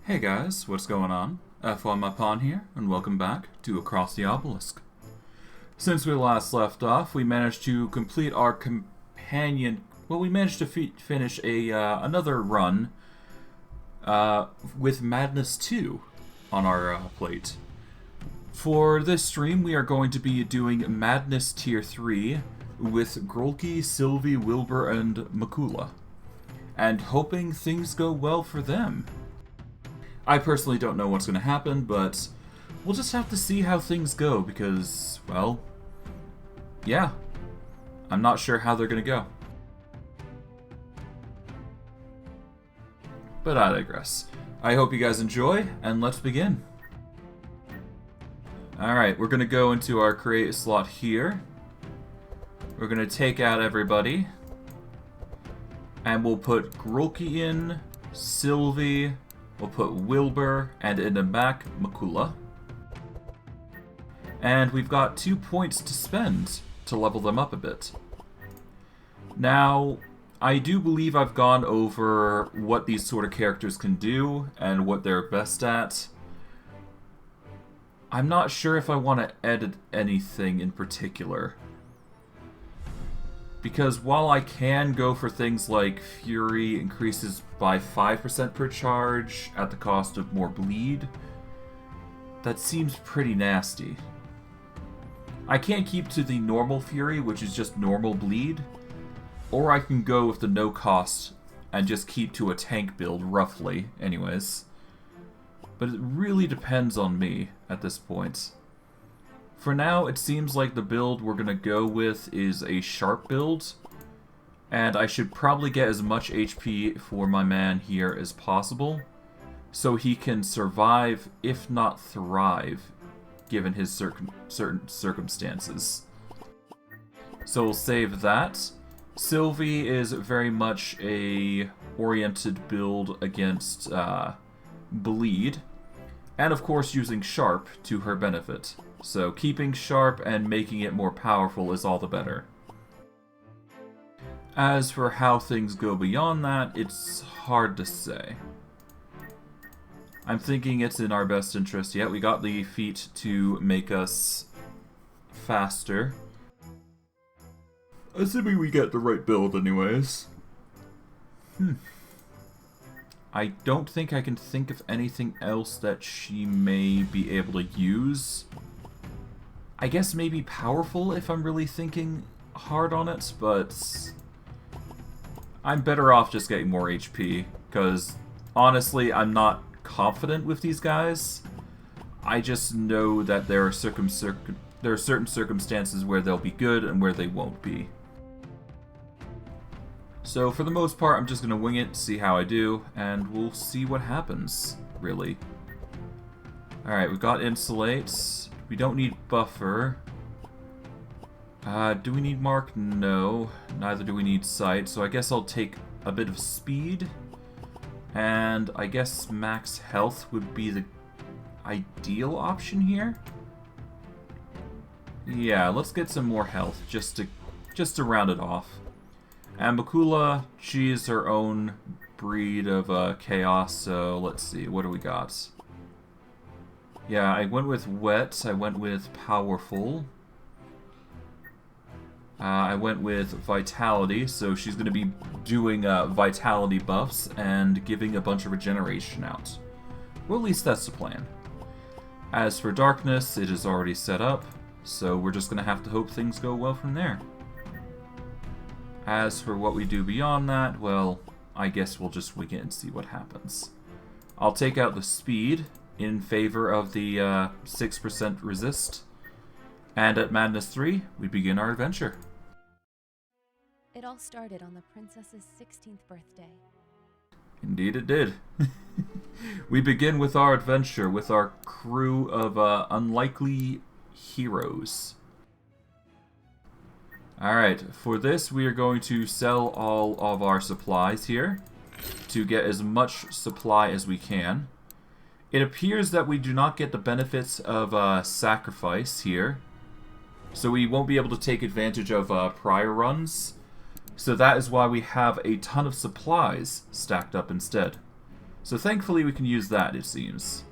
Hey guys, what's going on? F1 my pawn here, and welcome back to Across the Obelisk. Since we last left off, we managed to complete our companion... Well, we managed to finish another run with Madness 2 on our plate. For this stream, we are going to be doing Madness Tier 3 with Grulki, Sylvie, Wilbur, and Malukah, and hoping things go well for them. I personally don't know what's going to happen, but we'll just have to see how things go because, well, yeah, I'm not sure how they're going to go. But I digress. I hope you guys enjoy, and let's begin. Alright, we're going to go into our create slot here. We're going to take out everybody. And we'll put Grulki in, Sylvie, we'll put Wilbur, and in the back, Malukah. And we've got 2 points to spend to level them up a bit. Now, I do believe I've gone over what these sort of characters can do and what they're best at. I'm not sure if I want to edit anything in particular. Because while I can go for things like Fury increases by 5% per charge at the cost of more bleed, that seems pretty nasty. I can't keep to the normal Fury, which is just normal bleed, or I can go with the no cost and just keep to a tank build, roughly, anyways. But it really depends on me at this point. For now, it seems like the build we're going to go with is a sharp build, and I should probably get as much HP for my man here as possible, so he can survive, if not thrive, given his certain circumstances. So we'll save that. Sylvie is very much a oriented build against bleed, and of course using sharp to her benefit. So keeping sharp and making it more powerful is all the better. As for how things go beyond that, it's hard to say. I'm thinking it's in our best interest. Yeah, we got the feat to make us faster. Assuming we get the right build anyways. I don't think I can think of anything else that she may be able to use. I guess maybe powerful if I'm really thinking hard on it, but I'm better off just getting more HP, because honestly, I'm not confident with these guys. I just know that there are certain circumstances where they'll be good and where they won't be. So for the most part, I'm just going to wing it, see how I do, and we'll see what happens, really. Alright, we've got Insulate. We don't need Buffer. Do we need Mark? No. Neither do we need Sight, so I guess I'll take a bit of Speed. And I guess Max Health would be the ideal option here. Yeah, let's get some more health, just to round it off. And Malukah, she is her own breed of chaos, so let's see, what do we got? Yeah, I went with Wet, I went with Powerful. I went with Vitality, so she's going to be doing Vitality buffs and giving a bunch of regeneration out. Well, at least that's the plan. As for Darkness, it is already set up, so we're just going to have to hope things go well from there. As for what we do beyond that, well, I guess we'll just wing it and see what happens. I'll take out the Speed in favor of the 6% resist. And at Madness 3, we begin our adventure. It all started on the princess's 16th birthday. Indeed it did. We begin with our adventure with our crew of unlikely heroes. Alright, for this we are going to sell all of our supplies here to get as much supply as we can. It appears that we do not get the benefits of sacrifice here, so we won't be able to take advantage of prior runs. So that is why we have a ton of supplies stacked up instead. So thankfully we can use that, it seems.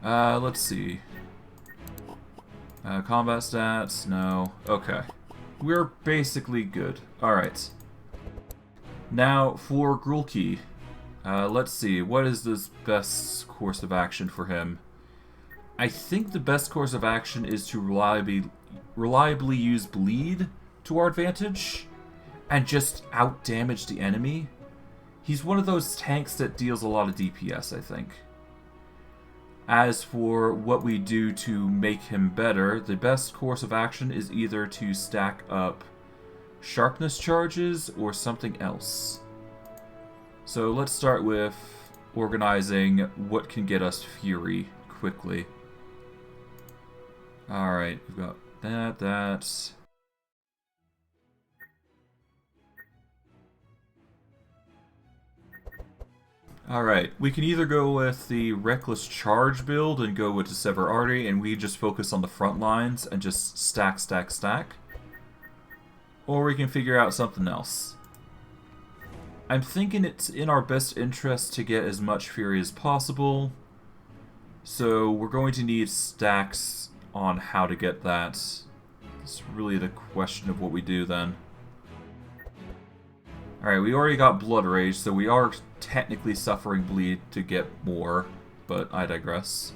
Let's see. Combat stats, no. Okay. We're basically good. Alright. Now, for Grulki. Let's see. What is the best course of action for him? I think the best course of action is to reliably use bleed to our advantage and just out-damage the enemy. He's one of those tanks that deals a lot of DPS, I think. As for what we do to make him better, the best course of action is either to stack up Sharpness charges or something else. So let's start with organizing what can get us Fury quickly. Alright, we've got that. Alright, we can either go with the Reckless Charge build and go with the Sever Artery, and we just focus on the front lines and just stack. Or we can figure out something else. I'm thinking it's in our best interest to get as much Fury as possible, so we're going to need stacks on how to get that. It's really the question of what we do then. Alright, we already got Blood Rage, so we are technically suffering bleed to get more, but I digress.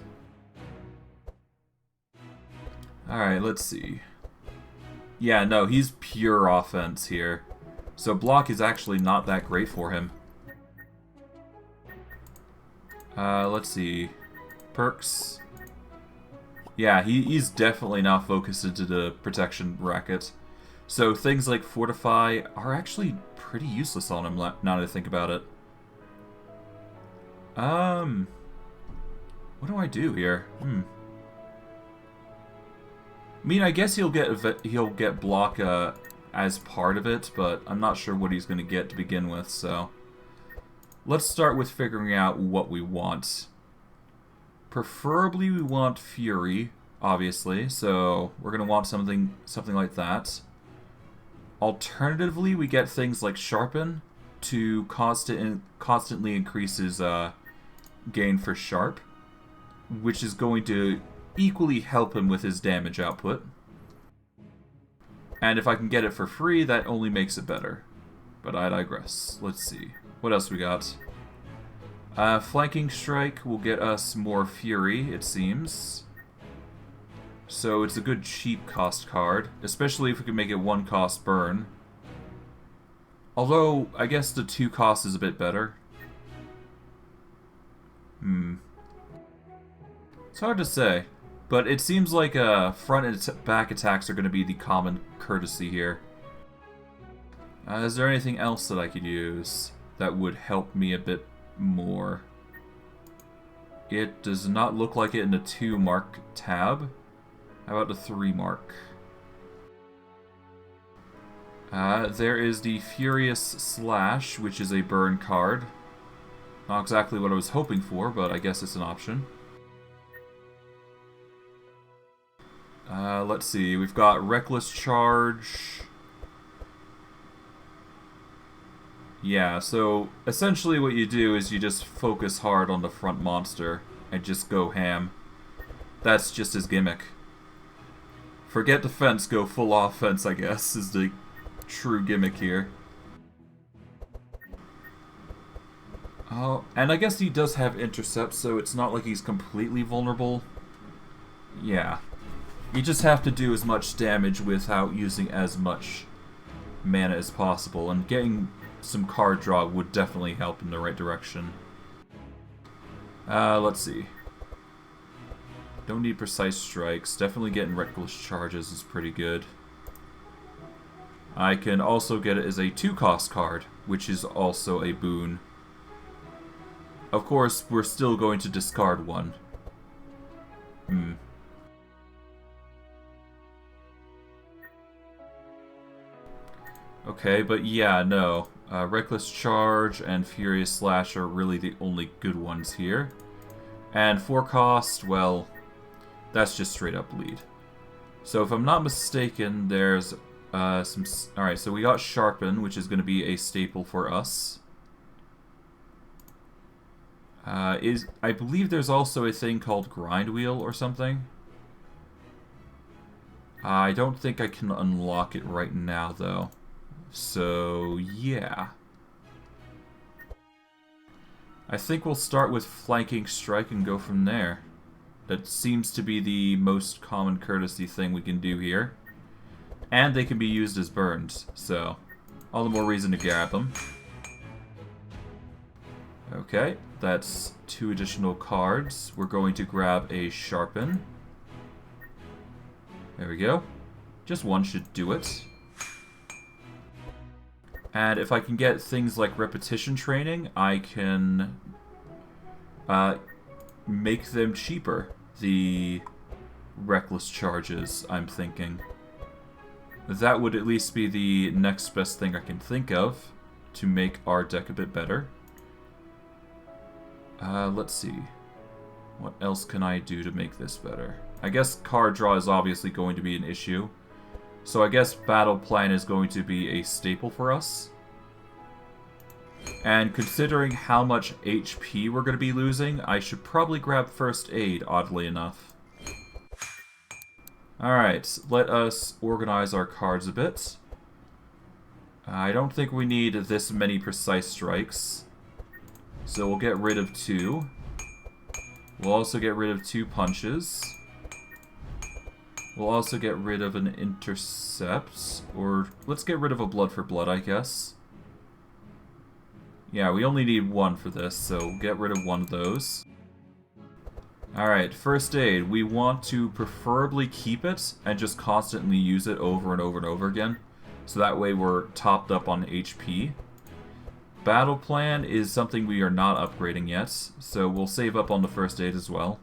Alright, let's see. Yeah, no, he's pure offense here. So block is actually not that great for him. Let's see. Perks. Yeah, he's definitely not focused into the protection bracket. So things like Fortify are actually pretty useless on him now that I think about it. What do I do here? I mean, I guess he'll get block as part of it, but I'm not sure what he's going to get to begin with, so let's start with figuring out what we want. Preferably we want Fury, obviously, so we're going to want something like that. Alternatively, we get things like Sharpen to constantly increases gain for Sharp, which is going to equally help him with his damage output. And if I can get it for free, that only makes it better. But I digress. Let's see. What else we got? Flanking Strike will get us more Fury, it seems. So it's a good cheap cost card, especially if we can make it 1 cost burn. Although, I guess the 2 cost is a bit better. It's hard to say. But it seems like front and back attacks are going to be the common courtesy here. Is there anything else that I could use that would help me a bit more? It does not look like it in the 2 mark tab. How about the 3 mark? There is the Furious Slash, which is a burn card. Not exactly what I was hoping for, but I guess it's an option. Let's see, we've got Reckless Charge. Yeah, so essentially what you do is you just focus hard on the front monster and just go ham. That's just his gimmick. Forget defense, go full offense, I guess, is the true gimmick here. Oh, and I guess he does have intercept, so it's not like he's completely vulnerable. Yeah. You just have to do as much damage without using as much mana as possible, and getting some card draw would definitely help in the right direction. Let's see. Don't need precise strikes. Definitely getting reckless charges is pretty good. I can also get it as a 2-cost card, which is also a boon. Of course, we're still going to discard 1. Okay, but yeah, no. Reckless Charge and Furious Slash are really the only good ones here. And 4 cost, well, that's just straight up bleed. So if I'm not mistaken, there's some... Alright, so we got Sharpen, which is going to be a staple for us. I believe there's also a thing called Grind Wheel or something. I don't think I can unlock it right now, though. So, yeah. I think we'll start with Flanking Strike and go from there. That seems to be the most common courtesy thing we can do here. And they can be used as burns, so all the more reason to grab them. Okay, that's 2 additional cards. We're going to grab a Sharpen. There we go. Just 1 should do it. And if I can get things like repetition training, I can make them cheaper. The reckless charges, I'm thinking. That would at least be the next best thing I can think of to make our deck a bit better. Let's see. What else can I do to make this better? I guess card draw is obviously going to be an issue. So I guess Battle Plan is going to be a staple for us. And considering how much HP we're going to be losing, I should probably grab First Aid, oddly enough. Alright, let us organize our cards a bit. I don't think we need this many precise strikes. So we'll get rid of 2. We'll also get rid of 2 punches. We'll also get rid of an intercept. Or let's get rid of a blood for blood, I guess. Yeah, we only need 1 for this, so get rid of 1 of those. Alright, First Aid. We want to preferably keep it and just constantly use it over and over and over again. So that way we're topped up on HP. Battle Plan is something we are not upgrading yet, so we'll save up on the First Aid as well.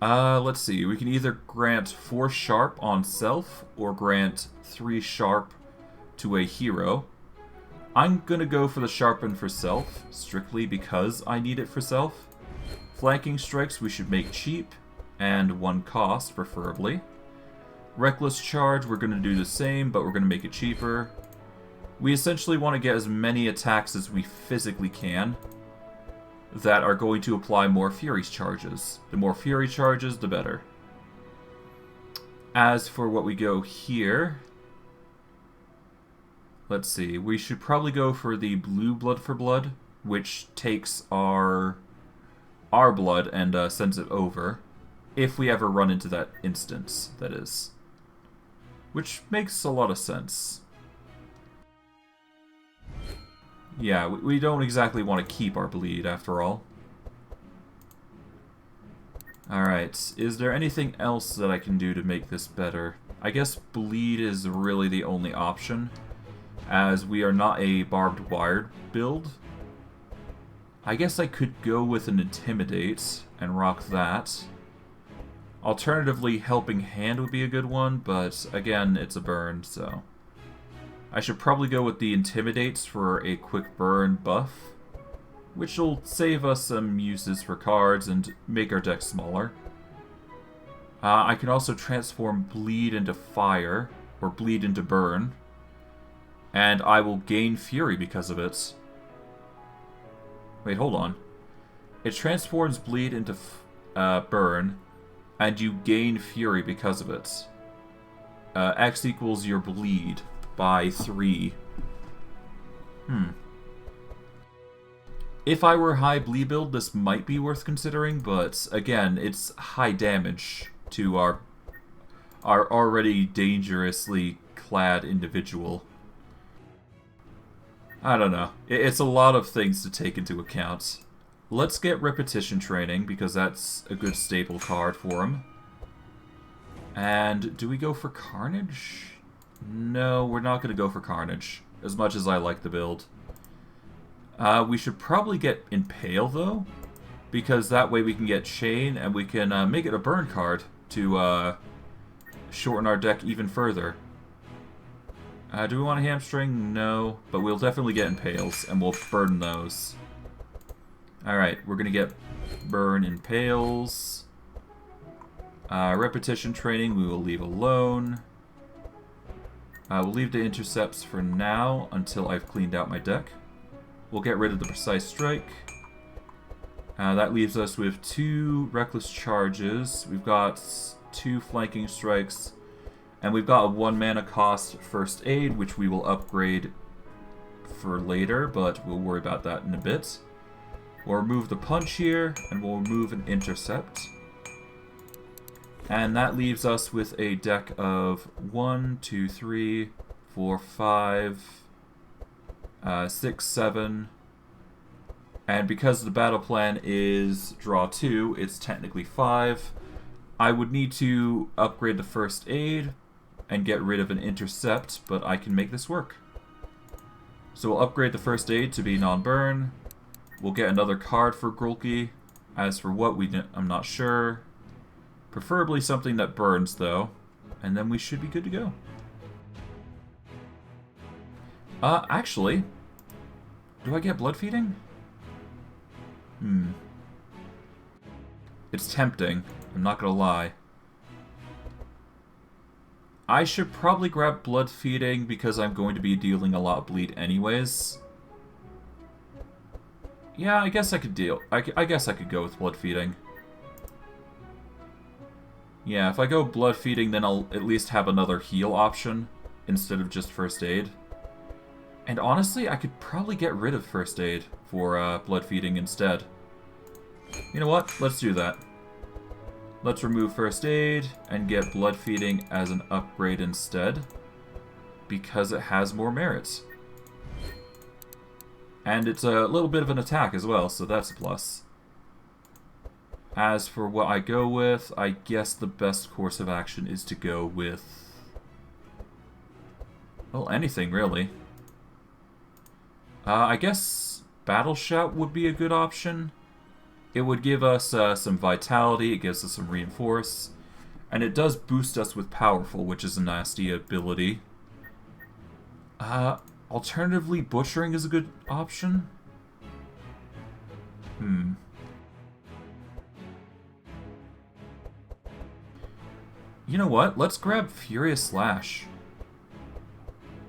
Let's see. We can either grant 4 sharp on self, or grant 3 sharp to a hero. I'm gonna go for the sharpen for self, strictly because I need it for self. Flanking strikes we should make cheap, and 1 cost, preferably. Reckless charge, we're gonna do the same, but we're gonna make it cheaper. We essentially want to get as many attacks as we physically can that are going to apply more Fury charges. The more Fury charges, the better. As for what we go here, let's see, we should probably go for the blue blood for blood, which takes our blood and sends it over, if we ever run into that instance, that is. Which makes a lot of sense. Yeah, we don't exactly want to keep our bleed, after all. Alright, is there anything else that I can do to make this better? I guess bleed is really the only option, as we are not a barbed wire build. I guess I could go with an Intimidate and rock that. Alternatively, Helping Hand would be a good one, but again, it's a burn, so... I should probably go with the Intimidates for a quick burn buff, which will save us some uses for cards and make our deck smaller. I can also transform Bleed into Fire, or Bleed into Burn, and I will gain Fury because of it. Wait, hold on. It transforms Bleed into Burn, and you gain Fury because of it. X equals your Bleed by 3. If I were high bleed build, this might be worth considering, but again, it's high damage to our already dangerously clad individual. I don't know. It's a lot of things to take into account. Let's get repetition training, because that's a good staple card for him. And do we go for Carnage? No, we're not going to go for Carnage, as much as I like the build. We should probably get Impale, though, because that way we can get Chain, and we can make it a burn card to shorten our deck even further. Do we want a Hamstring? No, but we'll definitely get Impales, and we'll burn those. Alright, we're going to get Burn Impales. Repetition training we will leave alone. We'll leave the intercepts for now until I've cleaned out my deck. We'll get rid of the Precise Strike. That leaves us with 2 reckless charges. We've got 2 flanking strikes. And we've got a 1 mana cost first aid, which we will upgrade for later, but we'll worry about that in a bit. We'll remove the punch here, and we'll remove an intercept. And that leaves us with a deck of 1, 2, 3, 4, 5, 6, 7. And because the battle plan is draw 2, it's technically 5. I would need to upgrade the first aid and get rid of an intercept, but I can make this work. So we'll upgrade the first aid to be non-burn. We'll get another card for Grulki. As for what, I'm not sure. Preferably something that burns, though. And then we should be good to go. Actually, do I get blood feeding? It's tempting, I'm not gonna lie. I should probably grab blood feeding because I'm going to be dealing a lot of bleed anyways. Yeah, I guess I could I guess I could go with blood feeding. Yeah, if I go blood feeding, then I'll at least have another heal option instead of just first aid. And honestly, I could probably get rid of first aid for blood feeding instead. You know what? Let's do that. Let's remove first aid and get blood feeding as an upgrade instead, because it has more merits. And it's a little bit of an attack as well, so that's a plus. As for what I go with, I guess the best course of action is to go with... well, anything really. I guess Battle Shout would be a good option. It would give us some vitality, it gives us some reinforce, and it does boost us with powerful, which is a nasty ability. Alternatively, butchering is a good option. You know what? Let's grab Furious Slash.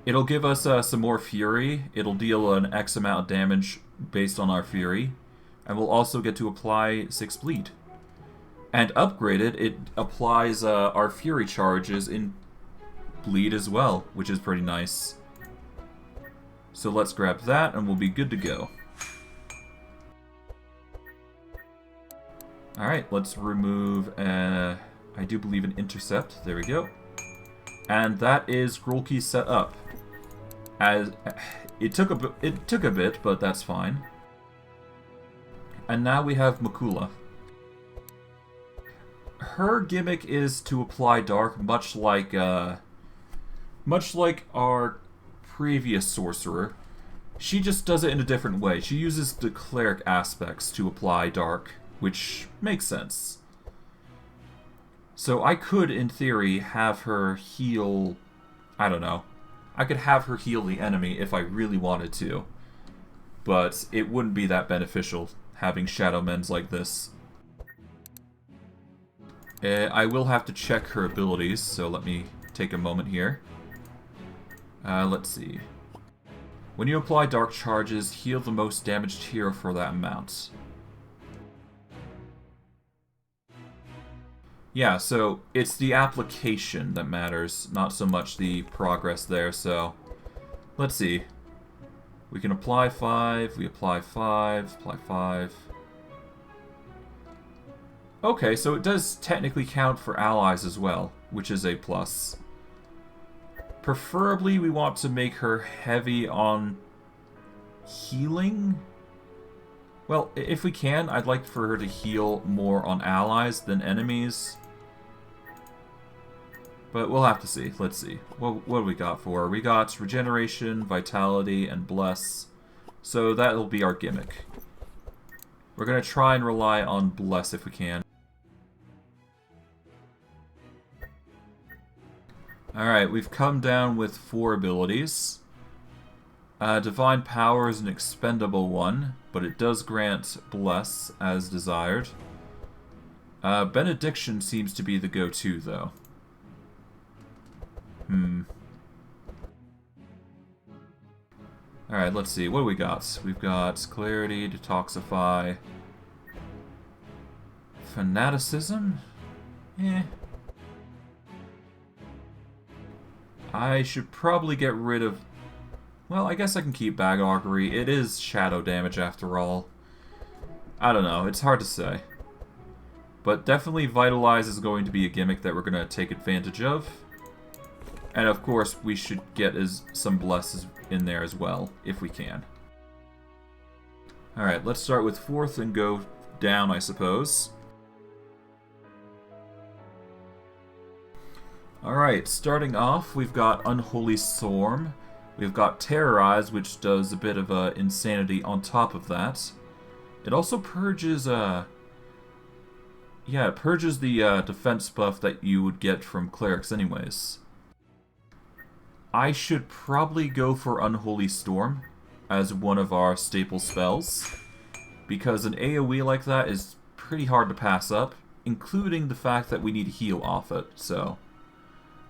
It'll give us some more Fury. It'll deal an X amount of damage based on our Fury. And we'll also get to apply 6 bleed. And upgraded, it applies our Fury charges in bleed as well, which is pretty nice. So let's grab that and we'll be good to go. Alright, let's remove, I do believe, an intercept. There we go. And that is Grulki set up. As it took a bit, but that's fine. And now we have Malukah. Her gimmick is to apply dark, much like our previous sorcerer. She just does it in a different way. She uses the cleric aspects to apply dark, which makes sense. So I could, in theory, have her heal... I don't know. I could have her heal the enemy if I really wanted to. But it wouldn't be that beneficial having Shadow Mends like this. I will have to check her abilities, so let me take a moment here. Let's see. When you apply dark charges, heal the most damaged hero for that amount. Yeah, so it's the application that matters, not so much the progress there, so... let's see. We can apply 5, we apply 5, apply 5... Okay, so it does technically count for allies as well, which is a plus. Preferably, we want to make her heavy on healing? Well, if we can, I'd like for her to heal more on allies than enemies. But we'll have to see. Let's see. What do we got for her? We got Regeneration, Vitality, and Bless. So that'll be our gimmick. We're going to try and rely on Bless if we can. Alright, we've come down with 4 abilities. Divine Power is an expendable one, but it does grant Bless as desired. Benediction seems to be the go-to, though. Alright, let's see. What do we got? We've got Clarity, Detoxify. Fanaticism? Eh. I should probably get rid of... Well, I guess I can keep Bag Augury. It is shadow damage after all. I don't know, it's hard to say. But definitely Vitalize is going to be a gimmick that we're going to take advantage of. And of course, we should get some Blesses in there as well, if we can. Alright, let's start with 4th and go down, I suppose. Alright, starting off, we've got Unholy Storm. We've got Terrorize, which does a bit of insanity on top of that. It also purges, yeah, it purges the defense buff that you would get from Clerics anyways. I should probably go for Unholy Storm as one of our staple spells, because an AoE like that is pretty hard to pass up, including the fact that we need heal off it, so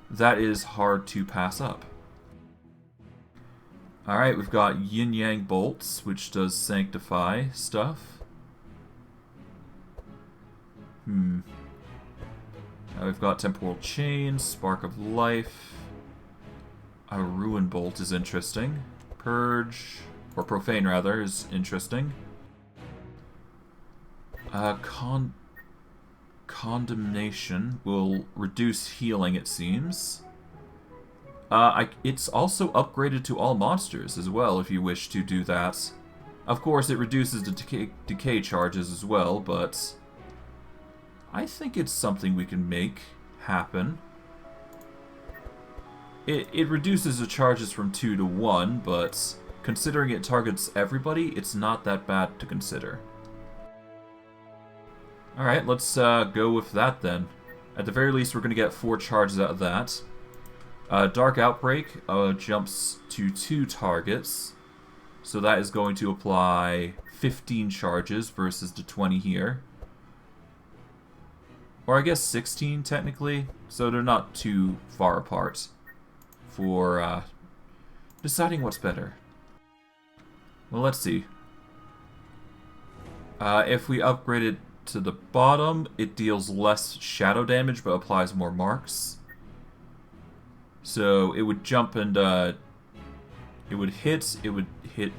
that is hard to pass up. Alright, we've got Yin Yang Bolts, which does Sanctify stuff. We've got Temporal Chain, Spark of Life. A Ruin Bolt is interesting. Purge, or Profane rather, is interesting. Condemnation will reduce healing, it seems. It's also upgraded to all monsters as well, if you wish to do that. Of course, it reduces the decay charges as well, but I think it's something we can make happen. It reduces the charges from 2 to 1, but considering it targets everybody, it's not that bad to consider. Alright, let's go with that then. At the very least, we're going to get 4 charges out of that. Dark Outbreak jumps to 2 targets, so that is going to apply 15 charges versus the 20 here. Or I guess 16 technically, so they're not too far apart for deciding what's better. Well, let's see. If we upgrade it to the bottom, it deals less shadow damage but applies more marks. So it would jump and it would hit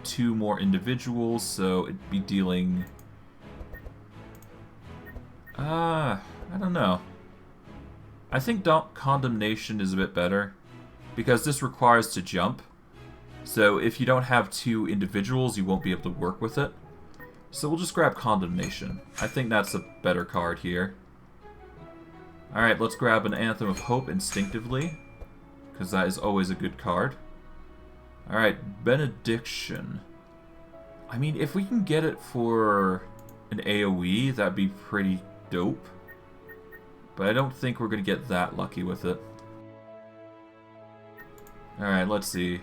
2 more individuals, so it'd be dealing... I don't know. I think Condemnation is a bit better, because this requires to jump. So if you don't have 2 individuals, you won't be able to work with it. So we'll just grab Condemnation. I think that's a better card here. Alright, let's grab an Anthem of Hope instinctively, because that is always a good card. Alright, Benediction. I mean, if we can get it for an AoE, that'd be pretty dope. But I don't think we're going to get that lucky with it. Alright, let's see.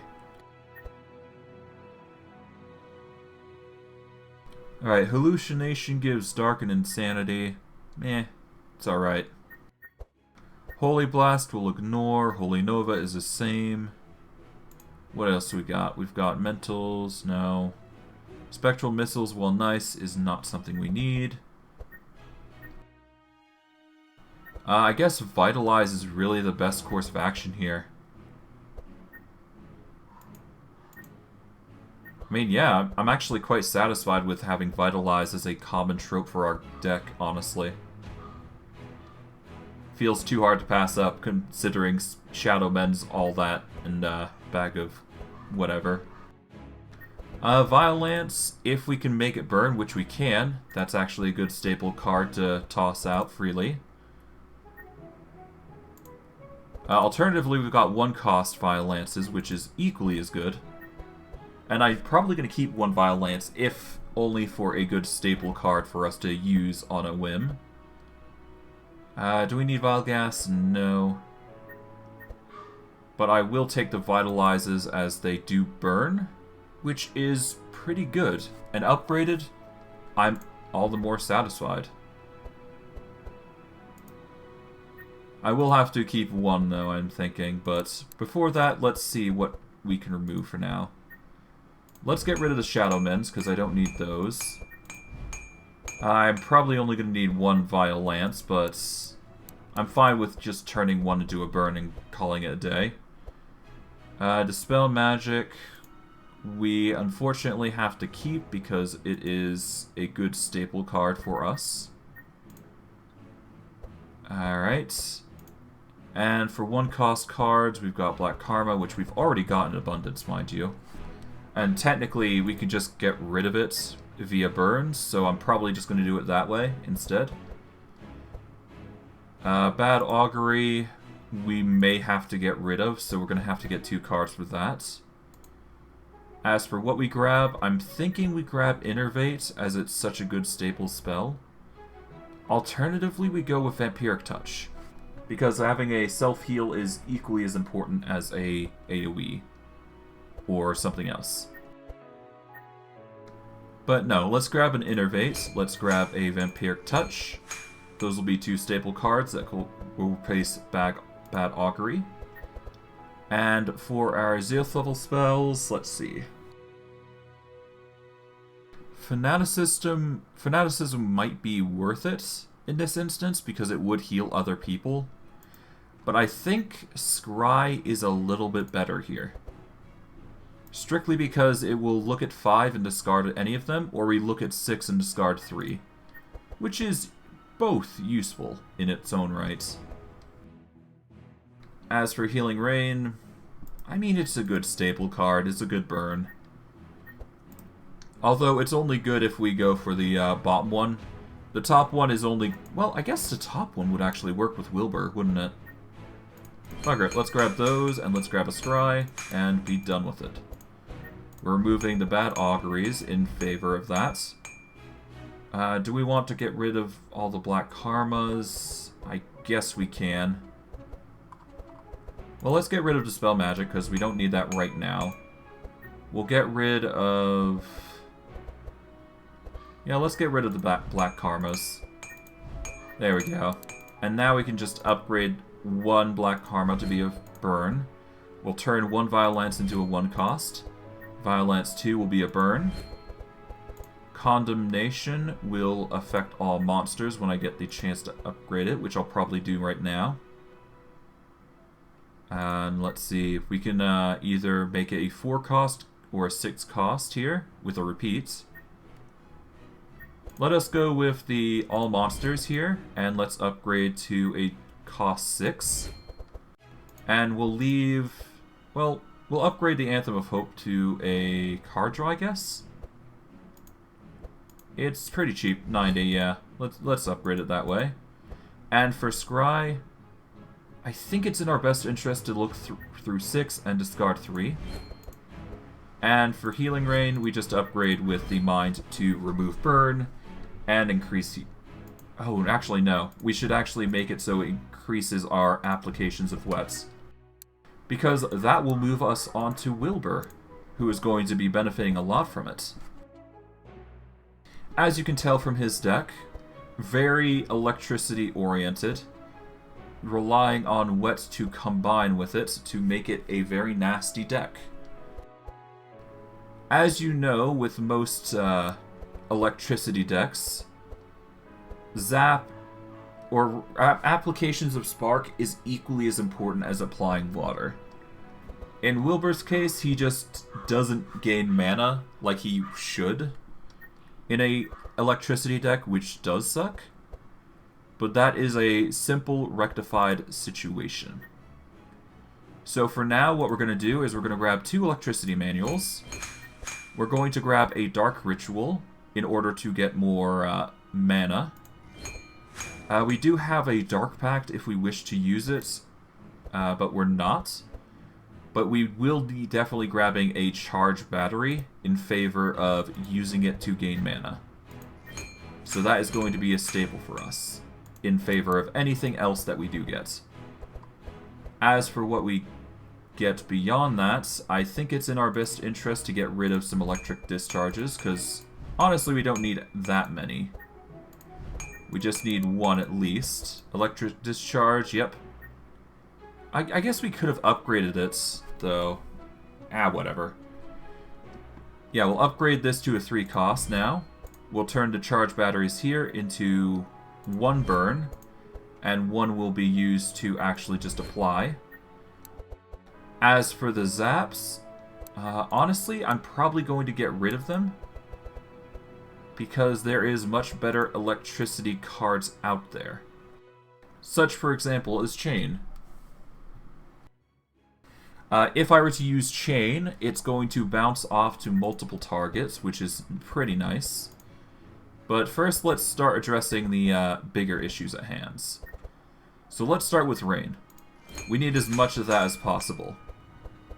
Alright, Hallucination gives Dark and Insanity. Meh, it's alright. Holy Blast will ignore. Holy Nova is the same. What else do we got? We've got Mentals, no. Spectral Missiles, while nice, is not something we need. I guess Vitalize is really the best course of action here. I mean, yeah, I'm actually quite satisfied with having Vitalize as a common trope for our deck, honestly. Feels too hard to pass up, considering Shadow Men's all that, and bag of whatever. Violence, if we can make it burn, which we can, that's actually a good staple card to toss out freely. Alternatively, we've got 1-cost Violances, which is equally as good. And I'm probably going to keep 1 Violence, if only for a good staple card for us to use on a whim. Do we need Vile Gas? No. But I will take the Vitalizes as they do burn, which is pretty good. And upgraded, I'm all the more satisfied. I will have to keep 1 though, I'm thinking, but before that, let's see what we can remove for now. Let's get rid of the Shadow Men's, because I don't need those. I'm probably only going to need one Vile Lance, but I'm fine with just turning one into a burn and calling it a day. Dispel Magic, we unfortunately have to keep because it is a good staple card for us. Alright. And for 1-cost cards, we've got Black Karma, which we've already got in abundance, mind you. And technically, we can just get rid of it via burns, so I'm probably just going to do it that way instead. Bad Augury, we may have to get rid of, so we're going to have to get 2 cards for that. As for what we grab, I'm thinking we grab Innervate, as it's such a good staple spell. Alternatively, we go with Vampiric Touch, because having a self-heal is equally as important as a AoE, or something else. But no, let's grab an Innervate, let's grab a Vampiric Touch. Those will be 2 staple cards that will replace Bad Augury. And for our 0th level spells, let's see. Fanaticism might be worth it in this instance because it would heal other people. But I think Scry is a little bit better here. Strictly because it will look at 5 and discard any of them, or we look at 6 and discard 3. Which is both useful in its own right. As for Healing Rain, I mean, it's a good staple card, it's a good burn. Although it's only good if we go for the bottom one. The top one is only... well, I guess the top one would actually work with Wilbur, wouldn't it? Bugger, let's grab those, and let's grab a Scry, and be done with it. We're removing the Bad Auguries in favor of that. Do we want to get rid of all the Black Karmas? I guess we can. Well, let's get rid of Dispel Magic, because we don't need that right now. We'll get rid of... yeah, let's get rid of the Black Karmas. There we go. And now we can just upgrade 1 Black Karma to be a burn. We'll turn 1 Vile Lance into a 1-cost. Vile Lance 2 will be a burn. Condemnation will affect all monsters when I get the chance to upgrade it, which I'll probably do right now. And let's see if we can either make it a 4-cost or a 6-cost here with a repeat. Let us go with the all monsters here, and let's upgrade to a cost 6. And we'll leave... well, we'll upgrade the Anthem of Hope to a card draw, I guess? It's pretty cheap, 90, yeah. Let's upgrade it that way. And for Scry, I think it's in our best interest to look through 6 and discard 3. And for Healing Rain, we just upgrade with the Mind to remove Burn and increase... oh, actually no. We should actually make it so it increases our applications of Wets. Because that will move us on to Wilbur, who is going to be benefiting a lot from it. As you can tell from his deck, very electricity-oriented, relying on Wet to combine with it to make it a very nasty deck. As you know, with most electricity decks, Zap or applications of Spark is equally as important as applying water. In Wilbur's case, he just doesn't gain mana like he should in a electricity deck, which does suck. But that is a simple, rectified situation. So for now, what we're going to do is we're going to grab 2 electricity manuals. We're going to grab a Dark Ritual in order to get more mana. We do have a Dark Pact if we wish to use it, but we're not. But we will be definitely grabbing a Charge Battery in favor of using it to gain mana. So that is going to be a staple for us, in favor of anything else that we do get. As for what we get beyond that, I think it's in our best interest to get rid of some electric discharges, because honestly we don't need that many. We just need 1 at least. Electric discharge, yep. I guess we could have upgraded it, though. Whatever. Yeah, we'll upgrade this to a 3 cost now. we'll turn the charge batteries here into one burn, and one will be used to actually just apply. As for the zaps, honestly, I'm probably going to get rid of them, because there is much better electricity cards out there. Such, for example, is Chain. If I were to use Chain, it's going to bounce off to multiple targets, which is pretty nice. But first, let's start addressing the bigger issues at hand. So let's start with Rain. We need as much of that as possible.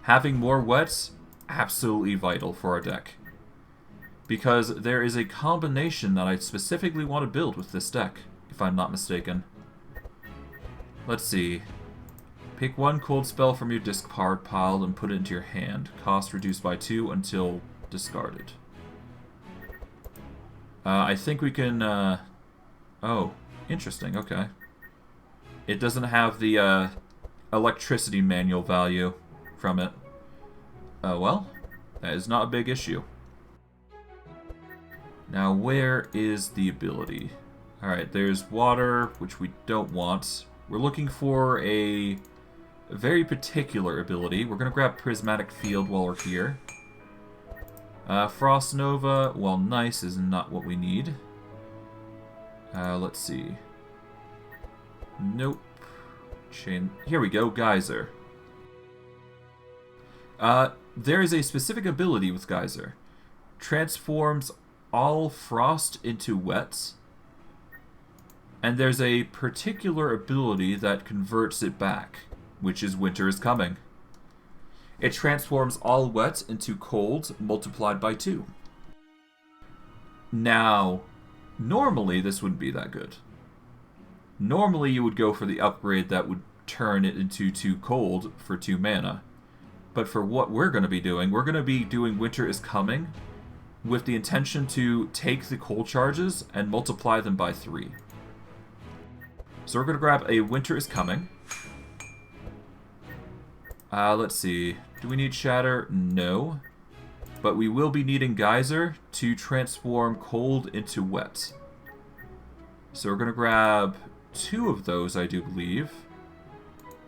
Having more wet, absolutely vital for our deck. Because there is a combination that I specifically want to build with this deck, if I'm not mistaken. Let's see. Pick one cold spell from your discard pile and put it into your hand. Cost reduced by 2 until discarded. I think we can... Oh, interesting, okay. It doesn't have the electricity manual value from it. Well, that is not a big issue. Now, where is the ability? Alright, there's water, which we don't want. We're looking for a very particular ability. We're going to grab Prismatic Field while we're here. Frost Nova, while nice, is not what we need. Let's see. Nope. Chain. Here we go, Geyser. There is a specific ability with Geyser. Transforms all frost into wet. And there's a particular ability that converts it back, which is Winter is Coming. It transforms all wet into cold multiplied by 2. Now, normally this wouldn't be that good. Normally you would go for the upgrade that would turn it into 2 cold for 2 mana. But for what we're going to be doing Winter is Coming with the intention to take the cold charges and multiply them by 3. So we're going to grab a Winter is Coming. Let's see. Do we need Shatter? No. But we will be needing Geyser to transform cold into wet. So we're going to grab 2 of those, I do believe.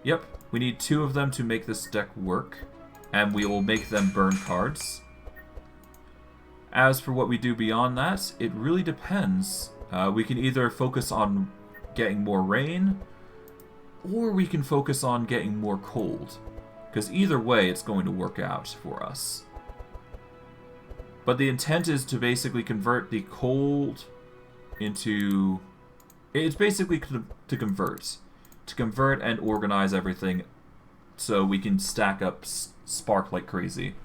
Yep, we need 2 of them to make this deck work. And we will make them burn cards. As for what we do beyond that, it really depends. We can either focus on getting more rain, or we can focus on getting more cold. Because either way, it's going to work out for us. But the intent is to basically convert the cold into... It's basically to convert. To convert and organize everything so we can stack up Spark like crazy.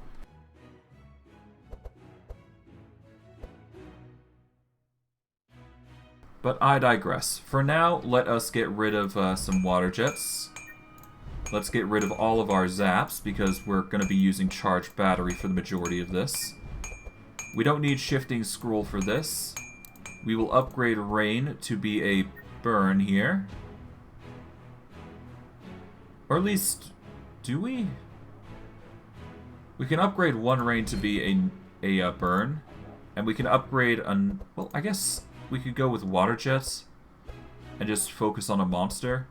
But I digress. For now, let us get rid of some water jets. Let's get rid of all of our zaps, because we're going to be using charged battery for the majority of this. We don't need shifting scroll for this. We will upgrade rain to be a burn here. Or at least, do we? We can upgrade one rain to be a burn. And we can upgrade an... Well, I guess we could go with water jets and just focus on a monster.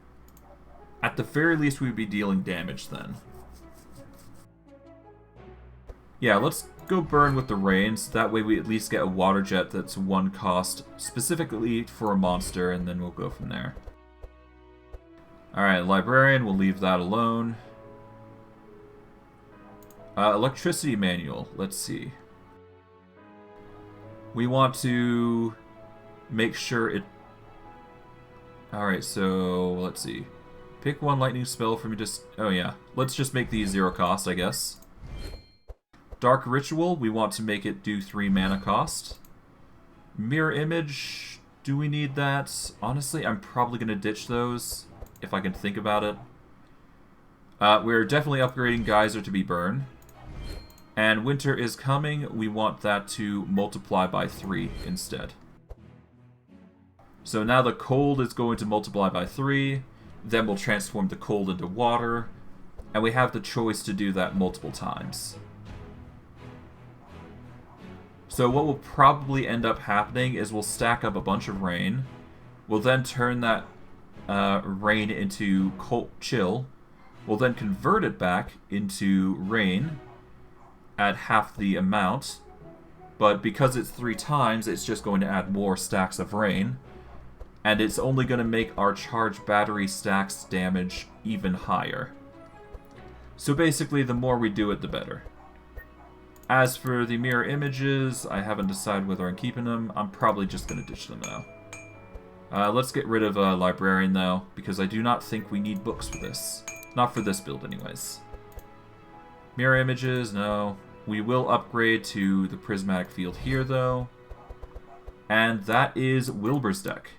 At the very least, we'd be dealing damage then. Yeah, let's go burn with the rains. That way we at least get a water jet that's 1 cost specifically for a monster, and then we'll go from there. Alright, Librarian, we'll leave that alone. Electricity manual, let's see. We want to make sure it... Alright, so let's see. Pick 1 lightning spell from your oh yeah, let's just make these 0 cost, I guess. Dark Ritual, we want to make it do 3 mana cost. Mirror Image, do we need that? Honestly, I'm probably going to ditch those, if I can think about it. We're definitely upgrading Geyser to be burn. And Winter is Coming, we want that to multiply by 3 instead. So now the cold is going to multiply by 3, then we'll transform the cold into water, and we have the choice to do that multiple times. So what will probably end up happening is we'll stack up a bunch of rain. We'll then turn that rain into chill. We'll then convert it back into rain at half the amount. But because it's 3 times, it's just going to add more stacks of rain. And it's only going to make our charged battery stacks damage even higher. So basically, the more we do it, the better. As for the mirror images, I haven't decided whether I'm keeping them. I'm probably just going to ditch them now. Let's get rid of Librarian, though, because I do not think we need books for this. Not for this build, anyways. Mirror images, no. We will upgrade to the prismatic field here, though. And that is Wilbur's deck.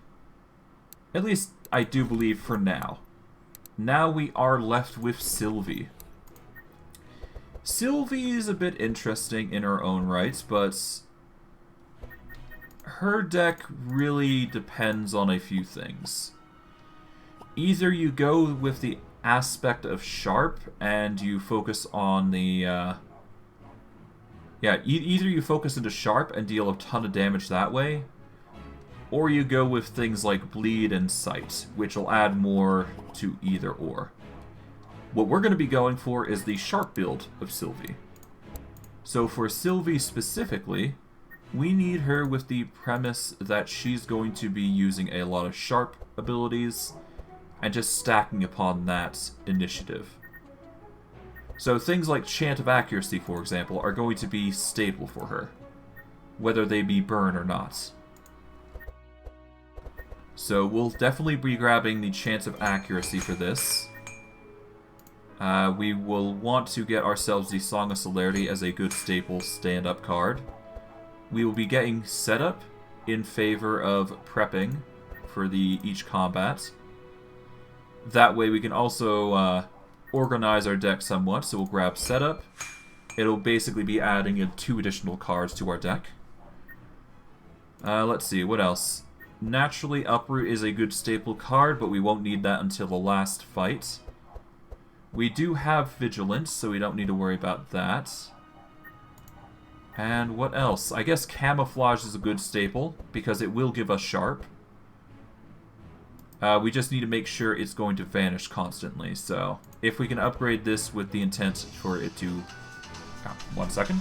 At least, I do believe for now. Now we are left with Sylvie. Sylvie is a bit interesting in her own right, but her deck really depends on a few things. Either you go with the aspect of sharp and you focus on the either you focus into sharp and deal a ton of damage that way, or you go with things like bleed and sight, which will add more to either or. What we're going to be going for is the sharp build of Sylvie. So for Sylvie specifically, we need her with the premise that she's going to be using a lot of sharp abilities and just stacking upon that initiative. So things like Chant of Accuracy, for example, are going to be stable for her, whether they be burn or not. So we'll definitely be grabbing the Chant of Accuracy for this. We will want to get ourselves the Song of Celerity as a good staple stand-up card. We will be getting Setup in favor of prepping for each combat. That way we can also organize our deck somewhat, so we'll grab Setup. It'll basically be adding in 2 additional cards to our deck. Let's see, what else? Naturally, Uproot is a good staple card, but we won't need that until the last fight. We do have Vigilance, so we don't need to worry about that. And what else? I guess Camouflage is a good staple, because it will give us Sharp. We just need to make sure it's going to vanish constantly, so if we can upgrade this with the intent for it to... 1 second.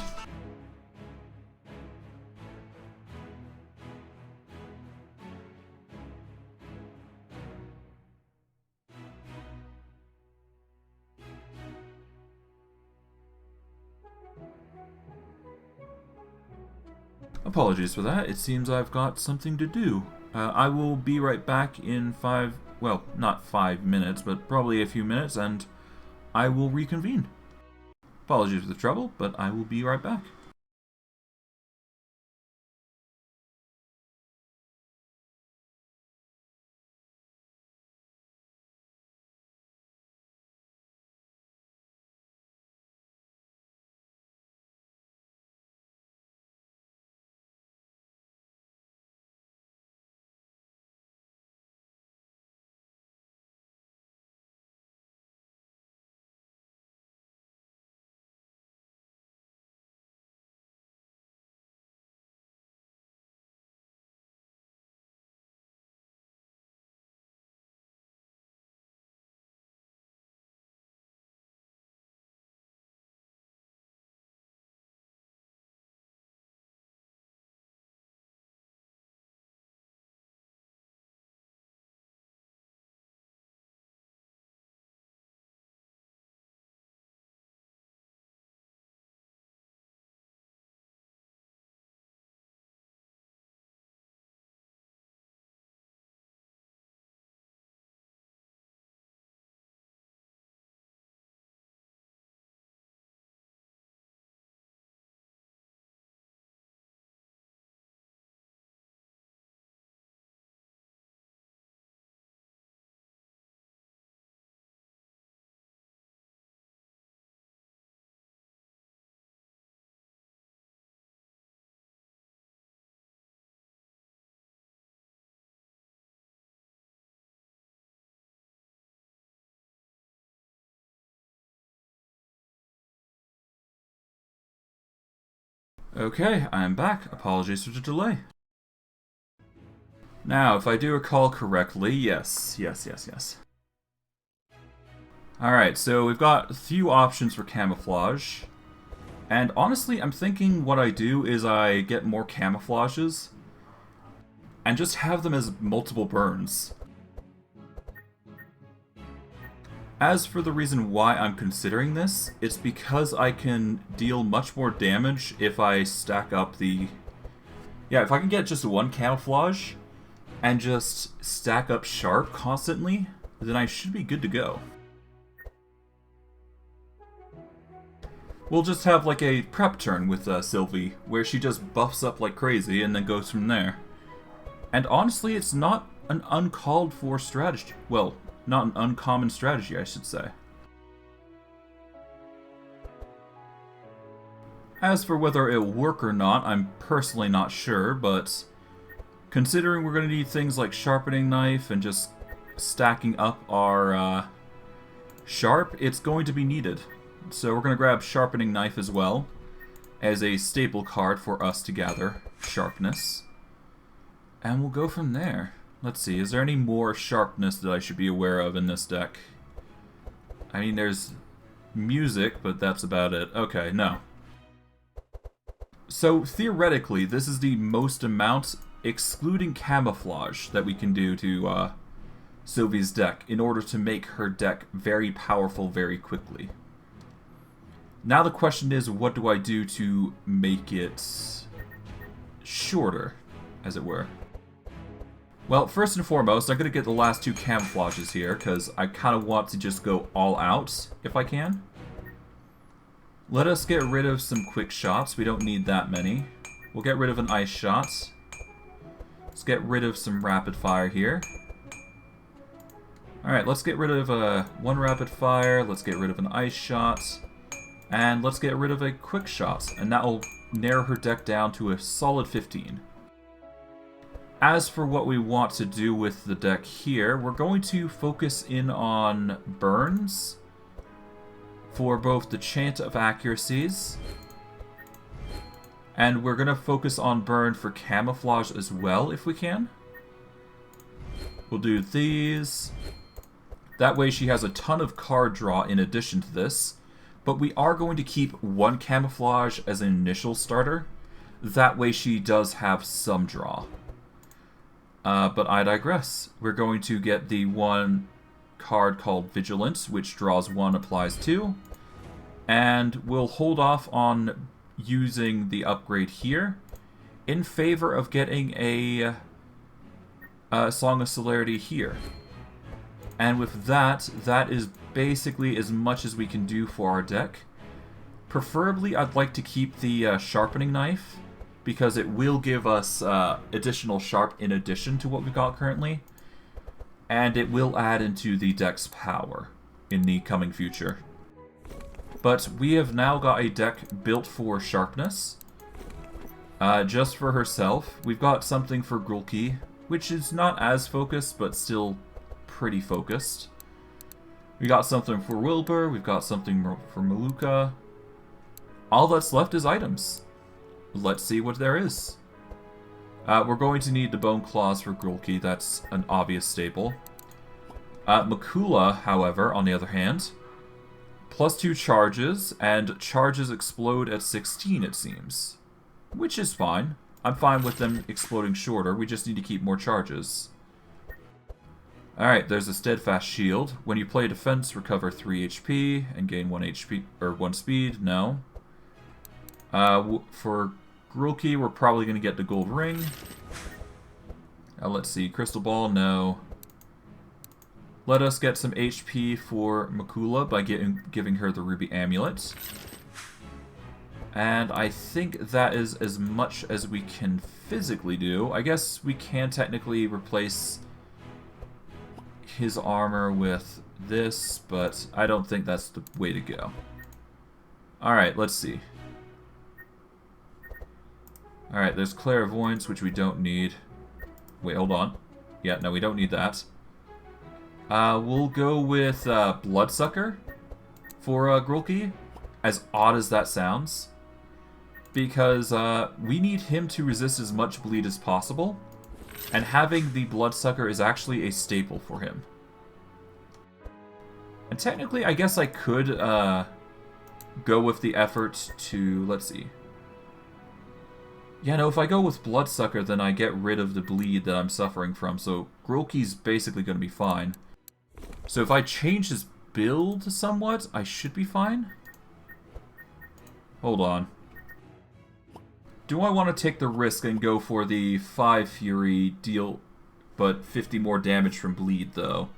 Apologies for that. It seems I've got something to do. I will be right back in well, not 5 minutes, but probably a few minutes, and I will reconvene. Apologies for the trouble, but I will be right back. Okay, I'm back. Apologies for the delay. Now, if I do recall correctly, yes. Alright, so we've got a few options for camouflage. And honestly, I'm thinking what I do is I get more camouflages and just have them as multiple burns. As for the reason why I'm considering this, it's because I can deal much more damage if I stack up the... Yeah, if I can get just one camouflage and just stack up Sharp constantly, then I should be good to go. We'll just have like a prep turn with Sylvie, where she just buffs up like crazy and then goes from there. And honestly, it's not an uncalled for strategy. Well, not an uncommon strategy, I should say. As for whether it'll work or not, I'm personally not sure, but considering we're going to need things like Sharpening Knife and just stacking up our Sharp, it's going to be needed. So we're going to grab Sharpening Knife as well, as a staple card for us to gather Sharpness. And we'll go from there. Let's see, is there any more Sharpness that I should be aware of in this deck? I mean, there's music, but that's about it. Okay, no. So, theoretically, this is the most amount, excluding camouflage, that we can do to Sylvie's deck in order to make her deck very powerful very quickly. Now the question is, what do I do to make it shorter, as it were? Well, first and foremost, I'm going to get the last two camouflages here, because I kind of want to just go all out, if I can. Let us get rid of some quick shots. We don't need that many. We'll get rid of an ice shot. Let's get rid of some rapid fire here. Alright, let's get rid of one rapid fire. Let's get rid of an ice shot. And let's get rid of a quick shot. And that will narrow her deck down to a solid 15. As for what we want to do with the deck here, we're going to focus in on burns for both the Chant of Accuracies, and we're going to focus on burn for camouflage as well if we can. We'll do these. That way she has a ton of card draw in addition to this, but we are going to keep one camouflage as an initial starter. That way she does have some draw. But I digress. We're going to get the one card called Vigilance, which draws 1, applies 2. And we'll hold off on using the upgrade here in favor of getting a Song of Celerity here. And with that, that is basically as much as we can do for our deck. Preferably, I'd like to keep the Sharpening Knife, because it will give us additional Sharp in addition to what we've got currently. And it will add into the deck's power in the coming future. But we have now got a deck built for Sharpness. Just for herself. We've got something for Grulki, which is not as focused, but still pretty focused. We got something for Wilbur, we've got something for Malukah. All that's left is items. Let's see what there is. We're going to need the Bone Claws for Grulki, that's an obvious staple. Makula, however, on the other hand, +2 charges, and charges explode at 16, it seems. Which is fine. I'm fine with them exploding shorter, we just need to keep more charges. Alright, there's a Steadfast Shield. When you play defense, recover 3 HP and gain 1 HP, or 1 speed, no. For Grulki, we're probably going to get the Gold Ring. Let's see, Crystal Ball, no. Let us get some HP for Makula by giving her the Ruby Amulet. And I think that is as much as we can physically do. I guess we can technically replace his armor with this, but I don't think that's the way to go. Alright, let's see. Alright, there's Clairvoyance, which we don't need. Wait, hold on. Yeah, no, we don't need that. We'll go with Bloodsucker for Grulki, as odd as that sounds. because we need him to resist as much bleed as possible, and having the Bloodsucker is actually a staple for him. And technically, I guess I could go with the effort to, let's see. Yeah, no, if I go with Bloodsucker, then I get rid of the bleed that I'm suffering from, so Grulki's basically going to be fine. So if I change his build somewhat, I should be fine? Hold on. Do I want to take the risk and go for the 5 Fury deal, but 50 more damage from bleed, though?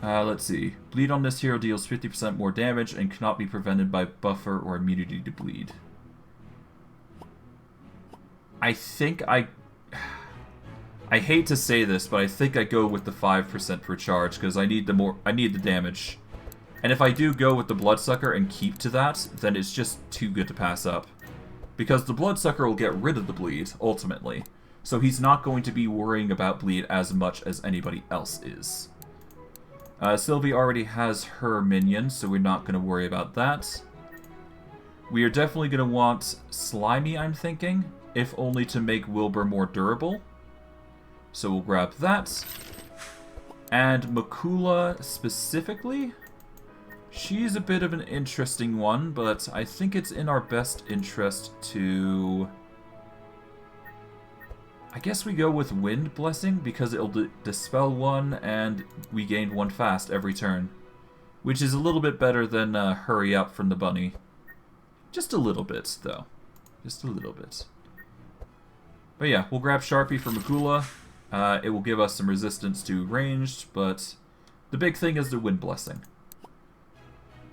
Let's see. Bleed on this hero deals 50% more damage and cannot be prevented by buffer or immunity to bleed. I think I hate to say this, but I think I go with the 5% per charge because I need the damage. And if I do go with the Bloodsucker and keep to that, then it's just too good to pass up. Because the Bloodsucker will get rid of the bleed, ultimately. So he's not going to be worrying about bleed as much as anybody else is. Sylvie already has her minion, so we're not going to worry about that. We are definitely going to want Slimy, I'm thinking, if only to make Wilbur more durable. So we'll grab that. And Malukah specifically, she's a bit of an interesting one, but I think it's in our best interest to... I guess we go with Wind Blessing because it'll dispel one and we gain one fast every turn. Which is a little bit better than Hurry Up from the bunny. Just a little bit, though. Just a little bit. But yeah, we'll grab Sharpie for Malukah. It will give us some resistance to ranged, but the big thing is the Wind Blessing.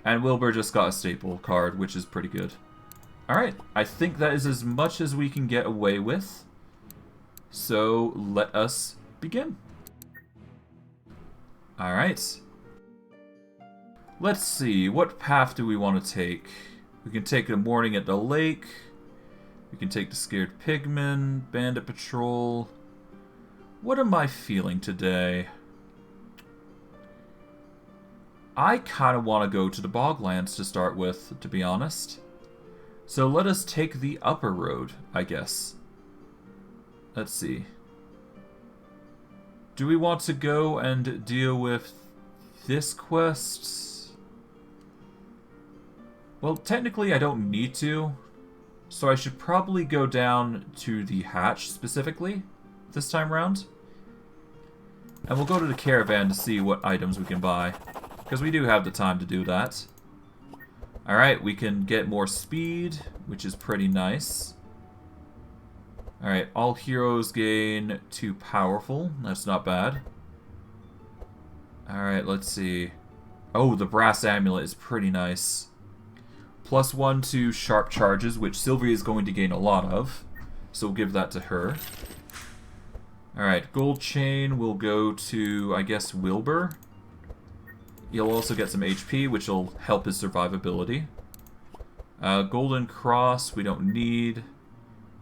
And Wilbur just got a staple card, which is pretty good. Alright, I think that is as much as we can get away with. So, let us begin. Alright. Let's see, what path do we want to take? We can take the morning at the lake. We can take the Scared Pigman, Bandit Patrol. What am I feeling today? I kind of want to go to the Boglands to start with, to be honest. So let us take the upper road, I guess. Let's see. Do we want to go and deal with this quest? Well, technically I don't need to. So I should probably go down to the hatch specifically this time round. And we'll go to the caravan to see what items we can buy. Because we do have the time to do that. Alright, we can get more speed, which is pretty nice. Alright, all heroes gain 2 powerful. That's not bad. Alright, let's see. Oh, the brass amulet is pretty nice. +1 to sharp charges, which Sylvie is going to gain a lot of. So we'll give that to her. Alright, gold chain will go to, I guess, Wilbur. He'll also get some HP, which will help his survivability. Golden cross, we don't need.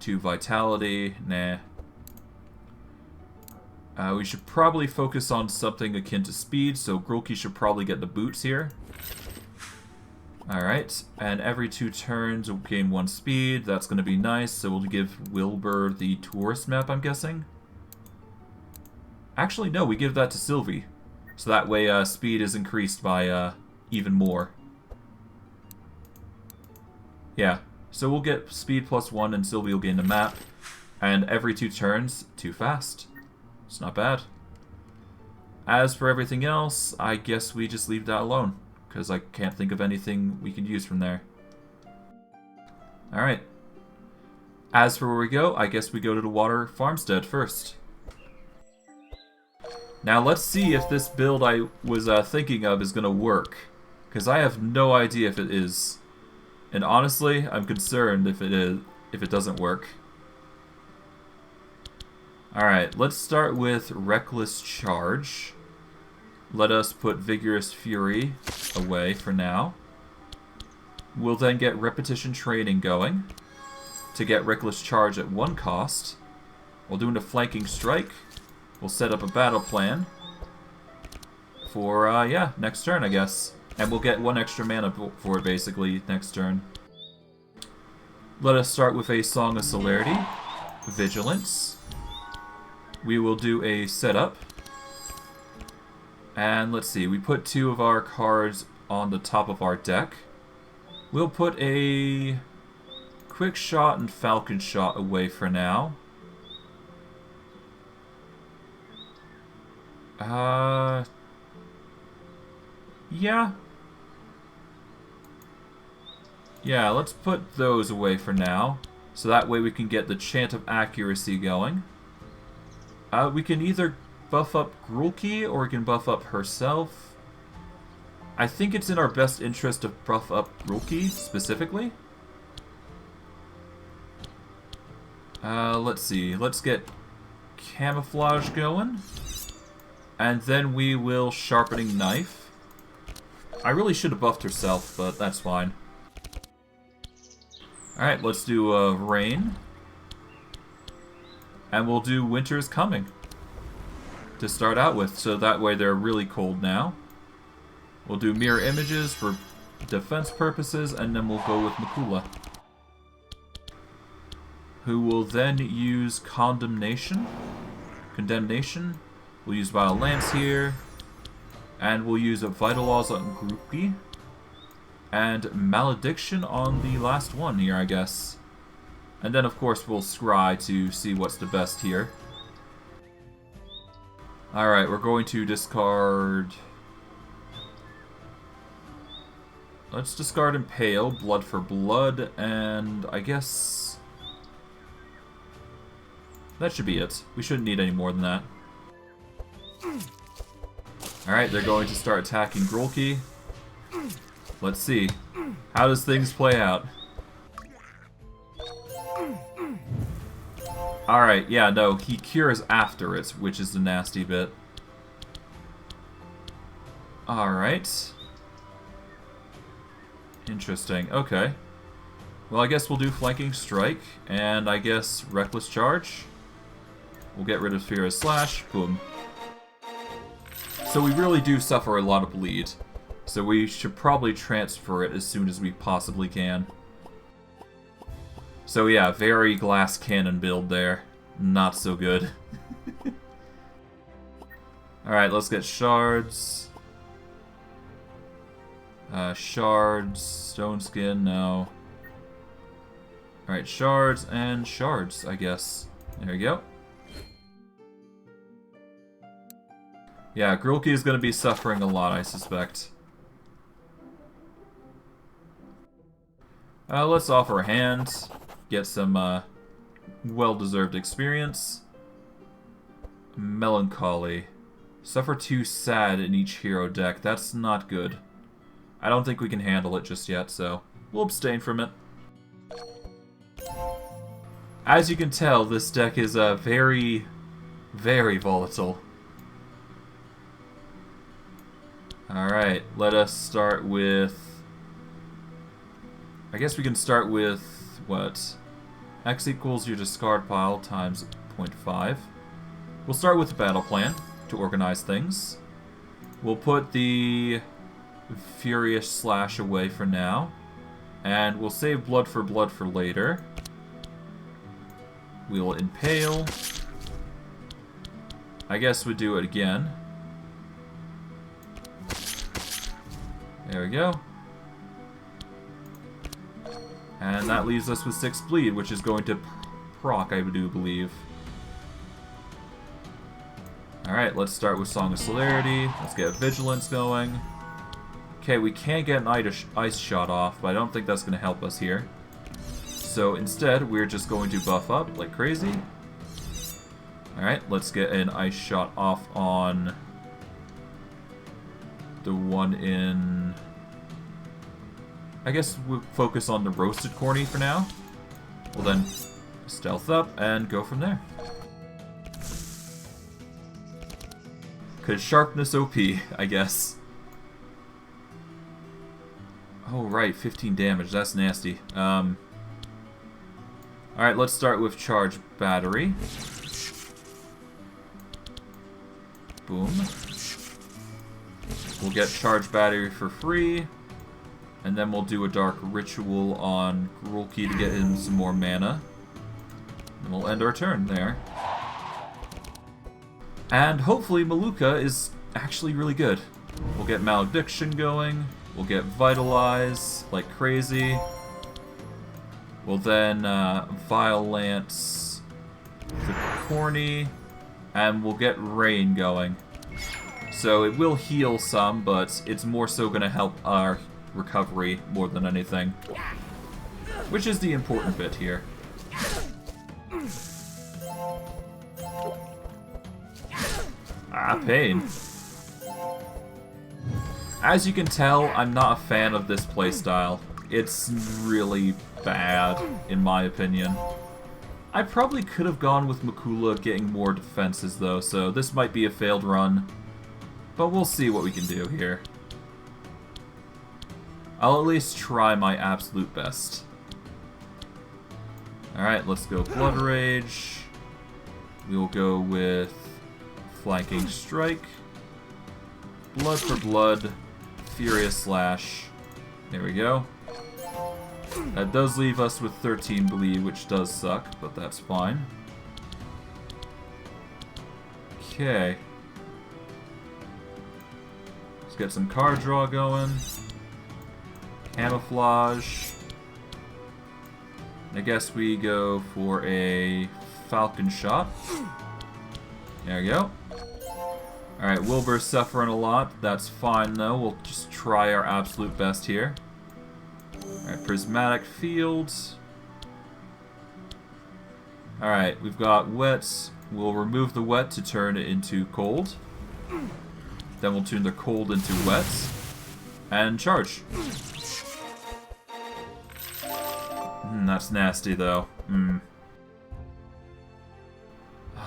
2 vitality, nah. We should probably focus on something akin to speed, so Grulki should probably get the boots here. Alright, and every 2 turns we'll gain 1 speed, that's going to be nice, so we'll give Wilbur the tourist map, I'm guessing. Actually, no, we give that to Sylvie. So that way speed is increased by even more. Yeah. So we'll get speed +1 and Sylvie will gain the map. And every 2 turns, 2 fast. It's not bad. As for everything else, I guess we just leave that alone. Because I can't think of anything we can use from there. Alright. As for where we go, I guess we go to the water farmstead first. Now let's see if this build I was thinking of is going to work. Because I have no idea if it is. And honestly, I'm concerned if it doesn't work. Alright, let's start with Reckless Charge. Let us put Vigorous Fury away for now. We'll then get Repetition Training going to get Reckless Charge at 1 cost. While doing a Flanking Strike, we'll set up a battle plan for, yeah, next turn, I guess. And we'll get 1 extra mana for it, basically, next turn. Let us start with a Song of Celerity. Vigilance. We will do a setup. And let's see, we put 2 of our cards on the top of our deck. We'll put a Quick Shot and Falcon Shot away for now. Yeah. Yeah, let's put those away for now. So that way we can get the Chant of Accuracy going. We can either buff up Grulki or we can buff up herself. I think it's in our best interest to buff up Grulki specifically. Let's see. Let's get Camouflage going. And then we will Sharpening Knife. I really should have buffed herself, but that's fine. Alright, let's do Rain. And we'll do Winter's Coming to start out with, so that way they're really cold now. We'll do Mirror Images for defense purposes, and then we'll go with Malukah, who will then use Condemnation. We'll use Vile Lance here, and we'll use a Vital Laws on Grulki, and Malediction on the last one here, I guess. And then, of course, we'll scry to see what's the best here. Alright, we're going to discard... Let's discard Impale, Blood for Blood, and I guess... that should be it. We shouldn't need any more than that. Alright, they're going to start attacking Grulki. Let's see. How does things play out? Alright, yeah, no, he cures after it, which is the nasty bit. Alright. Interesting, okay. Well, I guess we'll do Flanking Strike, and I guess Reckless Charge. We'll get rid of Fear of Slash, boom. So we really do suffer a lot of bleed. So we should probably transfer it as soon as we possibly can. So yeah, very glass cannon build there. Not so good. Alright, let's get shards. Shards, stone skin, no. Alright, shards and shards, I guess. There we go. Yeah, Grulki is going to be suffering a lot, I suspect. Let's offer a hand. Get some well-deserved experience. Melancholy. Suffer 2 sad in each hero deck. That's not good. I don't think we can handle it just yet, so we'll abstain from it. As you can tell, this deck is very, very volatile. Alright, let us start with... I guess we can start with, what? X equals your discard pile times 0.5. We'll start with the battle plan to organize things. We'll put the Furious Slash away for now. And we'll save Blood for later. We'll Impale. I guess we'll do it again. There we go. And that leaves us with 6 bleed, which is going to proc, I do believe. Alright, let's start with Song of Celerity. Let's get Vigilance going. Okay, we can get an ice shot off, but I don't think that's going to help us here. So instead, we're just going to buff up like crazy. Alright, let's get an ice shot off on the one in... I guess we'll focus on the Roasted Corny for now. We'll then stealth up and go from there. Cause Sharpness OP, I guess. Oh right, 15 damage, that's nasty. Alright, let's start with Charge Battery. Boom. We'll get Charge Battery for free. And then we'll do a Dark Ritual on Grulki to get him some more mana. And we'll end our turn there. And hopefully Malukah is actually really good. We'll get Malediction going. We'll get Vitalize like crazy. We'll then Violence the Corny. And we'll get Rain going. So it will heal some, but it's more so going to help our recovery more than anything. Which is the important bit here. Ah, pain. As you can tell, I'm not a fan of this playstyle. It's really bad, in my opinion. I probably could have gone with Makula getting more defenses though, so this might be a failed run. But we'll see what we can do here. I'll at least try my absolute best. Alright, let's go Blood Rage. We'll go with Flanking Strike. Blood for Blood. Furious Slash. There we go. That does leave us with 13 bleed, which does suck, but that's fine. Okay. Let's get some card draw going. Camouflage. I guess we go for a Falcon Shot. There we go. Alright, Wilbur's suffering a lot. That's fine though. We'll just try our absolute best here. Alright, Prismatic Field. Alright, we've got Wet. We'll remove the Wet to turn it into Cold. Then we'll turn the Cold into Wet. And charge. That's nasty though.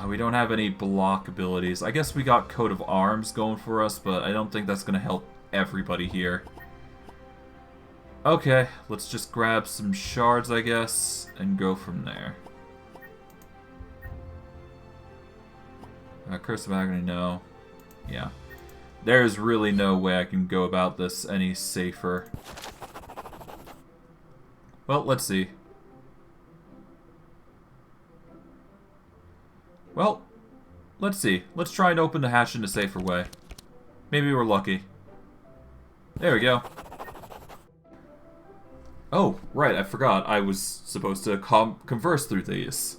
We don't have any block abilities. I guess we got Coat of Arms going for us, but I don't think that's going to help everybody here. Okay, let's just grab some shards, I guess, and go from there. Curse of Agony, no. Yeah. There's really no way I can go about this any safer. Well, let's see. Well, let's see. Let's try and open the hatch in a safer way. Maybe we're lucky. There we go. Oh, right, I forgot. I was supposed to converse through these.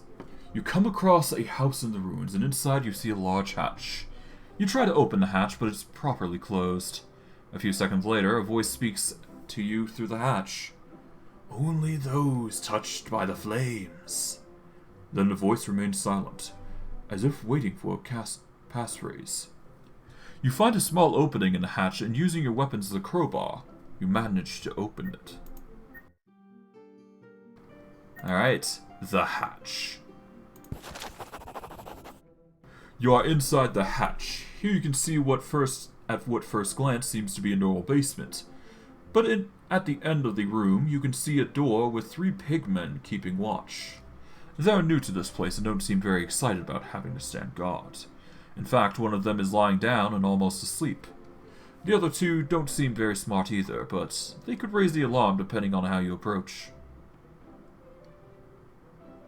You come across a house in the ruins, and inside you see a large hatch. You try to open the hatch, but it's properly closed. A few seconds later, a voice speaks to you through the hatch. Only those touched by the flames. Then the voice remained silent, as if waiting for a passphrase. You find a small opening in the hatch, and using your weapons as a crowbar, you manage to open it. Alright, the hatch. You are inside the hatch. Here you can see what at first glance seems to be a normal basement. But at the end of the room, you can see a door with 3 pigmen keeping watch. They are new to this place and don't seem very excited about having to stand guard. In fact, one of them is lying down and almost asleep. The other 2 don't seem very smart either, but they could raise the alarm depending on how you approach.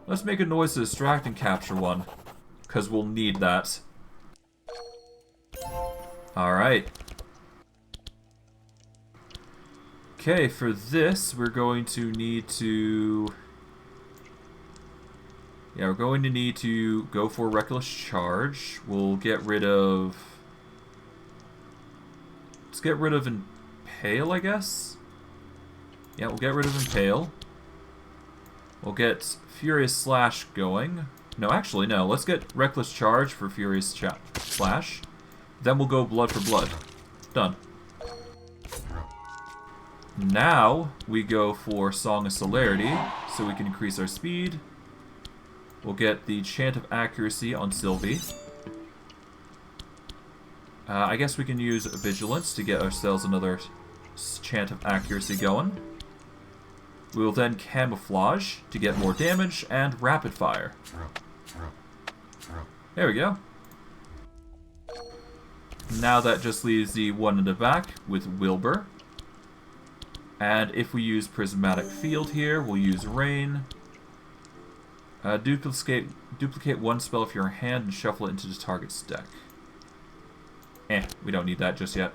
Let's make a noise to distract and capture one, because we'll need that. Alright. Okay, for this, we're going to need to... Yeah, we're going to need to go for Reckless Charge. We'll get rid of... Let's get rid of Impale, I guess? Yeah, we'll get rid of Impale. We'll get Furious Slash going. No, actually, no. Let's get Reckless Charge for Furious Slash. Then we'll go Blood for Blood. Done. Now, we go for Song of Celerity, so we can increase our speed. We'll get the Chant of Accuracy on Sylvie. I guess we can use Vigilance to get ourselves another Chant of Accuracy going. We will then Camouflage to get more damage, and Rapid Fire. There we go. Now that just leaves the one in the back with Wilbur. And if we use Prismatic Field here, we'll use Rain. Duplicate one spell of your hand and shuffle it into the target's deck. We don't need that just yet.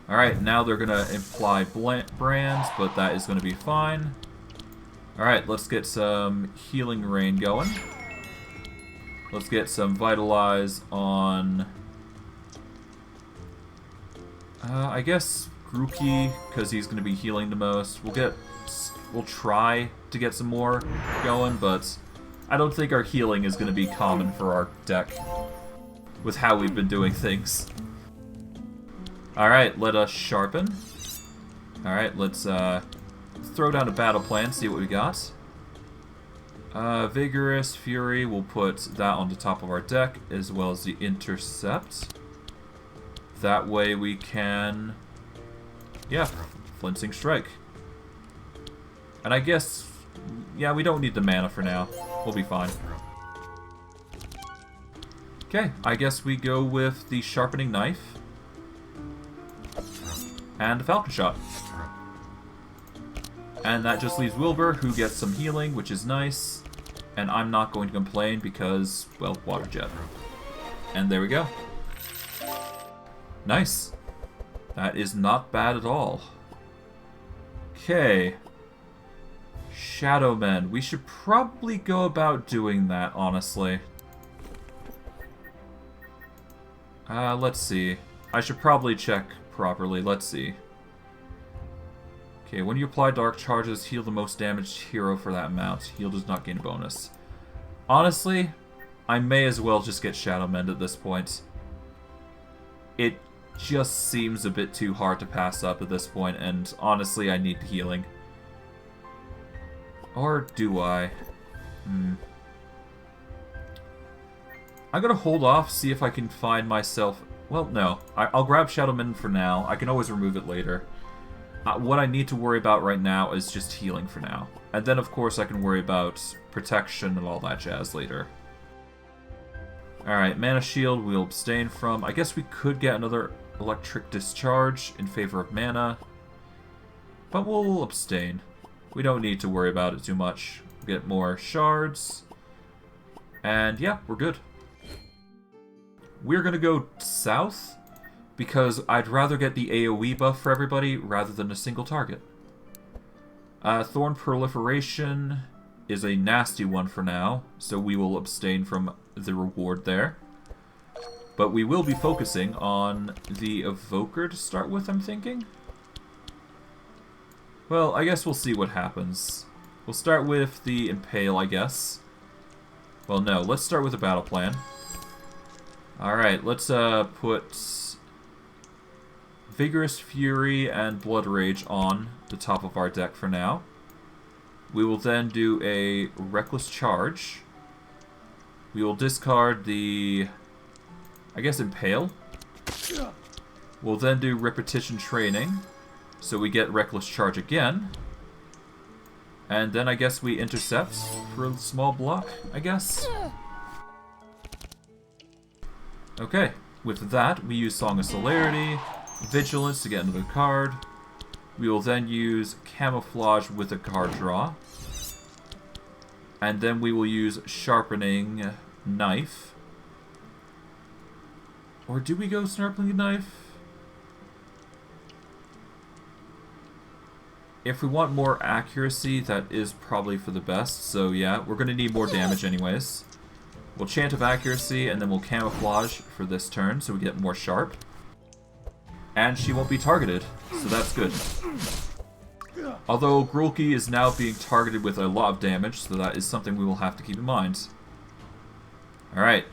Alright, now they're going to imply brands, but that is going to be fine. Alright, let's get some Healing Rain going. Let's get some Vitalize on... I guess Grulki, because he's going to be healing the most. We'll try to get some more going, but I don't think our healing is going to be common for our deck with how we've been doing things. Alright, let us sharpen. Alright, let's throw down a battle plan, see what we got. Vigorous Fury, we'll put that on the top of our deck, as well as the Intercept. That way we can... yeah, Flinching Strike. And I guess... yeah, we don't need the mana for now. We'll be fine. Okay, I guess we go with the Sharpening Knife. And the Falcon Shot. And that just leaves Wilbur, who gets some healing, which is nice. And I'm not going to complain because, well, Water Jet. And there we go. Nice. That is not bad at all. Okay. Shadow Men. We should probably go about doing that, honestly. Let's see. I should probably check properly. Let's see. Okay, when you apply Dark Charges, heal the most damaged hero for that amount. Heal does not gain a bonus. Honestly, I may as well just get Shadow Men at this point. It just seems a bit too hard to pass up at this point, and honestly, I need healing. Or do I? I'm gonna hold off, see if I can find myself... well, no. I'll grab Shadow Men for now. I can always remove it later. What I need to worry about right now is just healing for now. And then, of course, I can worry about protection and all that jazz later. Alright, Mana Shield we'll abstain from. I guess we could get another Electric Discharge in favor of mana. But we'll abstain. We don't need to worry about it too much. We'll get more shards. And yeah, we're good. We're gonna go south, because I'd rather get the AoE buff for everybody rather than a single target. Thorn Proliferation is a nasty one for now, so we will abstain from the reward there. But we will be focusing on the Evoker to start with, I'm thinking. Well, I guess we'll see what happens. We'll start with the Impale, I guess. Well, no, let's start with a battle plan. Alright, let's put Vigorous Fury and Blood Rage on the top of our deck for now. We will then do a Reckless Charge. We will discard the, I guess, Impale. We'll then do Repetition Training, so we get Reckless Charge again. And then I guess we Intercept for a small block, I guess. Okay, with that, we use Song of Celerity, Vigilance to get another card. We will then use Camouflage with a card draw. And then we will use Sharpening Knife. Or do we go Sharpening Knife? If we want more accuracy, that is probably for the best. So yeah, we're going to need more damage anyways. We'll Chant of Accuracy, and then we'll Camouflage for this turn, so we get more sharp. And she won't be targeted, so that's good. Although Grulki is now being targeted with a lot of damage, so that is something we will have to keep in mind. Alright.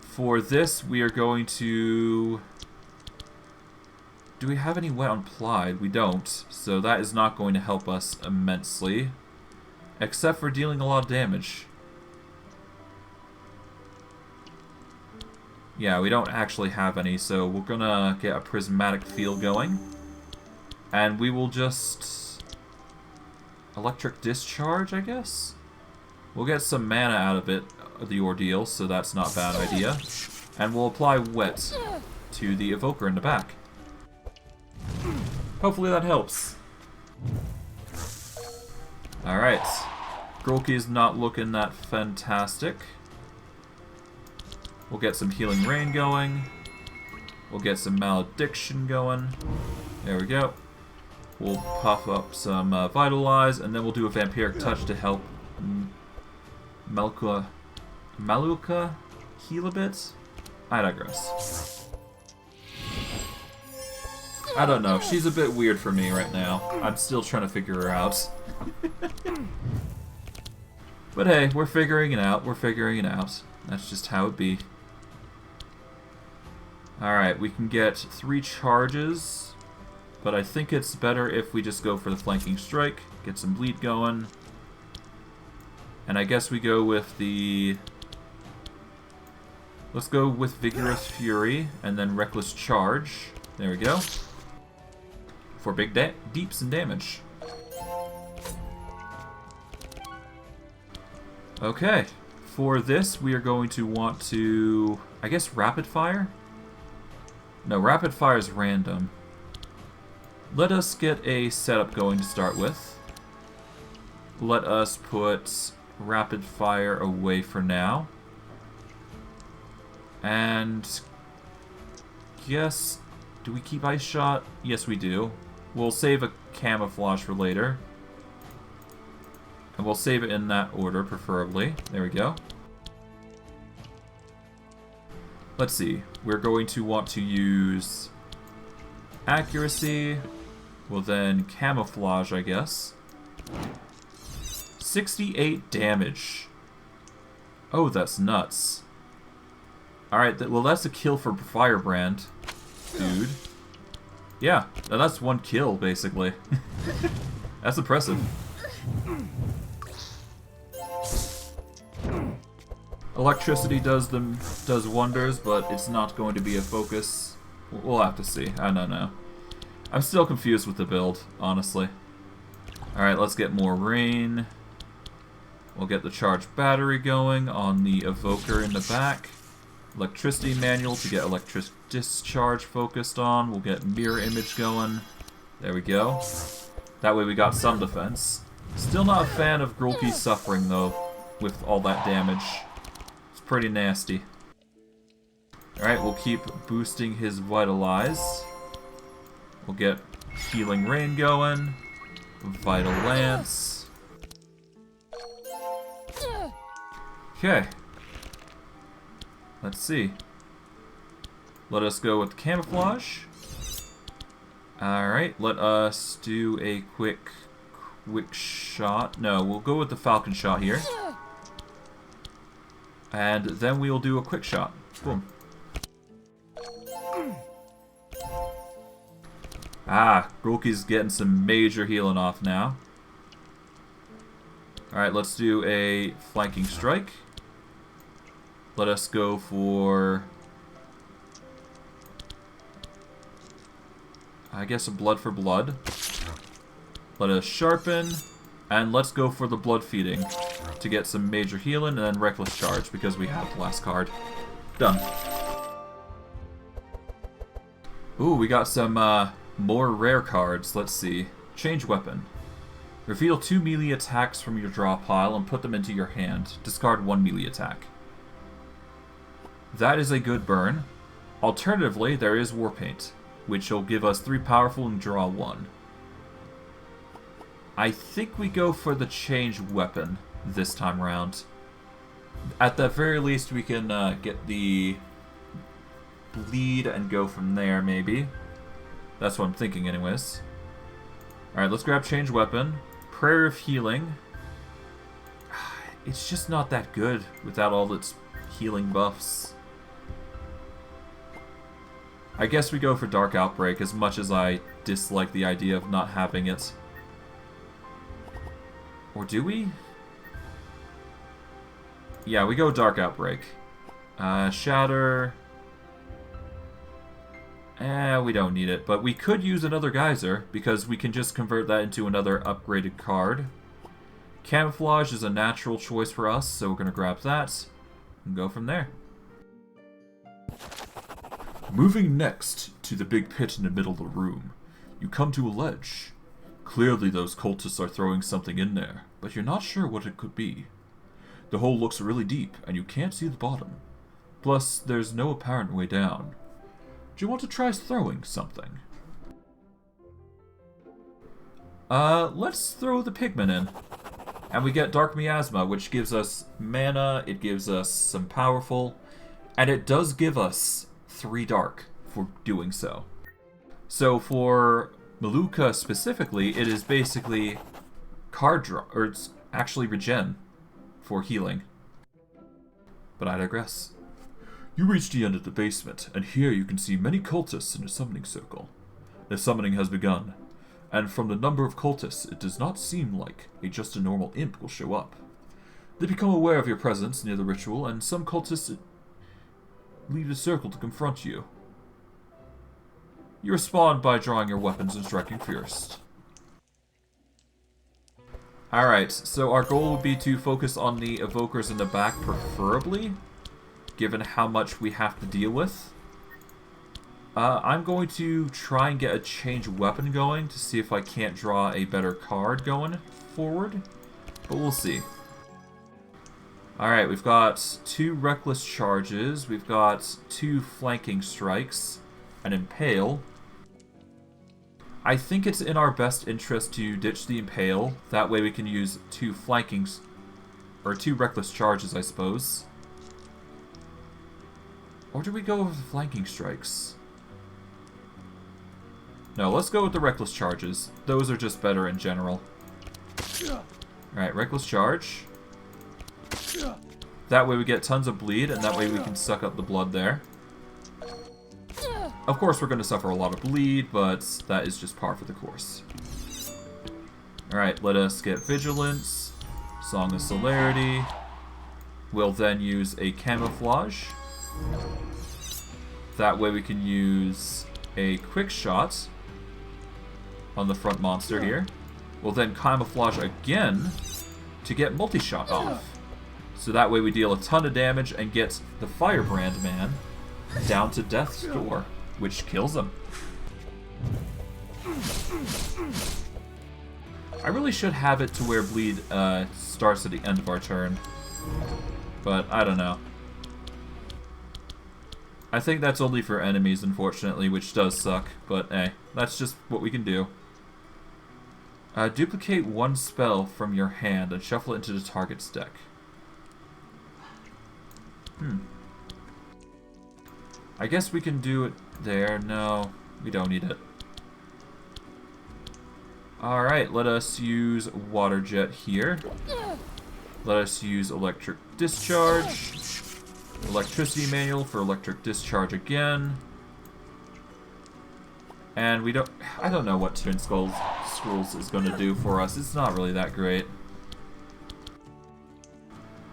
For this, we are going to... do we have any Wet on Plied? We don't, so that is not going to help us immensely. Except for dealing a lot of damage. Yeah, we don't actually have any, so we're gonna get a Prismatic Field going. And we will just... Electric Discharge, I guess? We'll get some mana out of it, the ordeal, so that's not a bad idea. And we'll apply Wet to the Evoker in the back. Hopefully that helps. Alright. Grulki's not looking that fantastic. We'll get some Healing Rain going. We'll get some Malediction going. There we go. We'll puff up some Vitalize, and then we'll do a Vampiric Touch to help Malukah heal a bit? I digress. I don't know. She's a bit weird for me right now. I'm still trying to figure her out. But hey, we're figuring it out. We're figuring it out. That's just how it be. Alright, we can get 3 charges, but I think it's better if we just go for the Flanking Strike, get some bleed going. And I guess we go with the... Let's go with Vigorous Fury, and then Reckless Charge. There we go. For big deeps and damage. Okay. For this, we are going to want to... I guess Rapid Fire? No, Rapid Fire is random. Let us get a setup going to start with. Let us put Rapid Fire away for now. And... Yes... Do we keep Ice Shot? Yes, we do. We'll save a Camouflage for later. And we'll save it in that order, preferably. There we go. Let's see. We're going to want to use Accuracy. Well then, Camouflage, I guess. 68 damage. Oh, that's nuts. Alright, well that's a kill for Firebrand, dude. Yeah, that's 1 kill, basically. That's impressive. Electricity does wonders, but it's not going to be a focus. We'll have to see. I don't know. I'm still confused with the build, honestly. Alright, let's get more rain. We'll get the charged battery going on the evoker in the back. Electricity manual to get electric discharge focused on. We'll get mirror image going. There we go. That way we got some defense. Still not a fan of Grulki suffering though, with all that damage. It's pretty nasty. Alright, we'll keep boosting his Vitalize. We'll get Healing Rain going. Vital Lance. Okay. Let's see. Let us go with Camouflage. Alright, let us do a quick shot. No, we'll go with the Falcon Shot here. And then we'll do a quick shot. Boom. Ah, Grulki's getting some major healing off now. Alright, let's do a Flanking Strike. Let us go for... I guess a Blood for Blood. Let us Sharpen. And let's go for the Blood Feeding to get some major healing, and then Reckless Charge because we have the last card. Done. Ooh, we got some more rare cards. Let's see. Change Weapon. Reveal 2 melee attacks from your draw pile and put them into your hand. Discard 1 melee attack. That is a good burn. Alternatively, there is Warpaint, which will give us 3 powerful and draw 1. I think we go for the Change Weapon this time around. At the very least, we can get the bleed and go from there, maybe. That's what I'm thinking anyways. Alright, let's grab Change Weapon. Prayer of Healing. It's just not that good without all its healing buffs. I guess we go for Dark Outbreak, as much as I dislike the idea of not having it. Or do we? Yeah, we go Dark Outbreak. Shatter. We don't need it, but we could use another Geyser, because we can just convert that into another upgraded card. Camouflage is a natural choice for us, so we're going to grab that and go from there. Moving next to the big pit in the middle of the room. You come to a ledge. Clearly those cultists are throwing something in there, but you're not sure what it could be. The hole looks really deep, and you can't see the bottom. Plus, there's no apparent way down. Do you want to try throwing something? Let's throw the pigment in. And we get Dark Miasma, which gives us mana, it gives us some powerful, and it does give us 3 dark for doing so. So for Malukah specifically, it is basically card draw, or it's actually Regen for healing. But I digress. You reach the end of the basement, and here you can see many cultists in a summoning circle. The summoning has begun, and from the number of cultists, it does not seem like just a normal imp will show up. They become aware of your presence near the ritual, and some cultists leave the circle to confront you. You respond by drawing your weapons and striking first. Alright, so our goal would be to focus on the evokers in the back, preferably, given how much we have to deal with. I'm going to try and get a change weapon going to see if I can't draw a better card going forward, but we'll see. Alright, we've got 2 reckless charges, we've got 2 flanking strikes, an impale. I think it's in our best interest to ditch the impale, that way we can use 2 flankings, or 2 reckless charges, I suppose. Or do we go with the flanking strikes? No, let's go with the reckless charges. Those are just better in general. Alright, reckless charge. That way we get tons of bleed, and that way we can suck up the blood there. Of course we're going to suffer a lot of bleed, but that is just par for the course. Alright, let us get Vigilance, Song of Celerity. We'll then use a Camouflage. That way we can use a Quick Shot on the front monster here. We'll then Camouflage again to get Multi-Shot off. So that way we deal a ton of damage and get the Firebrand Man down to death's door, which kills him. I really should have it to where bleed starts at the end of our turn, but I don't know. I think that's only for enemies, unfortunately, which does suck, but hey, that's just what we can do. Duplicate 1 spell from your hand and shuffle it into the target's deck. I guess we can do it there. No, we don't need it. Alright, let us use Water Jet here. Let us use Electric Discharge. Electricity Manual for Electric Discharge again. And we don't... I don't know what Twin Scrolls is going to do for us. It's not really that great.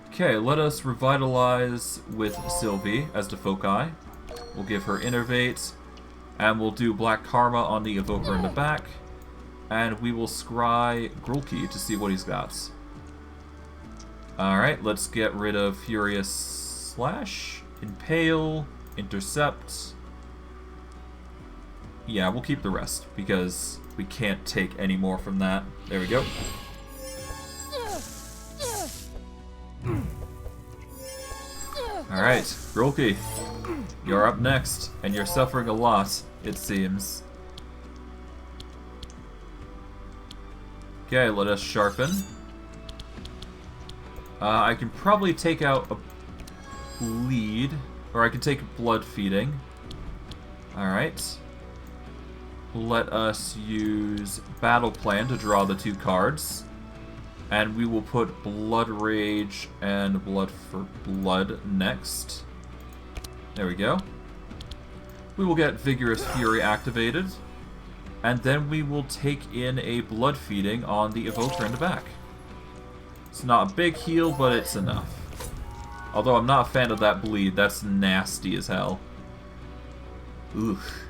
Okay, let us revitalize with Sylvie as the foci. We'll give her Innervate, and we'll do Black Karma on the Evoker in the back, and we will scry Grulki to see what he's got. Alright, let's get rid of Furious Slash, Impale, Intercept. Yeah, we'll keep the rest, because we can't take any more from that. There we go. Alright, Grulki, you're up next, and you're suffering a lot, it seems. Okay, let us sharpen. I can probably take out a bleed, or I can take blood feeding. Alright. Let us use Battle Plan to draw the 2 cards. And we will put Blood Rage and Blood for Blood next. There we go. We will get Vigorous Fury activated. And then we will take in a Blood Feeding on the Evoker in the back. It's not a big heal, but it's enough. Although I'm not a fan of that bleed. That's nasty as hell. Oof.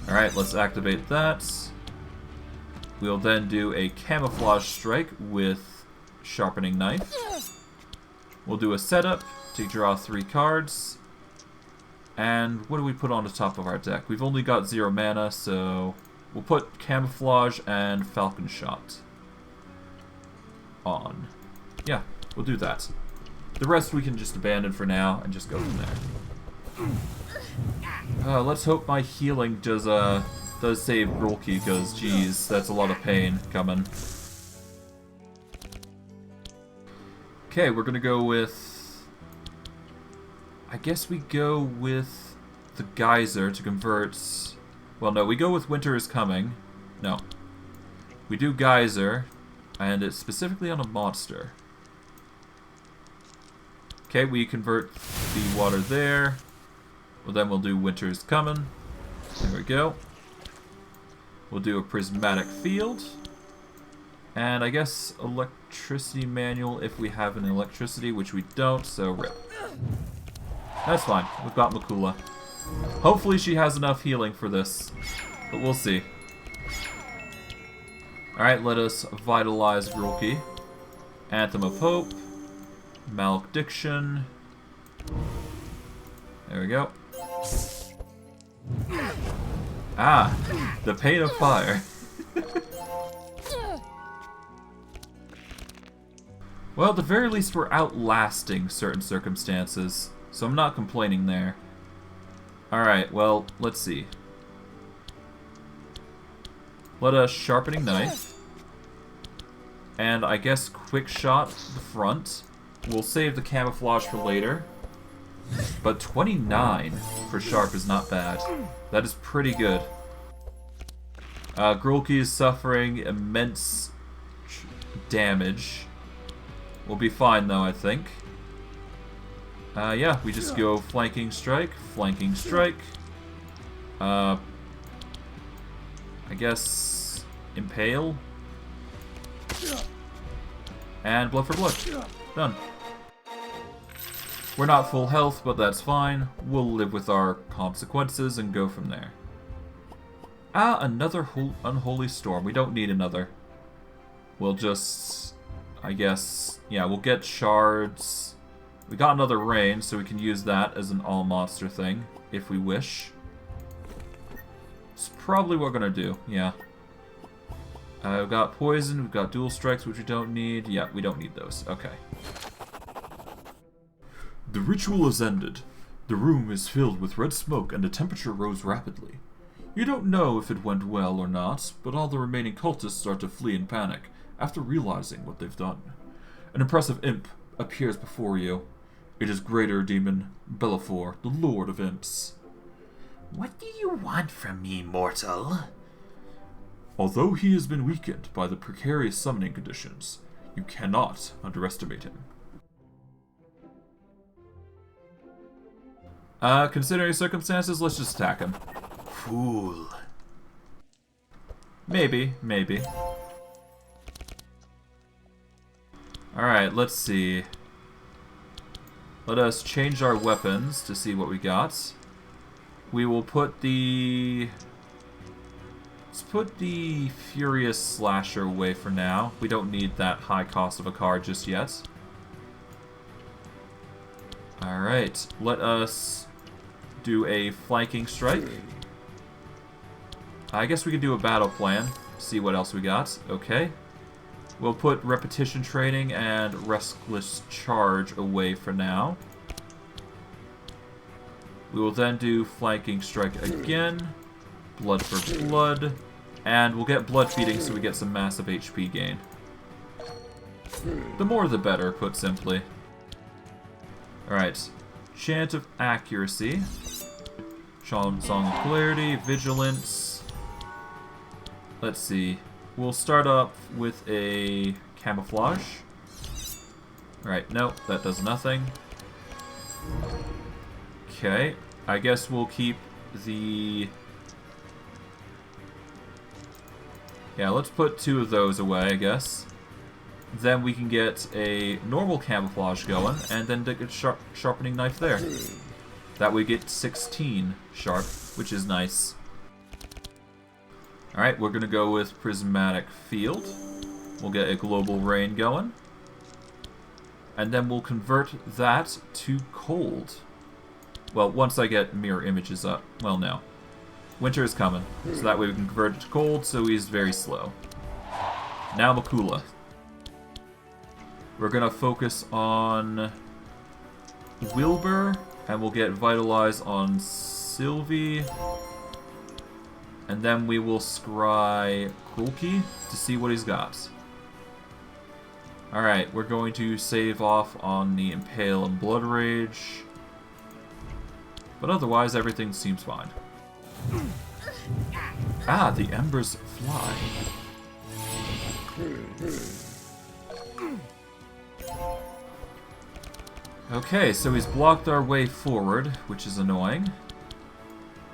Alright, let's activate that. We'll then do a Camouflage Strike with Sharpening Knife. We'll do a setup to draw 3 cards. And what do we put on the top of our deck? We've only got 0 mana, so We'll put camouflage and falcon shot on. Yeah, we'll do that. The rest we can just abandon for now and just go from there. Let's hope my healing does save Grulki, because, geez, that's a lot of pain coming. Okay, we're gonna go with... I guess we go with the Geyser to convert... Well, no, we go with Winter is Coming. No. We do Geyser, and it's specifically on a monster. Okay, we convert the water there. Well, then we'll do Winter is Coming. There we go. We'll do a Prismatic Field. And I guess Electricity Manual if we have an electricity, which we don't, so rip. That's fine. We've got Malukah. Hopefully she has enough healing for this, but we'll see. Alright, let us vitalize Grulki. Anthem of Hope. Malediction. There we go. Ah, the pain of fire. Well, at the very least we're outlasting certain circumstances, so I'm not complaining there. Alright, well, let's see. Let us Sharpening Knife. And I guess Quick Shot the front. We'll save the camouflage for later. But 29 for Sharp is not bad. That is pretty good. Grulki is suffering immense damage. We'll be fine though, I think. Yeah, we just go Flanking Strike, I guess Impale. And Blood for Blood. Done. We're not full health, but that's fine. We'll live with our consequences and go from there. Ah, another Unholy Storm. We don't need another. We'll just... I guess... Yeah, we'll get shards. We got another rain, so we can use that as an all-monster thing, if we wish. It's probably what we're gonna do, yeah. We've got poison, we've got dual strikes, which we don't need. Yeah, we don't need those. Okay. The ritual is ended. The room is filled with red smoke and the temperature rose rapidly. You don't know if it went well or not, but all the remaining cultists start to flee in panic after realizing what they've done. An impressive imp appears before you. It is Greater Demon Bellafor, the Lord of Imps. What do you want from me, mortal? Although he has been weakened by the precarious summoning conditions, you cannot underestimate him. Considering circumstances, let's just attack him. Fool. Maybe. Alright, let's see. Let us change our weapons to see what we got. We will put the... Let's put the Furious Slasher away for now. We don't need that high cost of a card just yet. Alright, let us do a Flanking Strike. I guess we can do a battle plan. See what else we got. Okay. We'll put Repetition Training and Restless Charge away for now. We will then do Flanking Strike again. Blood for Blood. And we'll get Blood Feeding so we get some massive HP gain. The more the better, put simply. Alright. Chant of Accuracy. Song of Clarity. Vigilance. Let's see. We'll start up with a Camouflage. Alright, nope, that does nothing. Okay, I guess we'll keep the... Yeah, let's put 2 of those away, I guess. Then we can get a normal Camouflage going, and then get a Sharpening Knife there. That way we get 16 sharp, which is nice. Alright, we're going to go with Prismatic Field. We'll get a Global Rain going. And then we'll convert that to Cold. Well, once I get Mirror Images up. Well, no. winter is coming. So that way we can convert it to cold, so he's very slow. Now Malukah. We're gonna focus on Wilbur, and we'll get Vitalize on Sylvie. And then we will scry Grulki to see what he's got. Alright, we're going to save off on the Impale and Blood Rage. But otherwise, everything seems fine. Ah, the embers fly. Okay, so he's blocked our way forward, which is annoying.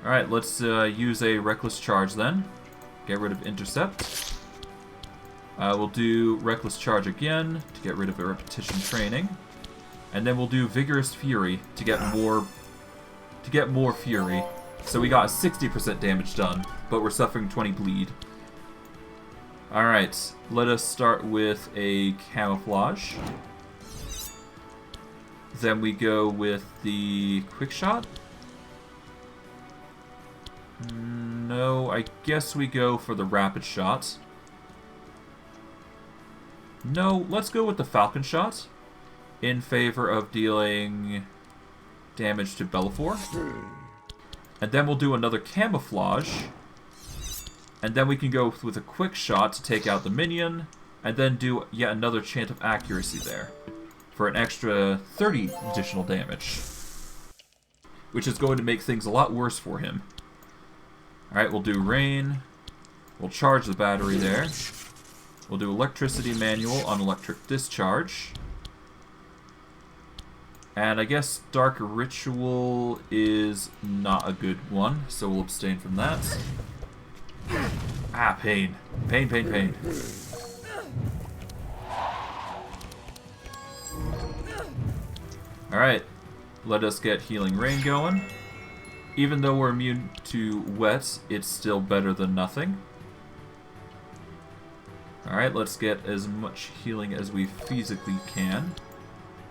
Alright, let's use a Reckless Charge then. Get rid of Intercept. We'll do Reckless Charge again to get rid of a Repetition Training. And then we'll do Vigorous Fury to get more Fury. So we got 60% damage done, but we're suffering 20 bleed. Alright, let us start with a Camouflage. Then we go with the Quick Shot. No, I guess we go for the Rapid Shot. No, let's go with the Falcon Shot in favor of dealing damage to Bellafor. And then we'll do another Camouflage. And then we can go with a Quick Shot to take out the minion. And then do yet another Chant of Accuracy there for an extra 30 additional damage. Which is going to make things a lot worse for him. Alright, we'll do Rain. We'll charge the battery there. We'll do Electricity Manual on Electric Discharge. And I guess Dark Ritual is not a good one, so we'll abstain from that. Ah, pain. Pain, pain, pain. Alright, let us get Healing Rain going. Even though we're immune to wet, it's still better than nothing. Alright, let's get as much healing as we physically can.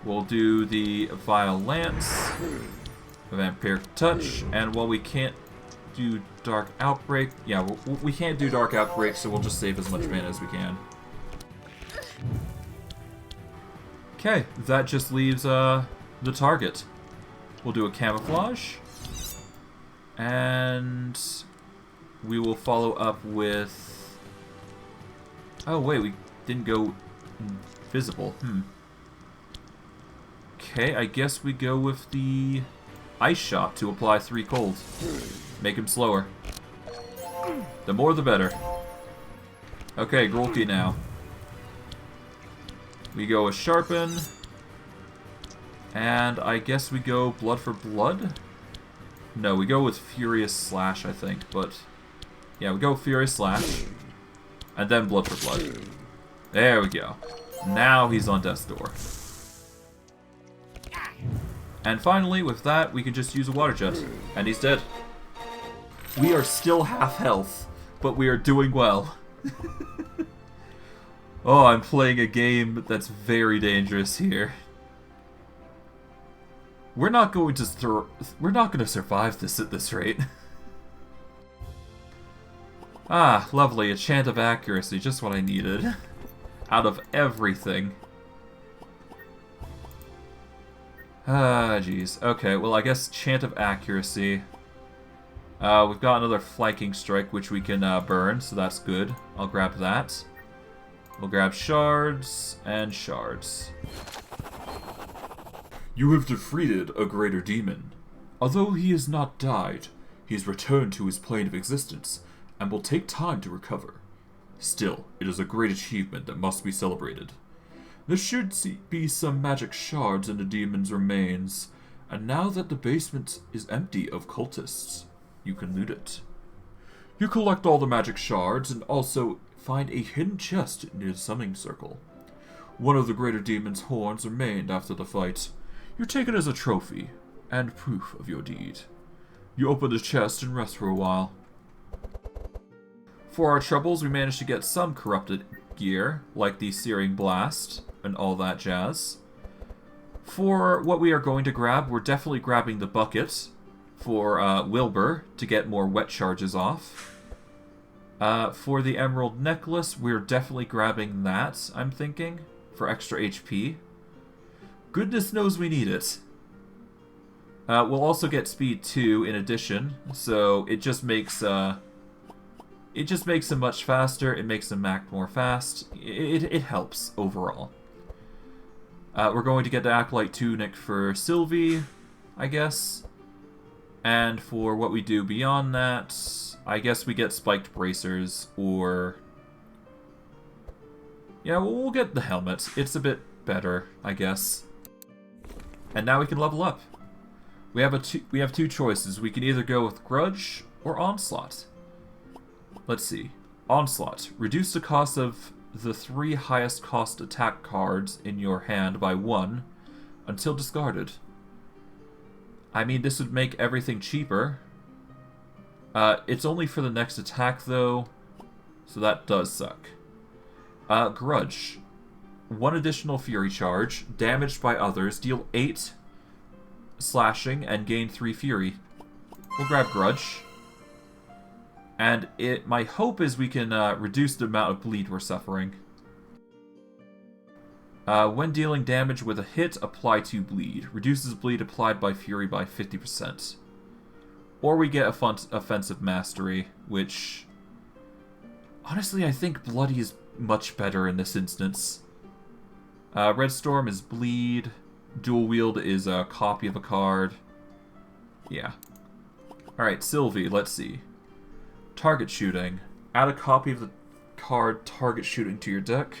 We'll do the Vile Lance, Vampiric Touch, and while we can't do Dark Outbreak, yeah, we can't do Dark Outbreak, so we'll just save as much mana as we can. Okay, that just leaves the target. We'll do a Camouflage, and we will follow up with... Oh wait, we didn't go invisible. Okay, I guess we go with the Ice Shot to apply 3 cold. Make him slower. The more the better. Okay, Grulki now. We go with Sharpen. And I guess we go Blood for Blood? No, we go with Furious Slash, I think. But, yeah, we go Furious Slash. And then Blood for Blood. There we go. Now he's on death's door. And finally, with that, we can just use a Water Jet. And he's dead. We are still half health, but we are doing well. Oh, I'm playing a game that's very dangerous here. We're not going to survive this at this rate. Ah, lovely, a Chant of Accuracy, just what I needed. Out of everything. Ah, jeez. Okay, well, I guess Chant of Accuracy. We've got another Flanking Strike, which we can burn, so that's good. I'll grab that. We'll grab Shards and Shards. You have defeated a greater demon. Although he has not died, he has returned to his plane of existence, and will take time to recover. Still, it is a great achievement that must be celebrated. There should be some magic shards in the demon's remains, and now that the basement is empty of cultists, you can loot it. You collect all the magic shards and also find a hidden chest near the summoning circle. One of the greater demon's horns remained after the fight. You take it as a trophy and proof of your deed. You open the chest and rest for a while. For our troubles, we managed to get some corrupted gear, like the Searing Blast and all that jazz. For what we are going to grab, we're definitely grabbing the bucket for Wilbur to get more wet charges off. For the Emerald Necklace, we're definitely grabbing that, I'm thinking, for extra HP. Goodness knows we need it. We'll also get Speed 2 in addition, so it just makes him much faster, it makes him act more fast. It helps overall. We're going to get the Acolyte Tunic for Sylvie, I guess. And for what we do beyond that, I guess we get Spiked Bracers, or... yeah, we'll get the helmet. It's a bit better, I guess. And now we can level up. We have two choices. We can either go with Grudge or Onslaught. Let's see. Onslaught. Reduce the cost of the 3 highest cost attack cards in your hand by 1 until discarded. I mean, this would make everything cheaper. It's only for the next attack, though, so that does suck. Grudge. 1 additional Fury charge, damaged by others, deal 8 slashing, and gain 3 Fury. We'll grab Grudge. And my hope is we can reduce the amount of bleed we're suffering. When dealing damage with a hit, apply 2 bleed. Reduces bleed applied by Fury by 50%. Or we get Offensive Mastery, which... honestly, I think Bloody is much better in this instance. Red Storm is bleed. Dual Wield is a copy of a card. Yeah. Alright, Sylvie, let's see. Target Shooting. Add a copy of the card Target Shooting to your deck.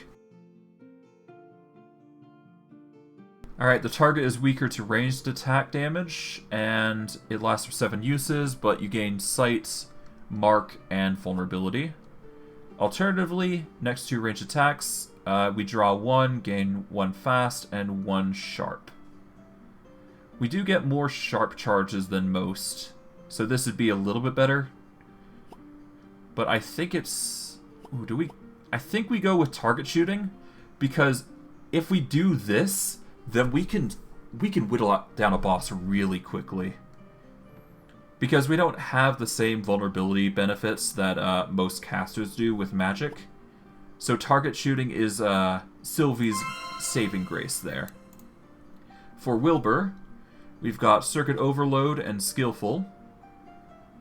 Alright, the target is weaker to ranged attack damage, and it lasts for 7 uses, but you gain Sight, Mark, and Vulnerability. Alternatively, next to ranged attacks, we draw 1, gain 1 fast, and 1 sharp. We do get more sharp charges than most, so this would be a little bit better. But I think it's... ooh, I think we go with Target Shooting, because if we do this, then we can whittle down a boss really quickly. Because we don't have the same vulnerability benefits that most casters do with magic. So Target Shooting is Sylvie's saving grace there. For Wilbur, we've got Circuit Overload and Skillful.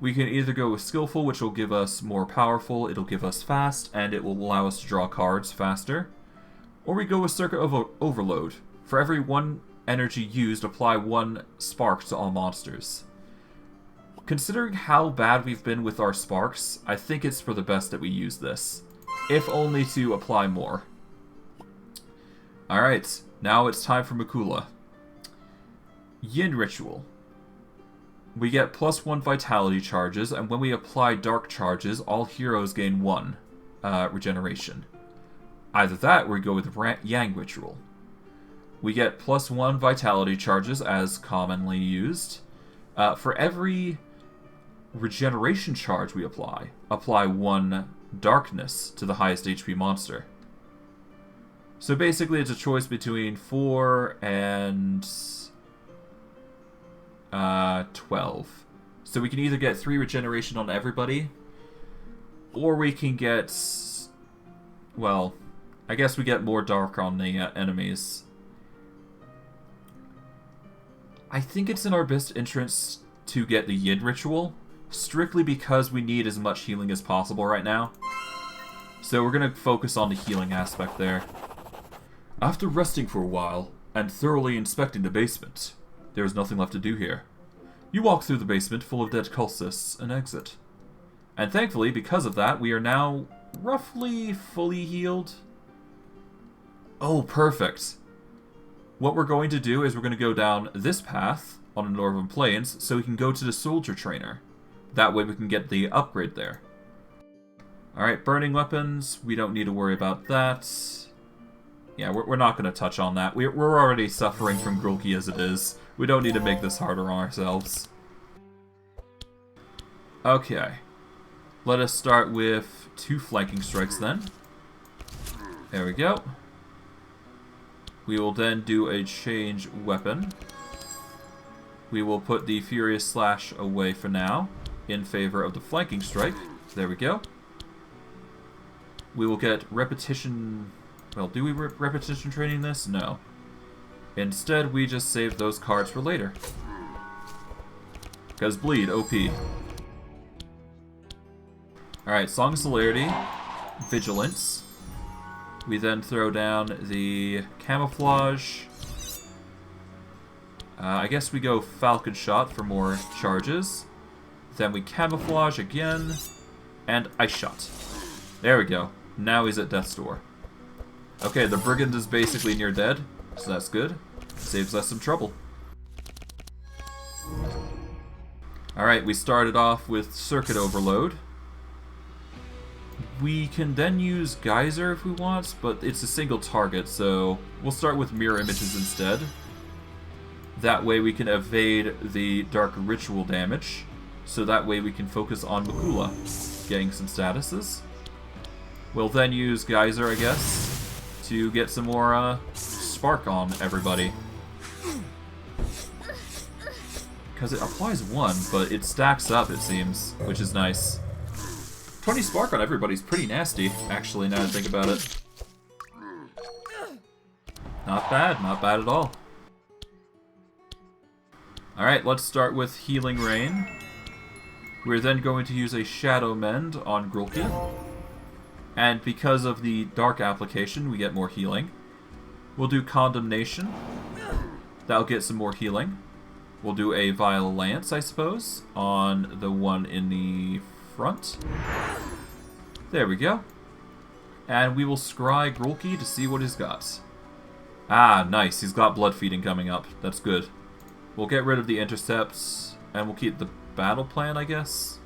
We can either go with Skillful, which will give us more powerful, it'll give us fast, and it will allow us to draw cards faster. Or we go with Circuit Overload. For every 1 energy used, apply 1 spark to all monsters. Considering how bad we've been with our sparks, I think it's for the best that we use this. If only to apply more. Alright, now it's time for Malukah. Yin Ritual. We get +1 vitality charges, and when we apply dark charges, all heroes gain 1 regeneration. Either that, or we go with Yang Ritual. We get +1 vitality charges, as commonly used. For every regeneration charge we apply 1 darkness to the highest HP monster. So basically it's a choice between 4 and 12. So we can either get 3 regeneration on everybody, or we can get... well, I guess we get more dark on the enemies. I think it's in our best interest to get the Yin Ritual, strictly because we need as much healing as possible right now. So we're going to focus on the healing aspect there. After resting for a while, and thoroughly inspecting the basement, there is nothing left to do here. You walk through the basement full of dead cultists and exit. And thankfully, because of that, we are now roughly fully healed. Oh, perfect. What we're going to do is we're going to go down this path on the Northern Plains so we can go to the Soldier Trainer. That way we can get the upgrade there. Alright, burning weapons. We don't need to worry about that. Yeah, we're not going to touch on that. We're already suffering from Grulki as it is. We don't need to make this harder on ourselves. Okay. Let us start with 2 flanking strikes then. There we go. We will then do a change weapon. We will put the Furious Slash away for now, in favor of the Flanking Strike. There we go. We will get Repetition... Well, do we Repetition Training this? No. Instead, we just save those cards for later. Because Bleed, OP. Alright, Song of Celerity, Vigilance. We then throw down the Camouflage. I guess we go Falcon Shot for more charges. Then we Camouflage again. And Ice Shot. There we go. Now he's at Death's Door. Okay, the Brigand is basically near dead, so that's good. Saves us some trouble. Alright, we started off with Circuit Overload. We can then use Geyser if we want, but it's a single target, so we'll start with Mirror Images instead. That way we can evade the Dark Ritual damage, so that way we can focus on Makula, getting some statuses. We'll then use Geyser, I guess, to get some more Spark on everybody. Because it applies 1, but it stacks up, it seems, which is nice. 20 Spark on everybody's pretty nasty, actually, now that I think about it. Not bad at all. Alright, let's start with Healing Rain. We're then going to use a Shadow Mend on Grulki. And because of the Dark application, we get more healing. We'll do Condemnation. That'll get some more healing. We'll do a Vile Lance, I suppose, on the one in the front. There we go. And we will scry Grulki to see what he's got. Ah, nice. He's got Blood Feeding coming up. That's good. We'll get rid of the Intercepts, and we'll keep the Battle Plan, I guess?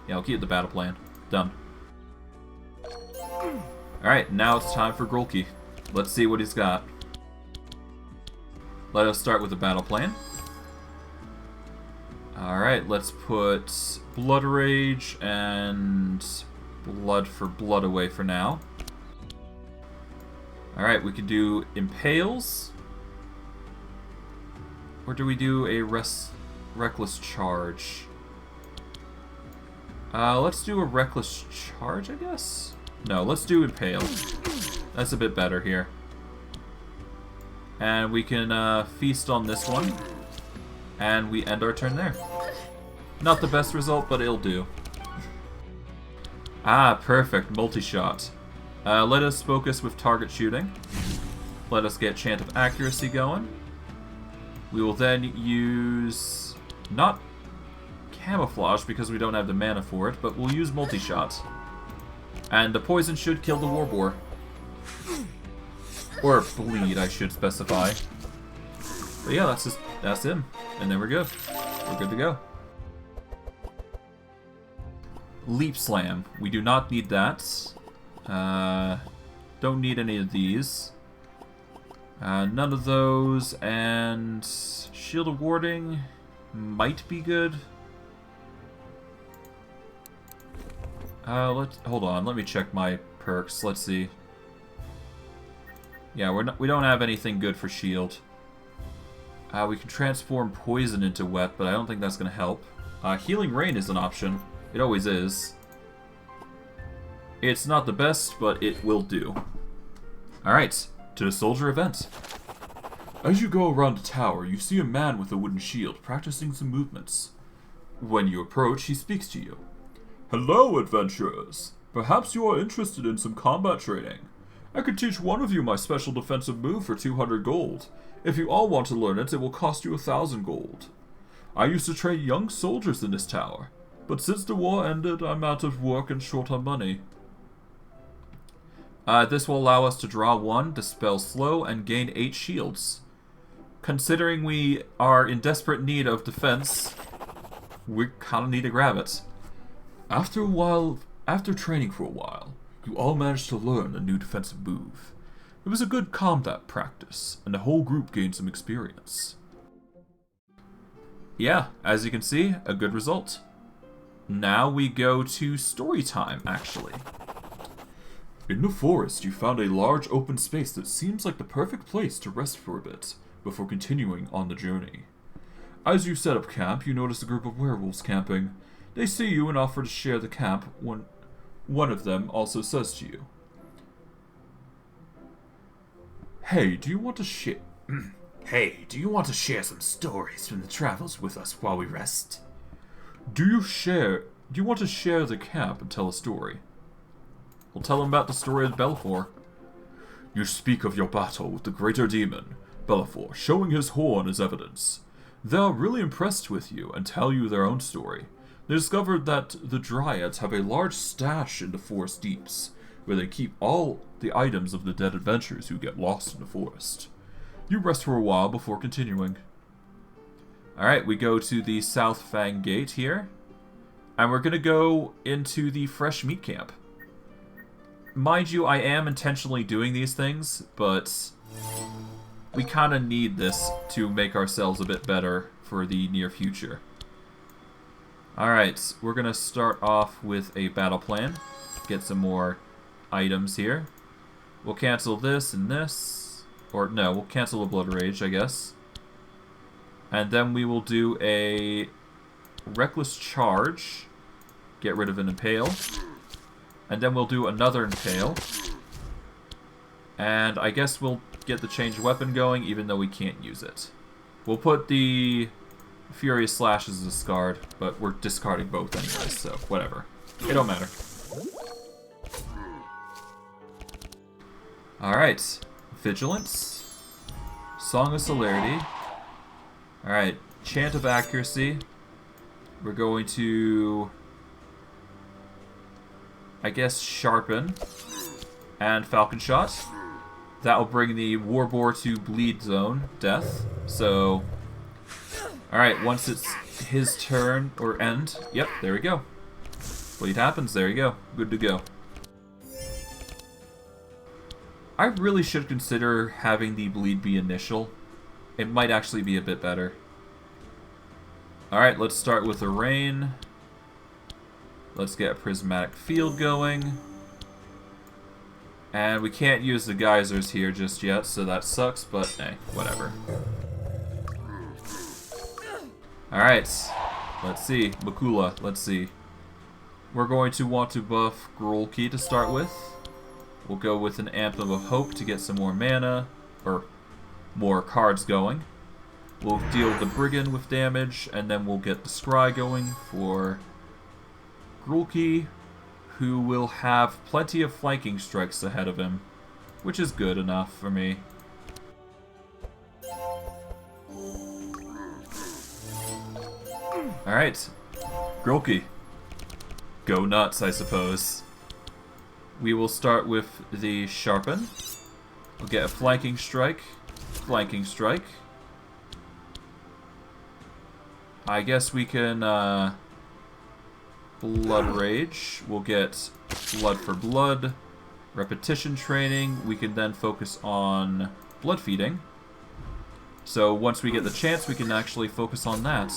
Yeah, we'll keep the Battle Plan. Done. Alright, now it's time for Grulki. Let's see what he's got. Let us start with the Battle Plan. Alright, let's put Blood Rage and Blood for Blood away for now. Alright, we could do Impales. Or do we do a Reckless Charge? Let's do a Reckless Charge, I guess? No, let's do Impale. That's a bit better here. And we can feast on this one. And we end our turn there. Not the best result, but it'll do. Ah, perfect. Multi-shot. Let us focus with target shooting. Let us get Chant of Accuracy going. We will then use... not Camouflage, because we don't have the mana for it, but we'll use Multi-shot. And the poison should kill the Warboar. Or Bleed, I should specify. But yeah, that's him. And then we're good. We're good to go. Leap Slam. We do not need that. Don't need any of these. None of those. And Shield of Warding might be good. Hold on. Let me check my perks. Let's see. Yeah, we don't have anything good for shield. We can transform poison into wet, but I don't think that's going to help. Healing Rain is an option. It always is. It's not the best, but it will do. Alright, to the soldier event. As you go around the tower, you see a man with a wooden shield practicing some movements. When you approach, he speaks to you. Hello, adventurers. Perhaps you are interested in some combat training. I could teach one of you my special defensive move for 200 gold. If you all want to learn it, it will cost you 1,000 gold. I used to train young soldiers in this tower, but since the war ended, I'm out of work and short on money. This will allow us to draw 1, dispel slow, and gain 8 shields. Considering we are in desperate need of defense, we kinda need to grab it. After training for a while, you all managed to learn a new defensive move. It was a good combat practice, and the whole group gained some experience. Yeah, as you can see, a good result. Now we go to story time, actually. In the forest, you found a large open space that seems like the perfect place to rest for a bit, before continuing on the journey. As you set up camp, you notice a group of werewolves camping. They see you and offer to share the camp when one of them also says to you, Hey, do you want to share... Hey, do you want to share some stories from the travels with us while we rest? Do you want to share the camp and tell a story? We'll tell them about the story of Belfour. You speak of your battle with the greater demon, Belfour, showing his horn as evidence. They are really impressed with you and tell you their own story. They discovered that the Dryads have a large stash in the forest deeps, where they keep all the items of the dead adventurers who get lost in the forest. You rest for a while before continuing. Alright, we go to the South Fang Gate here. And we're going to go into the Fresh Meat Camp. Mind you, I am intentionally doing these things, but we kind of need this to make ourselves a bit better for the near future. Alright, we're going to start off with a battle plan. Get some more items here. We'll cancel this and this. Or no, we'll cancel the Blood Rage, I guess. And then we will do a Reckless Charge. Get rid of an Impale. And then we'll do another Impale. And I guess we'll get the Changed Weapon going, even though we can't use it. We'll put the Furious Slash as a discard, but we're discarding both anyway, so whatever. It don't matter. Alright. Vigilance. Song of Celerity. Alright. Chant of Accuracy. We're going to, I guess, Sharpen. And Falcon Shot. That will bring the Warboar to Bleed Zone. Death. So, alright, once it's his turn, or end. Yep, there we go. Bleed happens, there you go. Good to go. I really should consider having the bleed be initial. It might actually be a bit better. Alright, let's start with a rain. Let's get a prismatic field going. And we can't use the geysers here just yet, so that sucks, but hey, whatever. Alright, let's see. Malukah, let's see. We're going to want to buff Grulki to start with. We'll go with an Anthem of Hope to get some more mana, or more cards going. We'll deal the Brigand with damage, and then we'll get the Scry going for Grulki, who will have plenty of flanking strikes ahead of him, which is good enough for me. Alright, Grulki. Go nuts, I suppose. We will start with the Sharpen. We'll get a Flanking Strike. Flanking Strike. I guess we can, Blood Rage. We'll get Blood for Blood. Repetition Training. We can then focus on Blood Feeding. So once we get the chance, we can actually focus on that.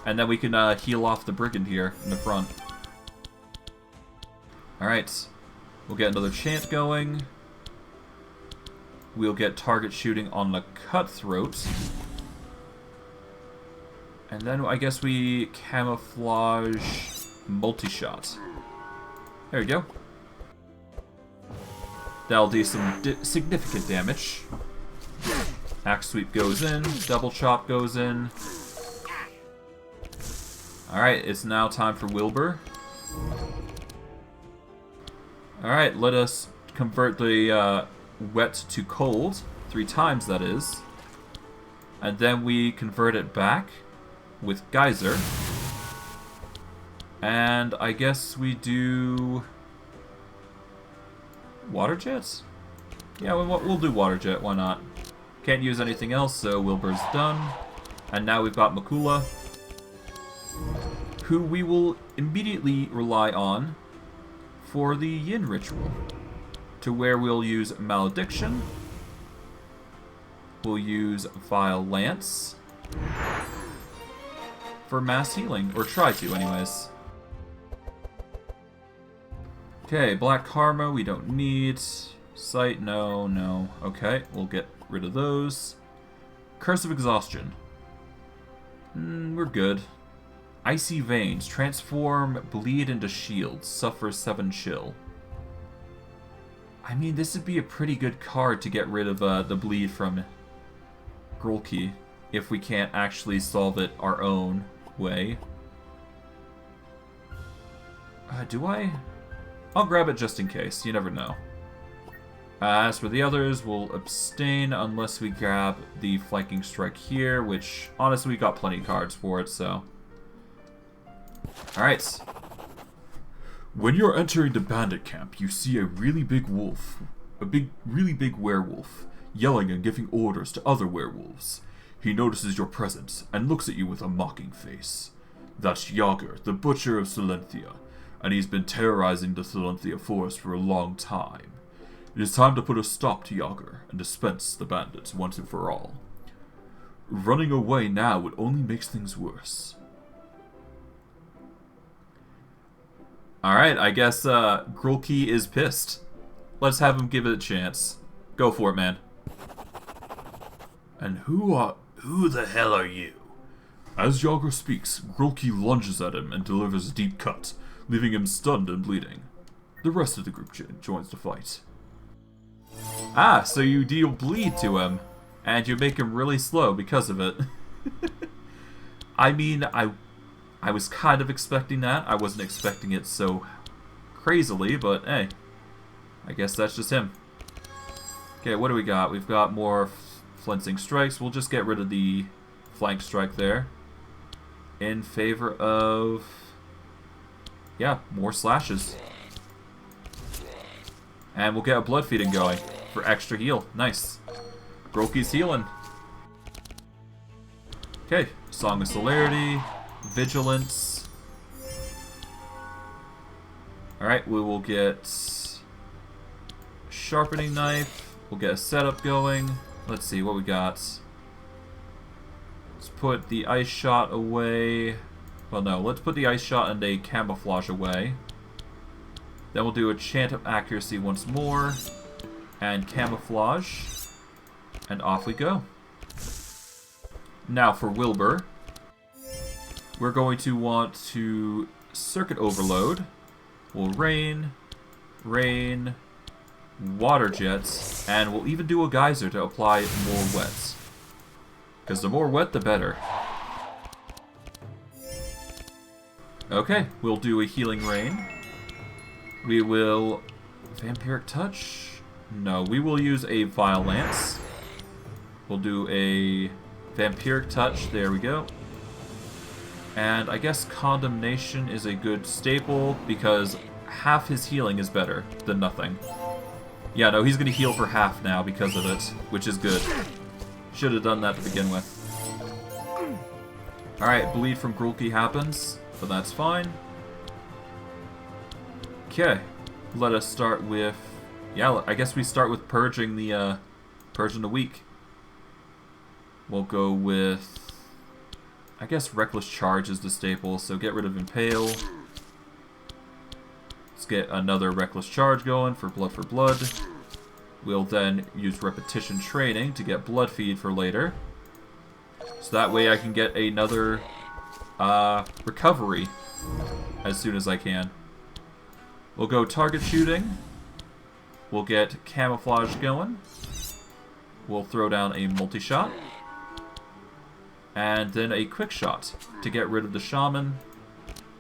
And then we can heal off the Brigand here in the front. Alright. We'll get another chant going. We'll get target shooting on the Cutthroat. And then I guess we camouflage multi-shot. There we go. That'll do some significant damage. Axe Sweep goes in. Double Chop goes in. Alright, it's now time for Wilbur. Alright, let us convert the wet to cold. 3 times, that is. And then we convert it back with Geyser. And I guess we do Water Jet? Yeah, we'll do Water Jet, why not? Can't use anything else, so Wilbur's done. And now we've got Malukah, who we will immediately rely on for the Yin Ritual, to where we'll use Malediction, we'll use Vile Lance for mass healing, or try to anyways. Okay, Black Karma we don't need, Sight, no, okay, we'll get rid of those. Curse of Exhaustion. We're good. Icy Veins. Transform bleed into shield. Suffer 7 chill. I mean, this would be a pretty good card to get rid of the bleed from Grulki, if we can't actually solve it our own way. Do I? I'll grab it just in case. You never know. As for the others, we'll abstain unless we grab the Flanking Strike here, which, honestly, we got plenty of cards for it, so... Alright. When you're entering the bandit camp, you see a really big wolf. Really big werewolf, yelling and giving orders to other werewolves. He notices your presence and looks at you with a mocking face. That's Yager, the Butcher of Silenthia, and he's been terrorizing the Silenthia forest for a long time. It is time to put a stop to Yager and dispense the bandits once and for all. Running away now would only make things worse. Alright, I guess Grulki is pissed. Let's have him give it a chance. Go for it, man. And who the hell are you? As Yager speaks, Grulki lunges at him and delivers a deep cut, leaving him stunned and bleeding. The rest of the group joins the fight. Ah, so you deal bleed to him, and you make him really slow because of it. I mean, I was kind of expecting that. I wasn't expecting it so crazily, but hey, I guess that's just him. Okay, what do we got? We've got more flinching strikes. We'll just get rid of the flank strike there. In favor of... yeah, more slashes. And we'll get a blood feeding going for extra heal. Nice. Grulki's healing. Okay, Song of Celerity, Vigilance. Alright, we will get Sharpening Knife. We'll get a setup going. Let's see what we got. Let's put the Ice Shot away. Well, no, let's put the Ice Shot and a Camouflage away. Then we'll do a Chant of Accuracy once more. And Camouflage. And off we go. Now for Wilbur. We're going to want to Circuit Overload. We'll Rain, Water Jets, and we'll even do a Geyser to apply more wet. Because the more wet, the better. Okay, we'll do a Healing Rain. We will... Vampiric Touch? No, we will use a Vile Lance. We'll do a Vampiric Touch, there we go. And I guess Condemnation is a good staple, because half his healing is better than nothing. Yeah, no, he's going to heal for half now because of it, which is good. Should have done that to begin with. Alright, bleed from Grulki happens, but that's fine. Okay, let us start with... yeah, I guess we start with purging the weak. We'll go with... I guess Reckless Charge is the staple, so get rid of Impale. Let's get another Reckless Charge going for Blood. We'll then use Repetition Training to get Blood Feed for later. So that way I can get another recovery as soon as I can. We'll go Target Shooting. We'll get Camouflage going. We'll throw down a Multi-Shot. And then a Quick Shot to get rid of the Shaman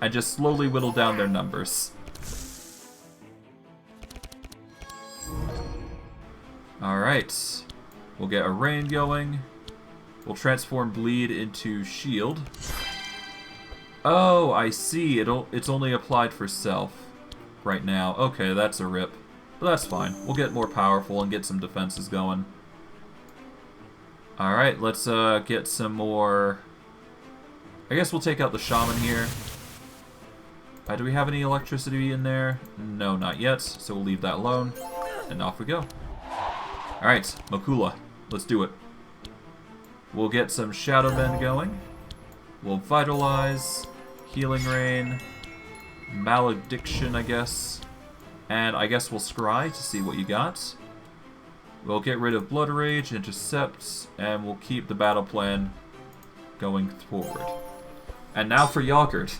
and just slowly whittle down their numbers. Alright. We'll get a Rain going. We'll transform Bleed into Shield. Oh, I see. It's only applied for self right now. Okay, that's a rip. But that's fine. We'll get more powerful and get some defenses going. Alright, let's get some more... I guess we'll take out the Shaman here. Do we have any electricity in there? No, not yet, so we'll leave that alone. And off we go. Alright, Makula. Let's do it. We'll get some Shadow Men going. We'll Vitalize, Healing Rain, Malediction, I guess. And I guess we'll Scry to see what you got. We'll get rid of Blood Rage, Intercept, and we'll keep the battle plan going forward. And now for Yogurt.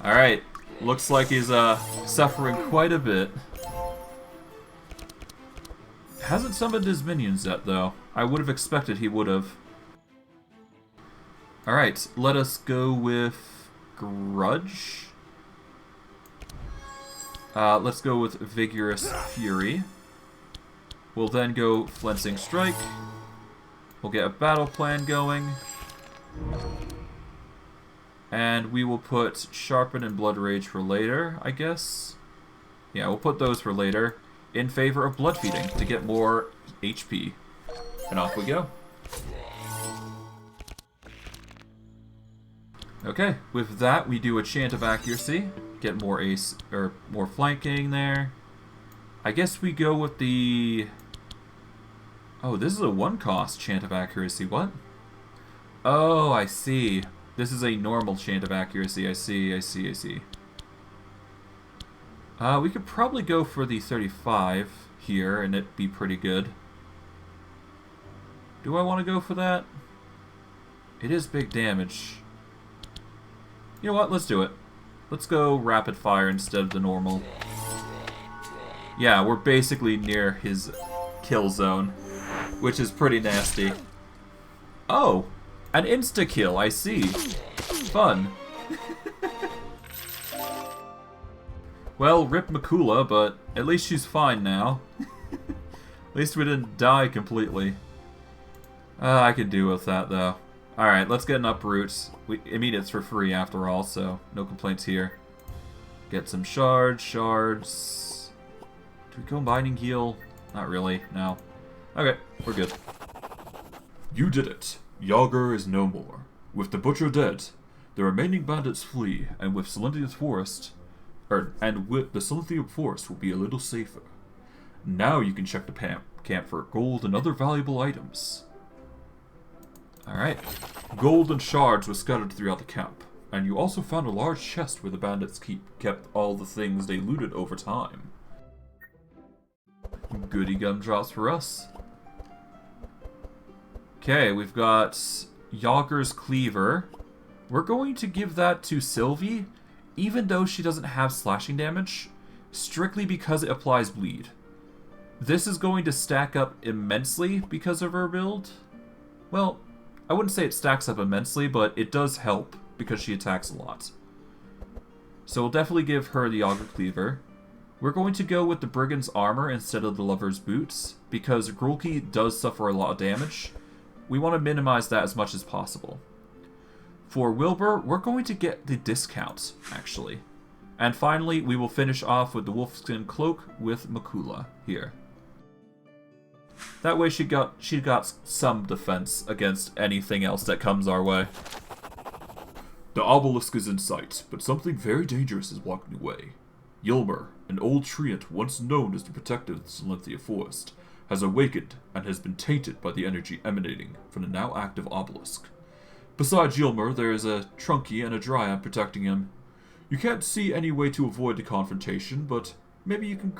Alright, looks like he's suffering quite a bit. Hasn't summoned his minions yet, though. I would have expected he would have. Alright, let us go with Grudge. Let's go with Vigorous Fury. We'll then go Flensing Strike. We'll get a battle plan going. And we will put Sharpen and Blood Rage for later, I guess. Yeah, we'll put those for later. In favor of Blood Feeding to get more HP. And off we go. Okay, with that we do a Chant of Accuracy. Get more ace or more flanking there. I guess we go with the... Oh, this is a 1-cost Chant of Accuracy. What? Oh, I see. This is a normal Chant of Accuracy. I see. We could probably go for the 35 here, and it'd be pretty good. Do I want to go for that? It is big damage. You know what? Let's do it. Let's go Rapid Fire instead of the normal. Yeah, we're basically near his kill zone, which is pretty nasty. Oh! An insta-kill, I see. Fun. Well, rip Makula, but at least she's fine now. At least we didn't die completely. I could do with that, though. Alright, let's get an Uproot. I mean, it's for free after all, so no complaints here. Get some shards. Do we go Binding Heal? Not really, no. Okay, we're good. You did it. Yager is no more. With the Butcher dead, the remaining bandits flee, and with Silenthia's forest... the Silenthian forest will be a little safer. Now you can check the camp for gold and other valuable items. Alright. Gold and shards were scattered throughout the camp, and you also found a large chest where the bandits kept all the things they looted over time. Goody gumdrops for us. Okay, we've got Yager's Cleaver. We're going to give that to Sylvie, even though she doesn't have slashing damage, strictly because it applies bleed. This is going to stack up immensely because of her build. Well, I wouldn't say it stacks up immensely, but it does help because she attacks a lot. So we'll definitely give her the Yager Cleaver. We're going to go with the Brigand's Armor instead of the Lover's Boots, because Grulki does suffer a lot of damage. We want to minimize that as much as possible. For Wilbur, we're going to get the discount, actually. And finally, we will finish off with the Wolfskin Cloak with Makula here. That way she got some defense against anything else that comes our way. The obelisk is in sight, but something very dangerous is walking away. Wilbur, an old treant once known as the protector of the Silenthia forest, has awakened and has been tainted by the energy emanating from the now active obelisk. Besides Wilbur, there is a Trunky and a Dryad protecting him. You can't see any way to avoid the confrontation, but maybe you can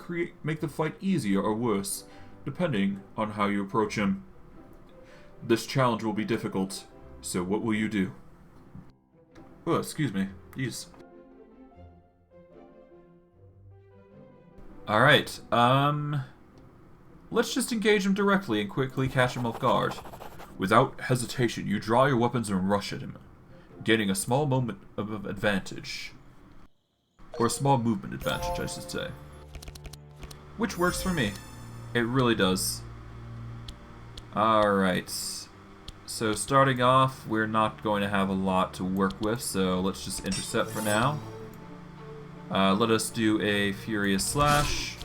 make the fight easier or worse, depending on how you approach him. This challenge will be difficult, so what will you do? Oh, excuse me. Jeez. Alright, let's just engage him directly and quickly catch him off guard. Without hesitation, you draw your weapons and rush at him, gaining a small moment of advantage. Or a small movement advantage, I should say. Which works for me. It really does. Alright. So starting off, we're not going to have a lot to work with, so let's just intercept for now. Let us do a Furious Slash.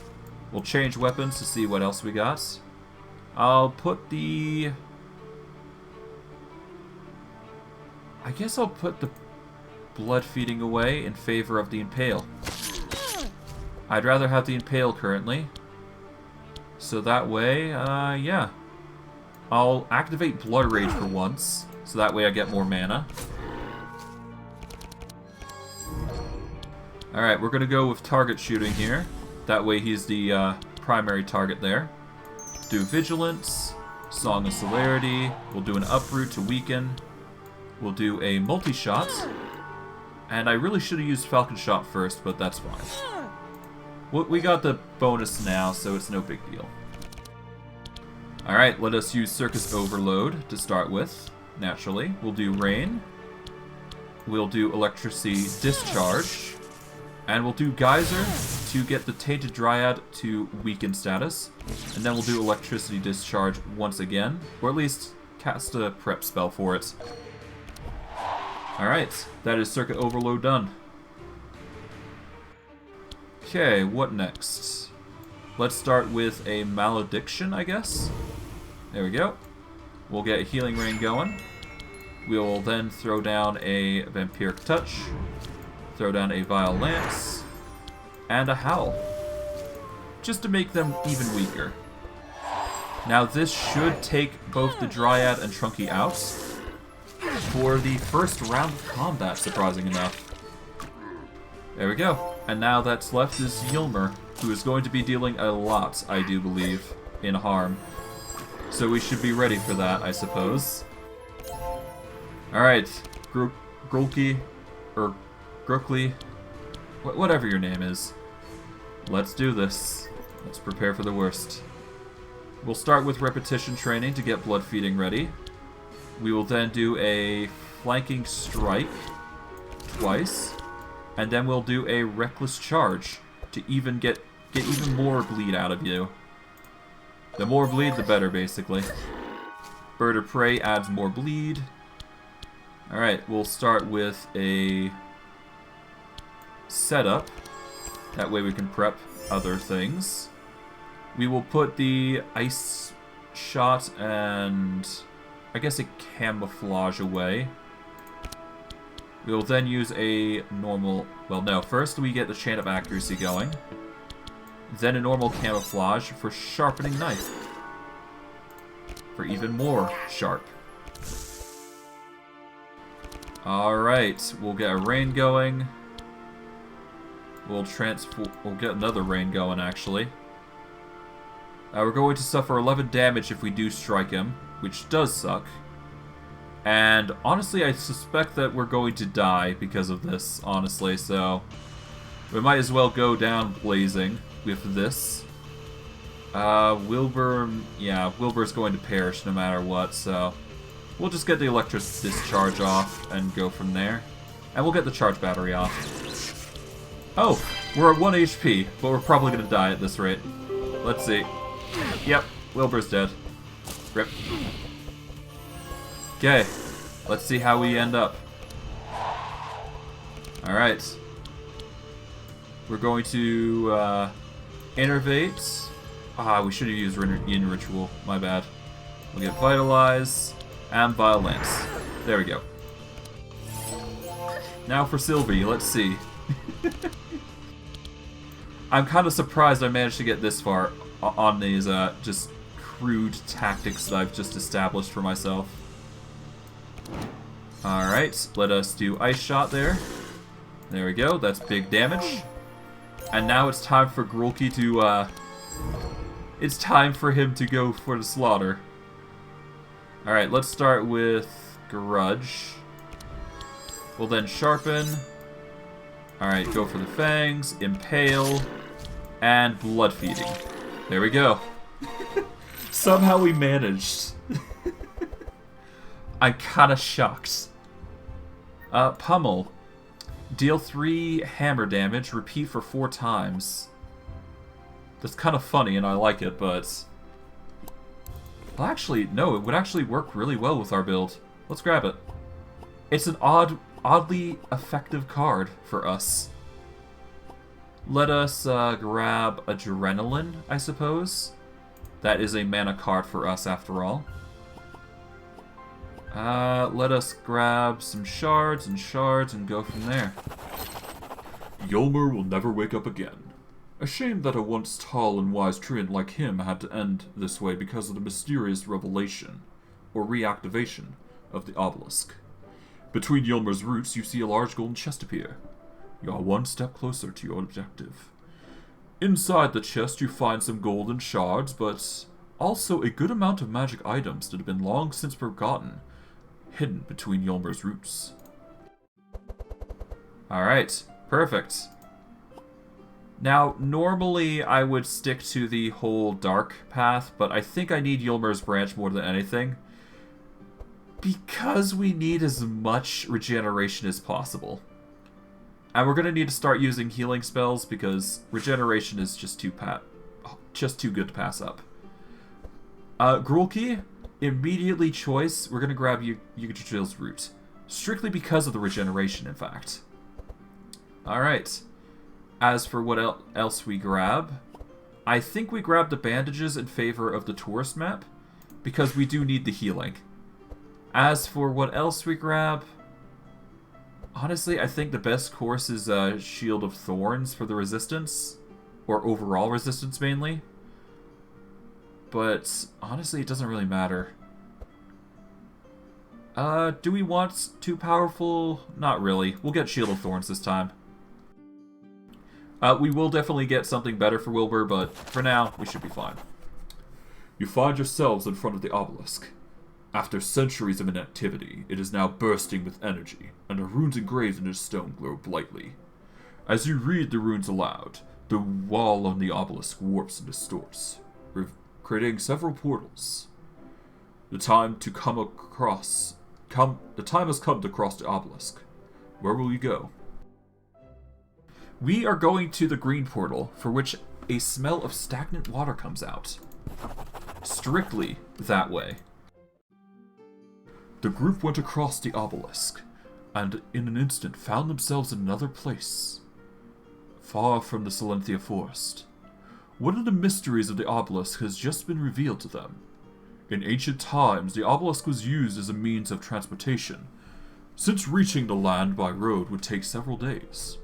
We'll change weapons to see what else we got. I'll put the... I guess I'll put the Blood Feeding away in favor of the Impale. I'd rather have the Impale currently. So that way, yeah. I'll activate Blood Rage for once, so that way I get more mana. Alright, we're gonna go with target shooting here. That way he's the primary target there. Do Vigilance. Song of Celerity. We'll do an uproot to weaken. We'll do a multi-shot. And I really should have used Falcon Shot first, but that's fine. We got the bonus now, so it's no big deal. Alright, let us use Circus Overload to start with. Naturally. We'll do Rain. We'll do Electricity Discharge. And we'll do Geyser to get the Tainted Dryad to weaken status. And then we'll do Electricity Discharge once again. Or at least cast a prep spell for it. Alright, that is Circuit Overload done. Okay, what next? Let's start with a Malediction, I guess. There we go. We'll get a Healing Rain going. We'll then throw down a Vampiric Touch. Throw down a Vile Lance. And a Howl. Just to make them even weaker. Now this should take both the Dryad and Trunky out for the first round of combat, surprising enough. There we go. And now that's left is Ylmer, who is going to be dealing a lot, I do believe, in harm. So we should be ready for that, I suppose. Alright, Grulki, or Grulki, whatever your name is. Let's do this. Let's prepare for the worst. We'll start with repetition training to get blood feeding ready. We will then do a flanking strike twice. And then we'll do a reckless charge to even get even more bleed out of you. The more bleed, the better, basically. Bird of Prey adds more bleed. Alright, we'll start with a setup. That way we can prep other things. We will put the Ice Shot and I guess a Camouflage away. We will then use a normal... Well, no. First we get the Chant of Accuracy going. Then a normal Camouflage for Sharpening Knife. For even more sharp. Alright. We'll get a Rain going. We'll get another Rain going, actually. We're going to suffer 11 damage if we do strike him, which does suck. And honestly, I suspect that we're going to die because of this, honestly, so we might as well go down blazing with this. Wilbur, yeah, Wilbur's going to perish no matter what, so we'll just get the electric discharge off and go from there. And we'll get the charge battery off. Oh, we're at 1 HP, but we're probably going to die at this rate. Let's see. Yep, Wilbur's dead. Rip. Okay, let's see how we end up. Alright. We're going to innervate. We should have used Yin Ritual. My bad. We'll get Vitalize and Vile Lance. There we go. Now for Sylvie, let's see. I'm kind of surprised I managed to get this far on these just crude tactics that I've just established for myself. Alright, let us do Ice Shot there. There we go, that's big damage. And now it's time for Grulki to, it's time for him to go for the slaughter. Alright, let's start with Grudge. We'll then Sharpen. Alright, go for the Fangs, Impale, and Blood Feeding. There we go. Somehow we managed. I'm kinda shocked. Pummel. Deal 3 hammer damage, repeat for 4 times. That's kind of funny and I like it, but... Well, actually, no, it would actually work really well with our build. Let's grab it. It's an oddly effective card for us. Let us grab Adrenaline, I suppose. That is a mana card for us, after all. Let us grab some shards and go from there. Ylmer will never wake up again. A shame that a once tall and wise treant like him had to end this way because of the mysterious revelation, or reactivation, of the obelisk. Between Ylmer's roots, you see a large golden chest appear. You are one step closer to your objective. Inside the chest, you find some golden shards, but also a good amount of magic items that have been long since forgotten, hidden between Ylmer's roots. Alright, perfect. Now, normally I would stick to the whole dark path, but I think I need Ylmer's branch more than anything, because we need as much regeneration as possible. And we're going to need to start using healing spells, because regeneration is just too good to pass up. Grulki, immediately choice, we're going to grab Yggdrasil's root. Strictly because of the regeneration, in fact. Alright. As for what else we grab, I think we grab the bandages in favor of the tourist map, because we do need the healing. As for what else we grab, honestly, I think the best course is Shield of Thorns for the resistance, or overall resistance mainly. But honestly, it doesn't really matter. Do we want too powerful? Not really. We'll get Shield of Thorns this time. We will definitely get something better for Wilbur, but for now, we should be fine. You find yourselves in front of the obelisk. After centuries of inactivity, it is now bursting with energy, and the runes engraved in its stone glow brightly. As you read the runes aloud, the wall on the obelisk warps and distorts, creating several portals. The time has come to cross the obelisk. Where will you go? We are going to the green portal, for which a smell of stagnant water comes out. Strictly that way. The group went across the obelisk, and in an instant found themselves in another place, far from the Silenthia forest. One of the mysteries of the obelisk has just been revealed to them. In ancient times, the obelisk was used as a means of transportation, since reaching the land by road would take several days.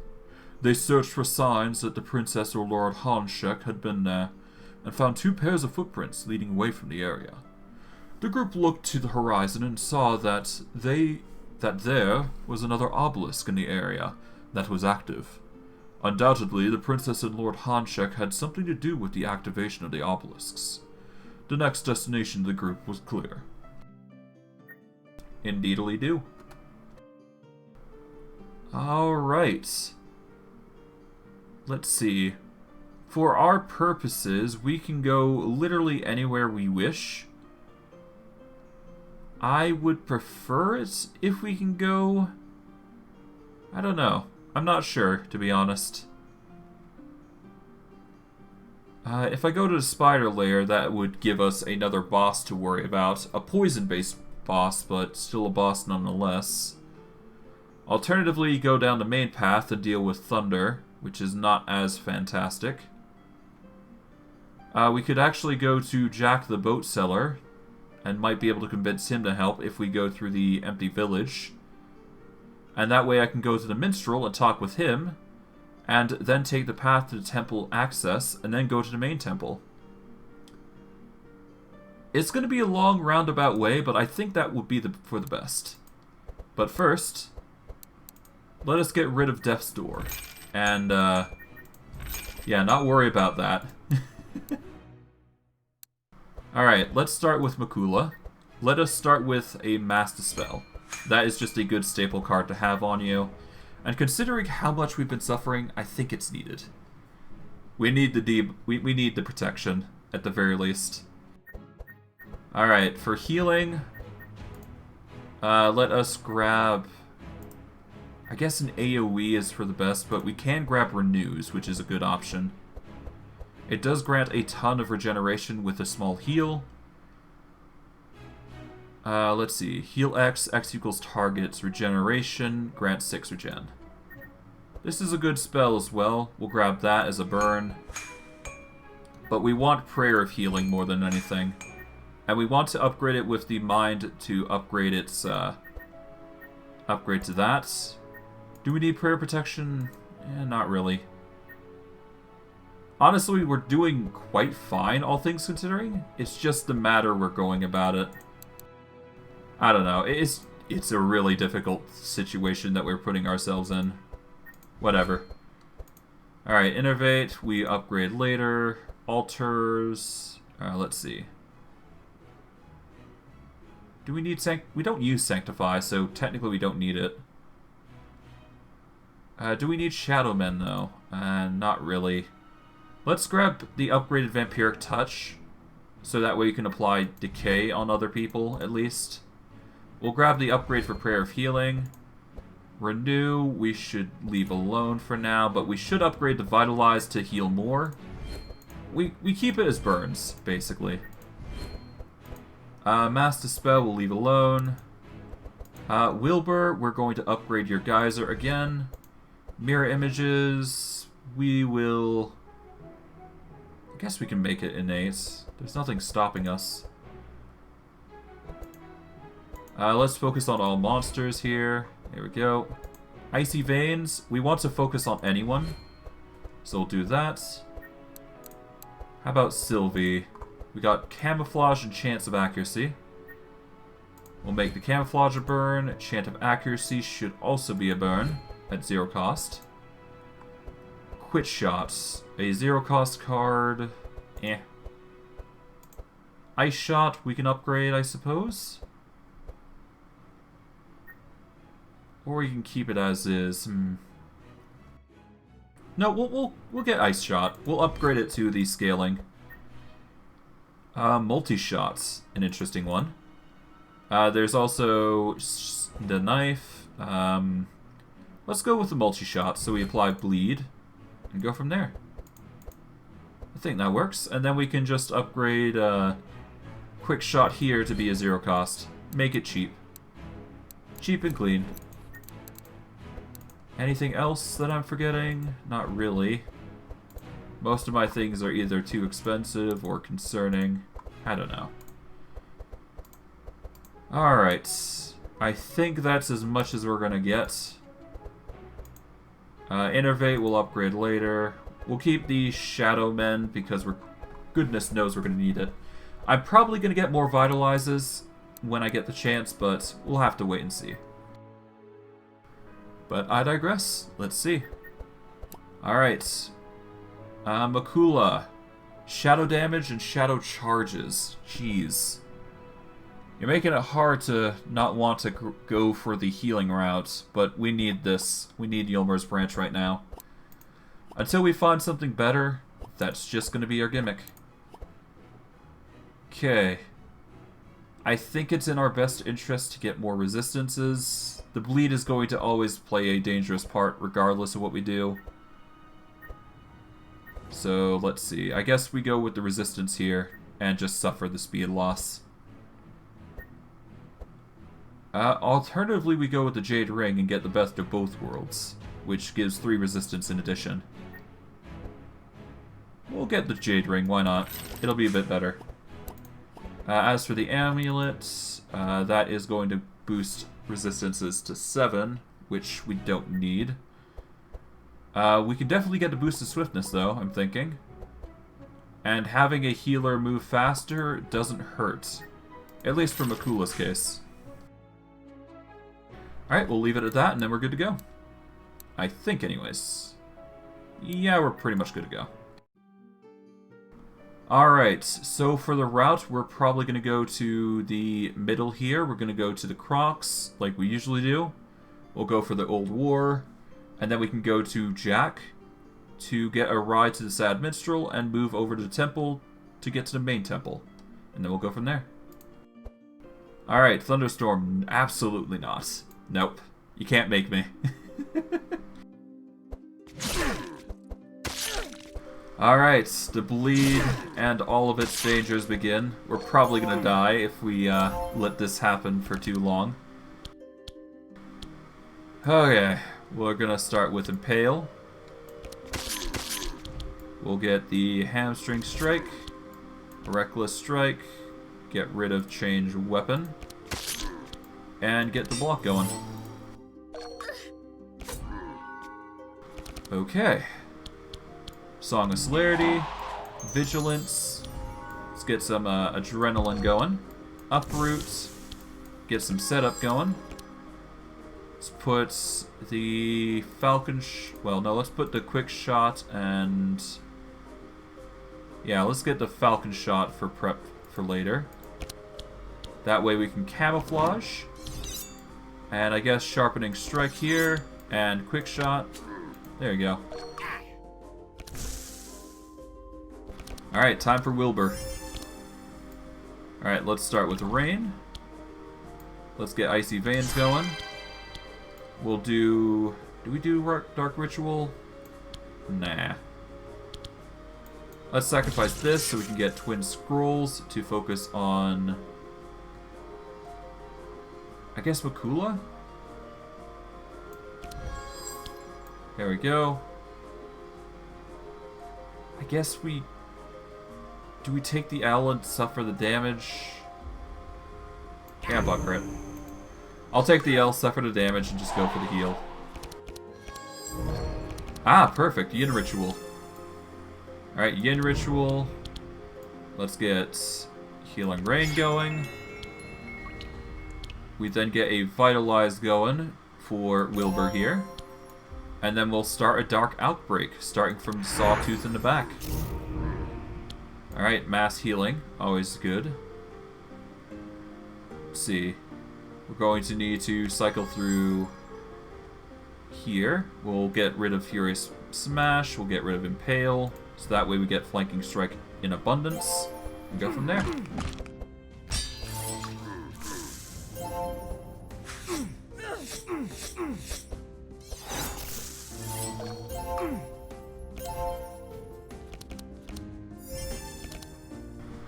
They searched for signs that the princess or Lord Hanshek had been there, and found 2 pairs of footprints leading away from the area. The group looked to the horizon and saw that there was another obelisk in the area that was active. Undoubtedly, the princess and Lord Hanshek had something to do with the activation of the obelisks. The next destination of the group was clear. Indeedly do. Alright. Let's see. For our purposes, we can go literally anywhere we wish. I would prefer it if we can go... I don't know. I'm not sure, to be honest. If I go to the spider lair, that would give us another boss to worry about. A poison-based boss, but still a boss nonetheless. Alternatively, go down the main path to deal with Thunder, which is not as fantastic. We could actually go to Jack the Boat Seller, and might be able to convince him to help if we go through the empty village. And that way I can go to the minstrel and talk with him, and then take the path to the temple access, and then go to the main temple. It's going to be a long roundabout way, but I think that would be for the best. But first, let us get rid of Death's Door. And, yeah, not worry about that. Alright, let's start with Makula. Let us start with a Master Spell. That is just a good staple card to have on you. And considering how much we've been suffering, I think it's needed. We need we need the protection, at the very least. Alright, for healing, let us grab... I guess an AoE is for the best, but we can grab Renews, which is a good option. It does grant a ton of regeneration with a small heal. Let's see. Heal X, X equals target's regeneration, grants 6 regen. This is a good spell as well. We'll grab that as a burn. But we want Prayer of Healing more than anything. And we want to upgrade it with the Mind to upgrade its, upgrade to that. Do we need Prayer Protection? Not really. Honestly, we're doing quite fine, all things considering. It's just the matter we're going about it. I don't know. It's a really difficult situation that we're putting ourselves in. Whatever. Alright, Innovate. We upgrade later. Altars. Let's see. Do we need we don't use Sanctify, so technically we don't need it. Do we need Shadow Men, though? Not really. Let's grab the upgraded Vampiric Touch, so that way you can apply Decay on other people, at least. We'll grab the upgrade for Prayer of Healing. Renew, we should leave alone for now, but we should upgrade the Vitalize to heal more. We keep it as burns, basically. Mass Dispel we'll leave alone. Wilbur, we're going to upgrade your Geyser again. Mirror Images, we will... I guess we can make it innate. There's nothing stopping us. Let's focus on all monsters here. There we go. Icy Veins, we want to focus on anyone. So we'll do that. How about Sylvie? We got Camouflage and Chance of Accuracy. We'll make the Camouflage a burn. Chant of Accuracy should also be a burn at 0 cost. Quit Shots, a 0 cost card. Ice Shot we can upgrade, I suppose. Or we can keep it as is. No, we'll get Ice Shot. We'll upgrade it to the scaling. Multi-Shots, an interesting one. There's also the Knife. Let's go with the multi-shot, so we apply Bleed, and go from there. I think that works, and then we can just upgrade Quick Shot here to be a 0 cost. Make it cheap. Cheap and clean. Anything else that I'm forgetting? Not really. Most of my things are either too expensive or concerning. I don't know. Alright. I think that's as much as we're gonna get. Innervate we'll upgrade later. We'll keep the Shadow Men because goodness knows we're gonna need it. I'm probably gonna get more Vitalizes when I get the chance, but we'll have to wait and see. But I digress. Let's see. Alright. Makula. Shadow damage and shadow charges. Jeez. You're making it hard to not want to go for the healing route, but we need this. We need Ylmer's Branch right now. Until we find something better, that's just going to be our gimmick. Okay. I think it's in our best interest to get more resistances. The bleed is going to always play a dangerous part regardless of what we do. So, let's see. I guess we go with the resistance here and just suffer the speed loss. Alternatively, we go with the Jade Ring and get the best of both worlds, which gives 3 resistance in addition. We'll get the Jade Ring, why not? It'll be a bit better. As for the amulet, that is going to boost resistances to 7, which we don't need. We can definitely get the boost of swiftness, though, I'm thinking. And having a healer move faster doesn't hurt. At least for Makula's case. Alright, we'll leave it at that, and then we're good to go. I think, anyways. Yeah, we're pretty much good to go. Alright, so for the route, we're probably going to go to the middle here. We're going to go to the Crocs, like we usually do. We'll go for the Old War. And then we can go to Jack to get a ride to the Sad Minstrel and move over to the temple to get to the main temple. And then we'll go from there. Alright, Thunderstorm, absolutely not. Nope, you can't make me. Alright, the bleed and all of its dangers begin. We're probably gonna die if we let this happen for too long. Okay, we're gonna start with Impale. We'll get the Hamstring Strike, Reckless Strike, get rid of Change Weapon, and get the block going. Okay. Song of Celerity, Vigilance. Let's get some adrenaline going. Uproot. Get some setup going. Let's put the Falcon... well, no, let's put the Quick Shot and... yeah, let's get the Falcon Shot for prep for later. That way we can camouflage. And I guess sharpening strike here. And quick shot. There you go. Alright, time for Wilbur. Alright, let's start with rain. Let's get Icy Veins going. We'll do... Do we do Dark Ritual? Nah. Let's sacrifice this so we can get Twin Scrolls to focus on... I guess Makula? There we go. I guess we... Do we take the L and suffer the damage? Yeah, buck crit. I'll take the L, suffer the damage, and just go for the heal. Ah, perfect. Yin Ritual. Alright, Yin Ritual. Let's get Healing Rain going. We then get a Vitalize going for Wilbur here. And then we'll start a Dark Outbreak, starting from Sawtooth in the back. Alright, Mass Healing. Always good. Let's see. We're going to need to cycle through here. We'll get rid of Furious Smash. We'll get rid of Impale. So that way we get Flanking Strike in abundance. And go from there.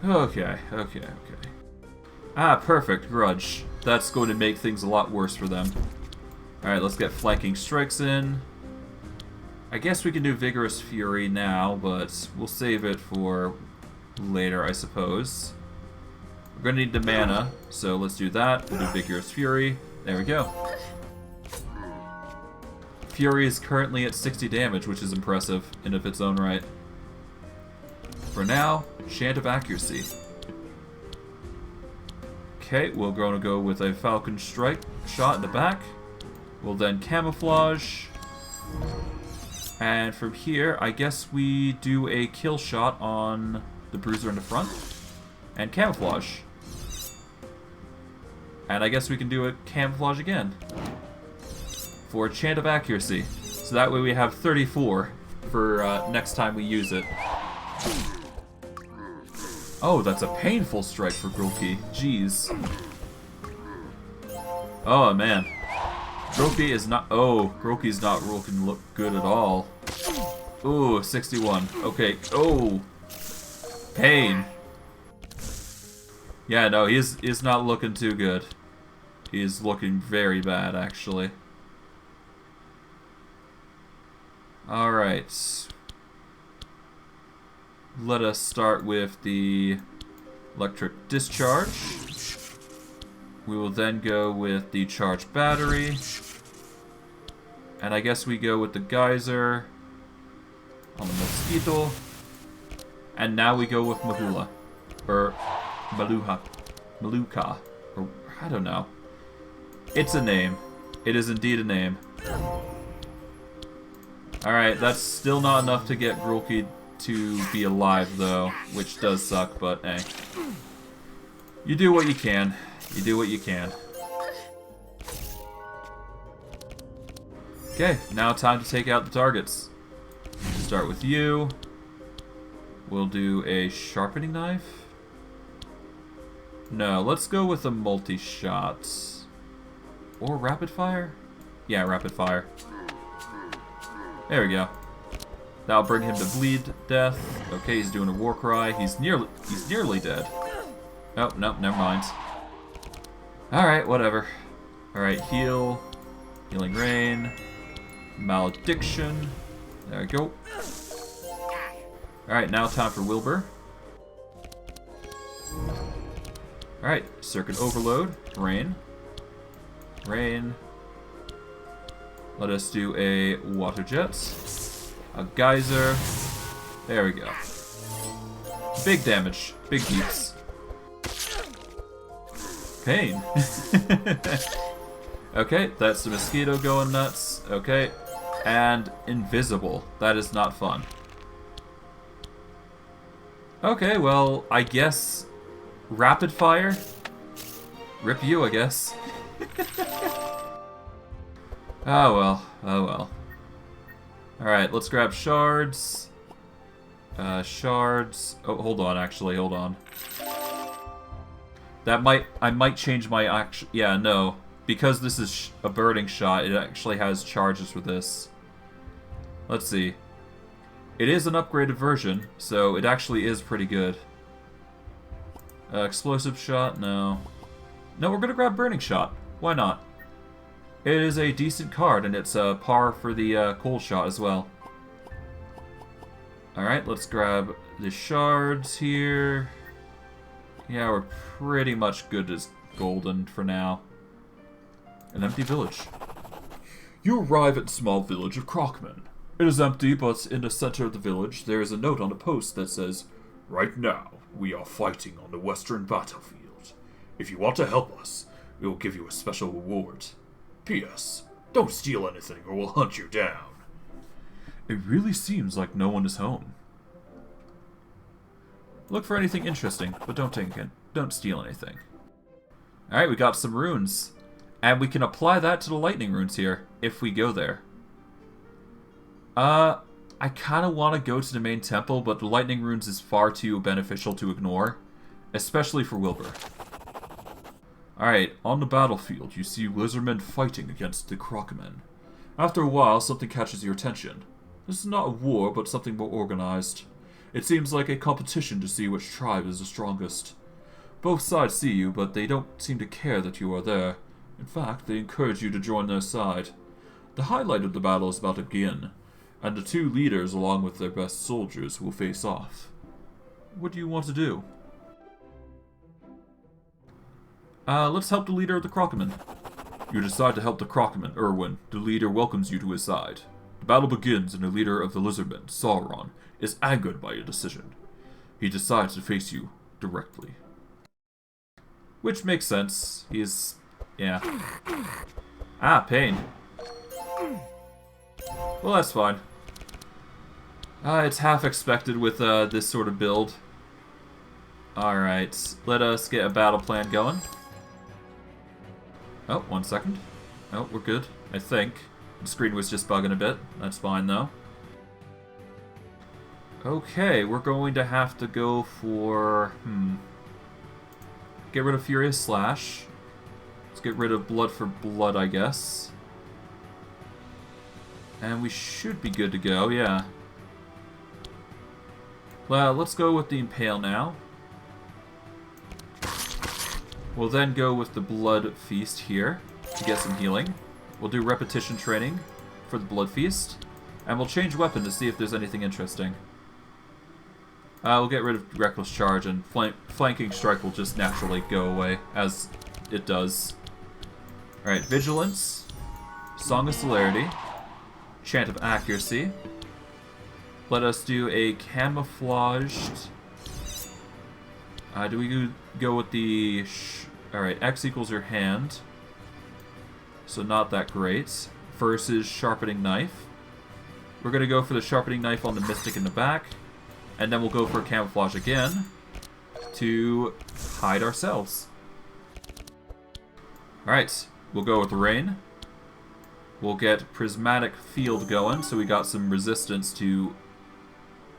Okay. Ah, perfect. Grudge. That's going to make things a lot worse for them. Alright, let's get Flanking Strikes in. I guess we can do Vigorous Fury now, but we'll save it for later, I suppose. We're going to need the mana, so let's do that. We'll do Vigorous Fury. There we go. Fury is currently at 60 damage, which is impressive in of its own right. For now, Chant of Accuracy. Okay, we're going to go with a Falcon Strike shot in the back. We'll then Camouflage. And from here, I guess we do a kill shot on the Bruiser in the front. And Camouflage. And I guess we can do a Camouflage again. For Chant of Accuracy. So that way we have 34 for next time we use it. Oh, that's a painful strike for Grulki. Jeez. Oh, man. Grulki is not... Oh, Grulki's not looking good at all. Ooh, 61. Okay. Oh. Pain. Yeah, no, he's not looking too good. He's looking very bad, actually. Alright. Let us start with the Electric Discharge. We will then go with the Charged Battery. And I guess we go with the Geyser on the Mosquito. And now we go with Mahula. Or Malukah. Or, I don't know. It's a name. It is indeed a name. Alright, that's still not enough to get Grulki to be alive, though, which does suck, but hey. You do what you can. You do what you can. Okay, now time to take out the targets. Start with you. We'll do a Sharpening Knife. No, let's go with a multi-shot. Or Rapid Fire? Yeah, Rapid Fire. There we go. That'll bring him to bleed death. Okay, he's doing a war cry. He's nearly dead. Oh, nope, never mind. Alright, whatever. Alright, heal. Healing Rain. Malediction. There we go. Alright, now time for Wilbur. Alright, Circuit Overload. Rain. Rain. Let us do a Water Jet. A Geyser. There we go. Big damage. Big beats. Pain. Okay, that's the Mosquito going nuts. Okay. And Invisible. That is not fun. Okay, well, I guess Rapid Fire Rip you, I guess. Oh well, oh well. Alright, let's grab shards. Shards. Oh, hold on, actually, hold on. I might change my action. Yeah, no. Because this is a burning shot, it actually has charges for this. Let's see. It is an upgraded version, so it actually is pretty good. Explosive shot? No. No, we're gonna grab burning shot. Why not? It is a decent card, and it's a par for the cold shot as well. Alright, let's grab the shards here. Yeah, we're pretty much good as golden for now. An empty village. You arrive at the small village of Crockman. It is empty, but in the center of the village there is a note on a post that says, "Right now, we are fighting on the western battlefield. If you want to help us, we will give you a special reward. P.S. Don't steal anything or we'll hunt you down." It really seems like no one is home. Look for anything interesting, but don't steal anything. Alright, we got some runes. And we can apply that to the lightning runes here, if we go there. I kind of want to go to the main temple, but the lightning runes is far too beneficial to ignore. Especially for Wilbur. Alright, on the battlefield, you see lizardmen fighting against the Crockmen. After a while, something catches your attention. This is not a war, but something more organized. It seems like a competition to see which tribe is the strongest. Both sides see you, but they don't seem to care that you are there. In fact, they encourage you to join their side. The highlight of the battle is about to begin, and the two leaders, along with their best soldiers, will face off. What do you want to do? Let's help the leader of the Crockmen. You decide to help the Crockmen, Erwin. The leader welcomes you to his side. The battle begins, and the leader of the Lizardmen, Sauron, is angered by your decision. He decides to face you directly. Which makes sense. He's... yeah. Ah, pain. Well, that's fine. It's half expected with this sort of build. Alright, let us get a battle plan going. Oh, 1 second. Oh, we're good, I think. The screen was just bugging a bit. That's fine, though. Okay, we're going to have to go for... Get rid of Furious Slash. Let's get rid of Blood for Blood, I guess. And we should be good to go, yeah. Well, let's go with the Impale now. We'll then go with the Blood Feast here to get some healing. We'll do Repetition Training for the Blood Feast. And we'll change weapon to see if there's anything interesting. We'll get rid of Reckless Charge, and Flanking Strike will just naturally go away, as it does. Alright, Vigilance, Song of Celerity, Chant of Accuracy. Let us do a Camouflaged... do we go with the... Alright, X equals your hand. So not that great. Versus Sharpening Knife. We're going to go for the Sharpening Knife on the Mystic in the back. And then we'll go for Camouflage again to hide ourselves. Alright, we'll go with Rain. We'll get Prismatic Field going, so we got some resistance to,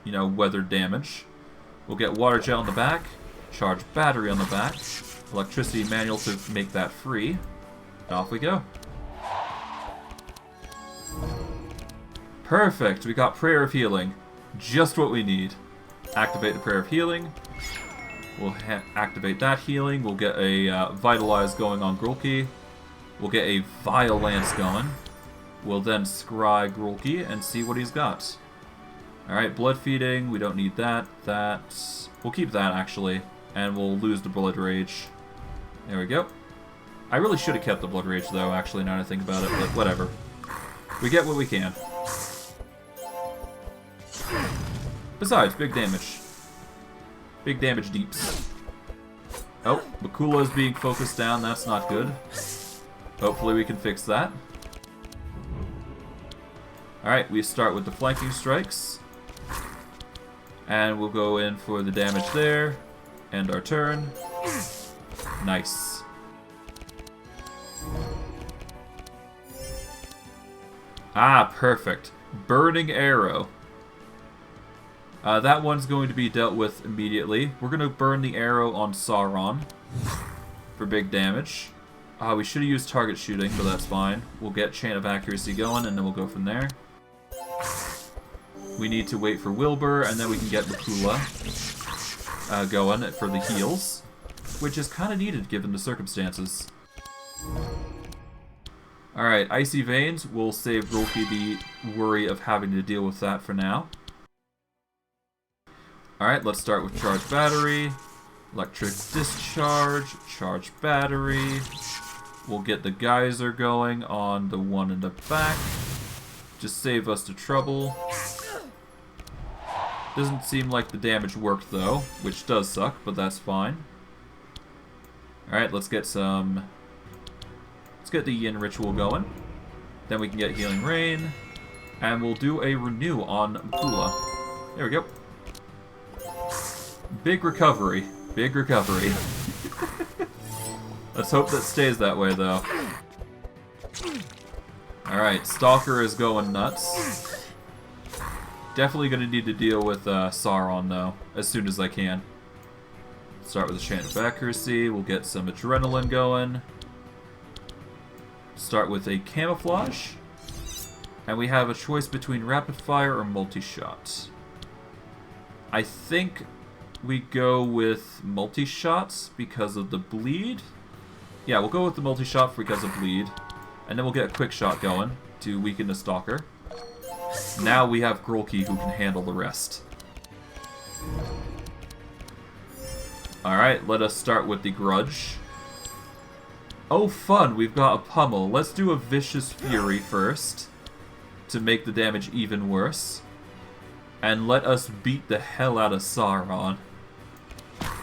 you know, weather damage. We'll get Water Jet on the back, Charge Battery on the back, Electricity Manual to make that free. And off we go. Perfect, we got Prayer of Healing. Just what we need. Activate the Prayer of Healing. We'll activate that healing. We'll get a Vitalize going on Grulki. We'll get a Violence going. We'll then scry Grulki and see what he's got. Alright, Blood Feeding. We don't need that. We'll keep that, actually. And we'll lose the Blood Rage. There we go. I really should have kept the Blood Rage, though, actually, now that I think about it. But whatever. We get what we can. Besides, big damage. Big damage deeps. Oh, Bakula is being focused down. That's not good. Hopefully we can fix that. Alright, we start with the flanking strikes. And we'll go in for the damage there. End our turn. Nice. Ah, perfect. Burning Arrow. That one's going to be dealt with immediately. We're going to burn the arrow on Sauron for big damage. We should have used target shooting, but that's fine. We'll get Chant of Accuracy going, and then we'll go from there. We need to wait for Wilbur, and then we can get Malukah going for the heals, which is kind of needed given the circumstances. Alright, Icy Veins will save Grulki the worry of having to deal with that for now. Alright, let's start with Charge Battery, Electric Discharge, Charge Battery. We'll get the Geyser going on the one in the back. Just save us the trouble. Doesn't seem like the damage worked though, which does suck, but that's fine. Alright, let's get the Yin Ritual going. Then we can get Healing Rain. And we'll do a Renew on Malukah. There we go. Big recovery. Big recovery. Let's hope that stays that way, though. Alright, Stalker is going nuts. Definitely going to need to deal with Sauron, though, as soon as I can. Start with a Chant of Accuracy. We'll get some Adrenaline going. Start with a Camouflage. And we have a choice between Rapid Fire or Multi-Shot. I think we go with multi-shots because of the bleed. Yeah, we'll go with the multi-shot because of bleed. And then we'll get a quick shot going to weaken the Stalker. Now we have Grulki who can handle the rest. Alright, let us start with the Grudge. Oh fun, we've got a Pummel. Let's do a Vicious Fury first to make the damage even worse. And let us beat the hell out of Sauron.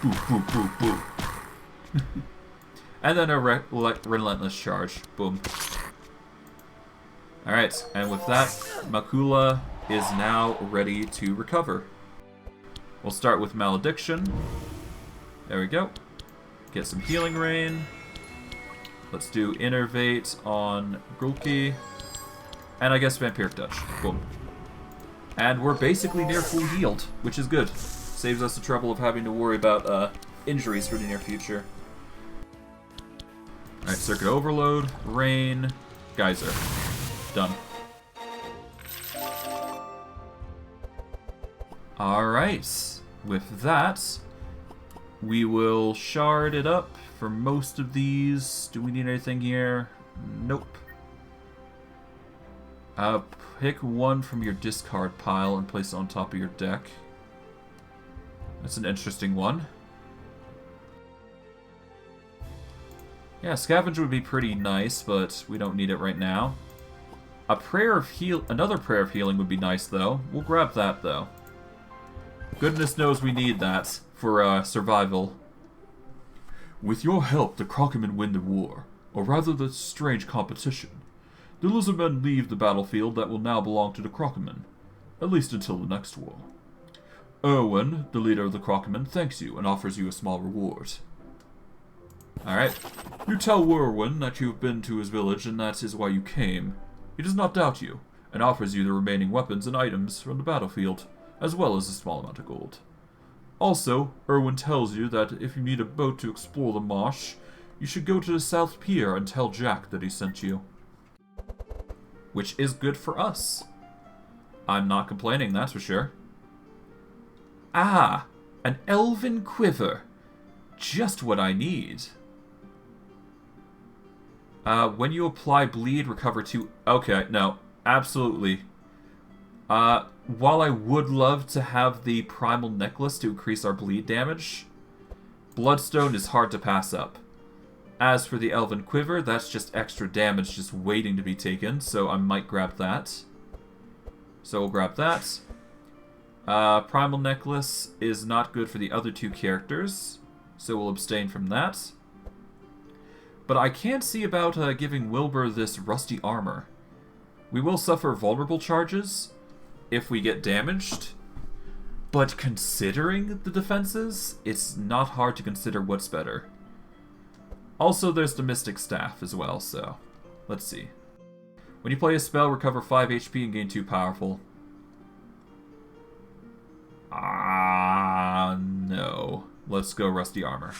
Boo, boo, boo, boo. And then a Relentless Charge. Boom. Alright, and with that, Malukah is now ready to recover. We'll start with Malediction. There we go. Get some Healing Rain. Let's do Innervate on Grulki. And I guess Vampiric Touch. Boom. And we're basically near full healed, which is good. Saves us the trouble of having to worry about injuries for the near future. Alright, Circuit Overload, Rain, Geyser. Done. Alright, with that, we will shard it up for most of these. Do we need anything here? Nope. Pick one from your discard pile and place it on top of your deck. That's an interesting one. Yeah, Scavenge would be pretty nice, but we don't need it right now. Another Prayer of Healing would be nice, though. We'll grab that, though. Goodness knows we need that for survival. With your help, the Krokkemen win the war, or rather the strange competition. The Lizardmen leave the battlefield that will now belong to the Krokkemen, at least until the next war. Erwin, the leader of the Krokkemen, thanks you and offers you a small reward. Alright. You tell Erwin that you have been to his village and that is why you came. He does not doubt you, and offers you the remaining weapons and items from the battlefield, as well as a small amount of gold. Also, Erwin tells you that if you need a boat to explore the marsh, you should go to the South Pier and tell Jack that he sent you. Which is good for us. I'm not complaining, that's for sure. Ah! An Elven Quiver. Just what I need. When you apply bleed, recover 2... Okay, no. Absolutely. While I would love to have the Primal Necklace to increase our bleed damage, Bloodstone is hard to pass up. As for the Elven Quiver, that's just extra damage just waiting to be taken, so I might grab that. So we'll grab that. Primal Necklace is not good for the other two characters, so we'll abstain from that. But I can't see about giving Wilbur this rusty armor. We will suffer vulnerable charges if we get damaged, but considering the defenses, it's not hard to consider what's better. Also, there's the Mystic Staff as well, so let's see. When you play a spell, recover 5 HP and gain 2 powerful. No. Let's go Rusty Armor.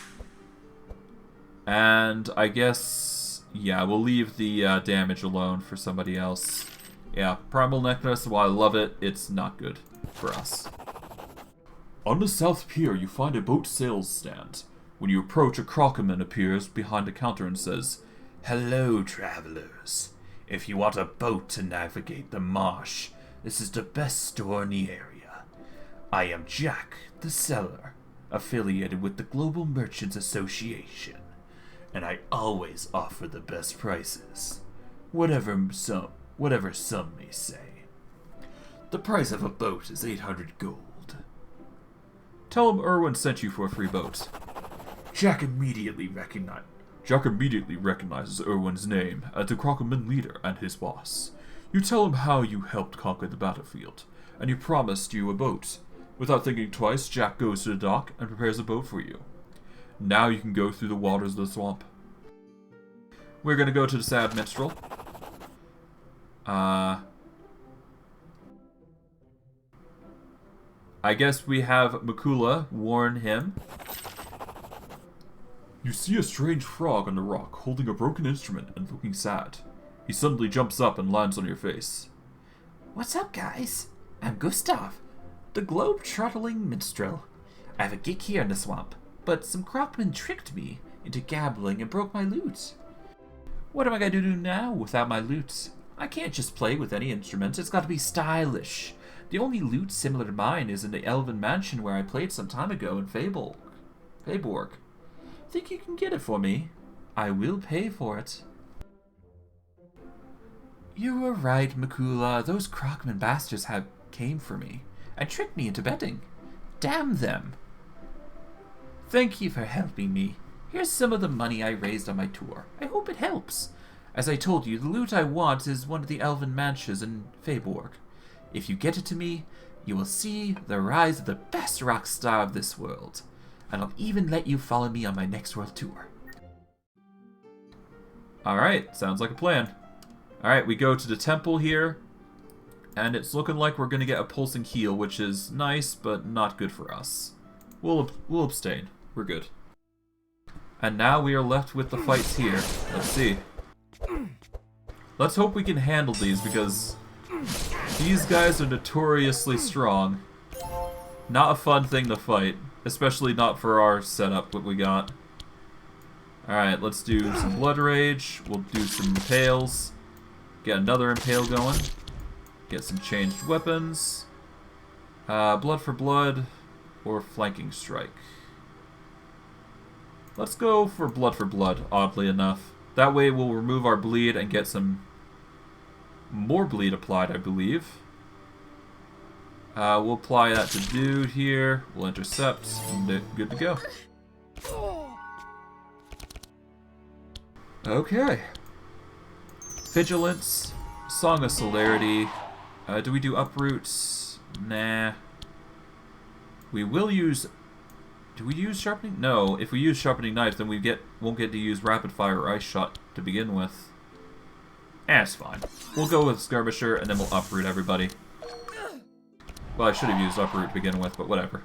And I guess, yeah, we'll leave the damage alone for somebody else. Yeah, Primal Necklace, while I love it, it's not good for us. On the South Pier, you find a boat sales stand. When you approach, a Crocoman appears behind the counter and says, "Hello, travelers. If you want a boat to navigate the marsh, this is the best store in the area. I am Jack, the seller, affiliated with the Global Merchants Association, and I always offer the best prices, whatever some may say. The price of a boat is 800 gold. Tell him Erwin sent you for a free boat. Jack immediately recognizes Erwin's name as the Crocoman leader and his boss. You tell him how you helped conquer the battlefield, and you promised you a boat. Without thinking twice, Jack goes to the dock and prepares a boat for you. Now you can go through the waters of the swamp. We're gonna go to the Sad Minstrel. I guess we have Malukah warn him. You see a strange frog on the rock, holding a broken instrument and looking sad. He suddenly jumps up and lands on your face. What's up, guys? I'm Gustav, the globe-trottling minstrel. I have a gig here in the swamp, but some crocmen tricked me into gambling and broke my lute. What am I going to do now without my lute? I can't just play with any instrument, it's got to be stylish. The only lute similar to mine is in the Elven Mansion where I played some time ago in Feyborg. Think you can get it for me? I will pay for it. You were right, Malukah. Those Crockman bastards came for me and tricked me into betting. Damn them. Thank you for helping me. Here's some of the money I raised on my tour. I hope it helps. As I told you, the loot I want is one of the Elven Mansions in Feyborg. If you get it to me, you will see the rise of the best rock star of this world. And I'll even let you follow me on my next world tour. Alright, sounds like a plan. Alright, we go to the temple here. And it's looking like we're going to get a pulsing heal, which is nice, but not good for us. We'll abstain. We're good. And now we are left with the fights here. Let's see. Let's hope we can handle these, because these guys are notoriously strong. Not a fun thing to fight. Especially not for our setup, what we got. Alright, let's do some Blood Rage. We'll do some Impales. Get another Impale going. Get some changed weapons. Blood for Blood or Flanking Strike. Let's go for Blood, oddly enough. That way we'll remove our bleed and get some more bleed applied, I believe. We'll apply that to dude here. We'll intercept. And good to go. Okay. Vigilance. Song of Celerity. Do we do uproots? Nah. We will use... Do we use Sharpening? No. If we use Sharpening Knife, then we won't get to use Rapid Fire or Ice Shot to begin with. It's fine. We'll go with Skirmisher, and then we'll uproot everybody. Well, I should have used Uproot to begin with, but whatever.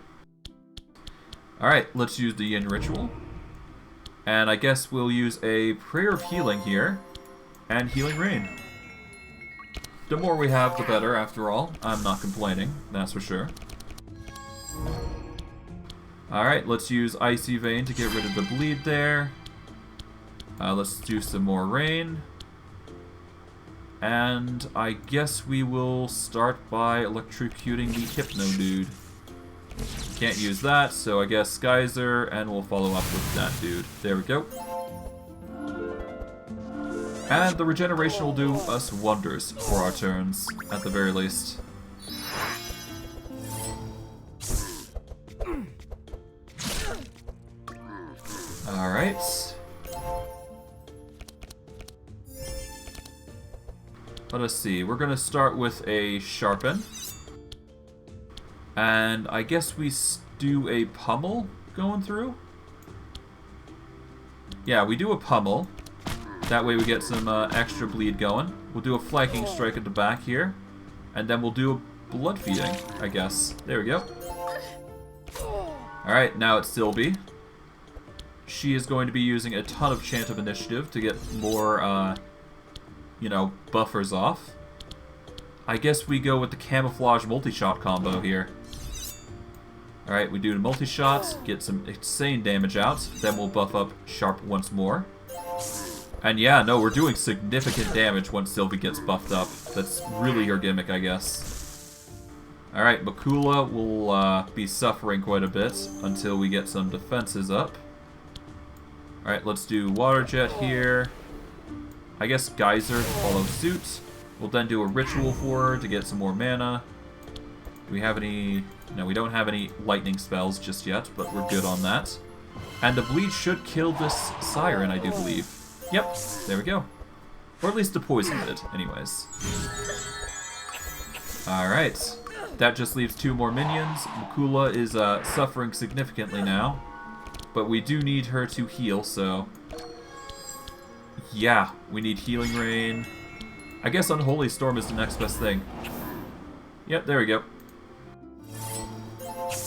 Alright, let's use the Yin Ritual. And I guess we'll use a Prayer of Healing here. And Healing Rain. The more we have, the better, after all. I'm not complaining, that's for sure. Alright, let's use Icy Vein to get rid of the bleed there. Let's do some more Rain. And I guess we will start by electrocuting the Hypno dude. Can't use that, so I guess Geyser, and we'll follow up with that dude. There we go. And the regeneration will do us wonders for our turns, at the very least. Alright. Let us see. We're going to start with a Sharpen. And I guess we do a Pummel going through? Yeah, we do a Pummel. That way we get some extra bleed going. We'll do a flanking strike at the back here. And then we'll do a blood feeding, I guess. There we go. Alright, now it's Sylvie. She is going to be using a ton of Chant of Initiative to get more, you know, buffers off. I guess we go with the Camouflage multi-shot combo here. Alright, we do the multi-shot, get some insane damage out, then we'll buff up Sharp once more. And yeah, no, we're doing significant damage once Sylvie gets buffed up. That's really her gimmick, I guess. Alright, Malukah will be suffering quite a bit until we get some defenses up. Alright, let's do Water Jet here. I guess Geyser to follow suit. We'll then do a Ritual for her to get some more mana. Do we have any... No, we don't have any lightning spells just yet, but we're good on that. And the bleed should kill this Siren, I do believe. Yep, there we go. Or at least the poison did, anyways. Alright. That just leaves 2 more minions. Malukah is suffering significantly now. But we do need her to heal, so... Yeah, we need Healing Rain. I guess Unholy Storm is the next best thing. Yep, there we go.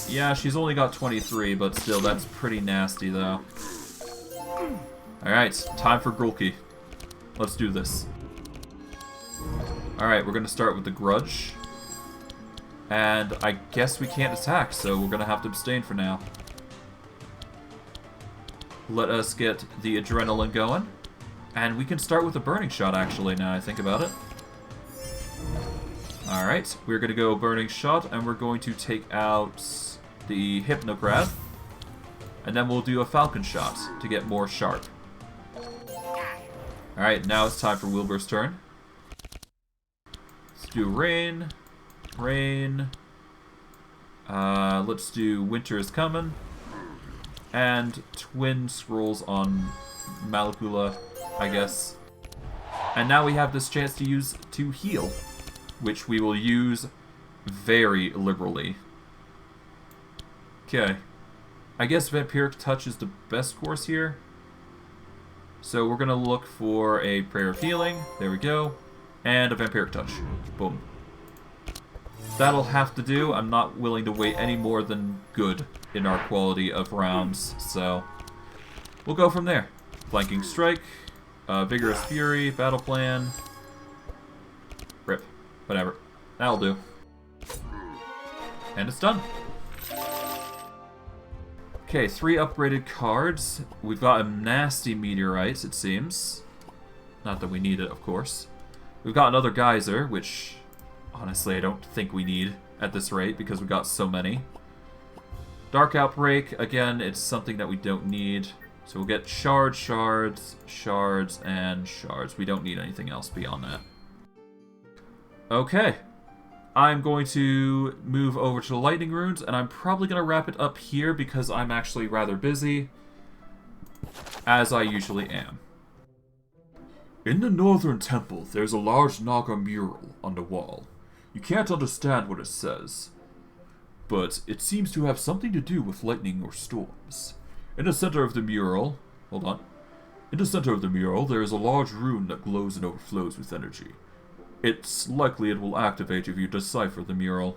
Yeah, she's only got 23, but still, that's pretty nasty, though. Alright, time for Grulki. Let's do this. Alright, we're going to start with the Grudge. And I guess we can't attack, so we're going to have to abstain for now. Let us get the adrenaline going. And we can start with a Burning Shot, actually, now I think about it. Alright, we're going to go Burning Shot, and we're going to take out the Hypnograb. And then we'll do a Falcon Shot to get more Sharp. Alright, now it's time for Wilbur's turn. Let's do Rain. Rain. Let's do Winter is Coming. And Twin Scrolls on Malukah, I guess. And now we have this chance to use to heal, which we will use very liberally. Okay. I guess Vampiric Touch is the best course here. So we're going to look for a Prayer of Healing. There we go. And a Vampiric Touch. Boom. That'll have to do. I'm not willing to wait any more than good in our quality of rounds. So we'll go from there. Flanking Strike. Vigorous Fury. Battle Plan. Rip. Whatever. That'll do. And it's done. Okay, 3 upgraded cards. We've got a nasty Meteorite, it seems. Not that we need it, of course. We've got another Geyser, which, honestly, I don't think we need at this rate, because we've got so many. Dark Outbreak, again, it's something that we don't need. So we'll get Shards, Shards, Shards, and Shards. We don't need anything else beyond that. Okay. I'm going to move over to the Lightning Runes, and I'm probably going to wrap it up here because I'm actually rather busy, as I usually am. In the Northern Temple, there's a large Naga mural on the wall. You can't understand what it says, but it seems to have something to do with lightning or storms. In the center of the mural... Hold on. In the center of the mural, there is a large rune that glows and overflows with energy. It's likely it will activate if you decipher the mural.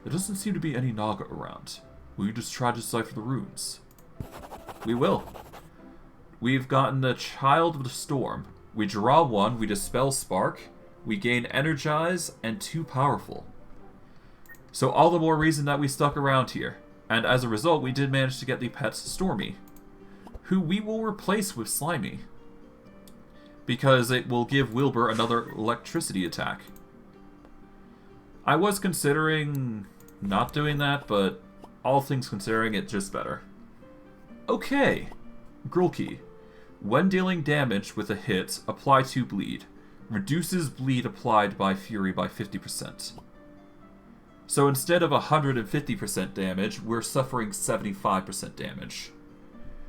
There doesn't seem to be any Naga around. Will you just try to decipher the runes? We will. We've gotten the Child of the Storm. We draw 1, we dispel Spark, we gain Energize, and 2 Powerful. So all the more reason that we stuck around here. And as a result, we did manage to get the pet Stormy, who we will replace with Slimy, because it will give Wilbur another electricity attack. I was considering not doing that, but all things considering, it's just better. Okay, Grulki. When dealing damage with a hit, apply 2 bleed. Reduces bleed applied by Fury by 50%. So instead of 150% damage, we're suffering 75% damage.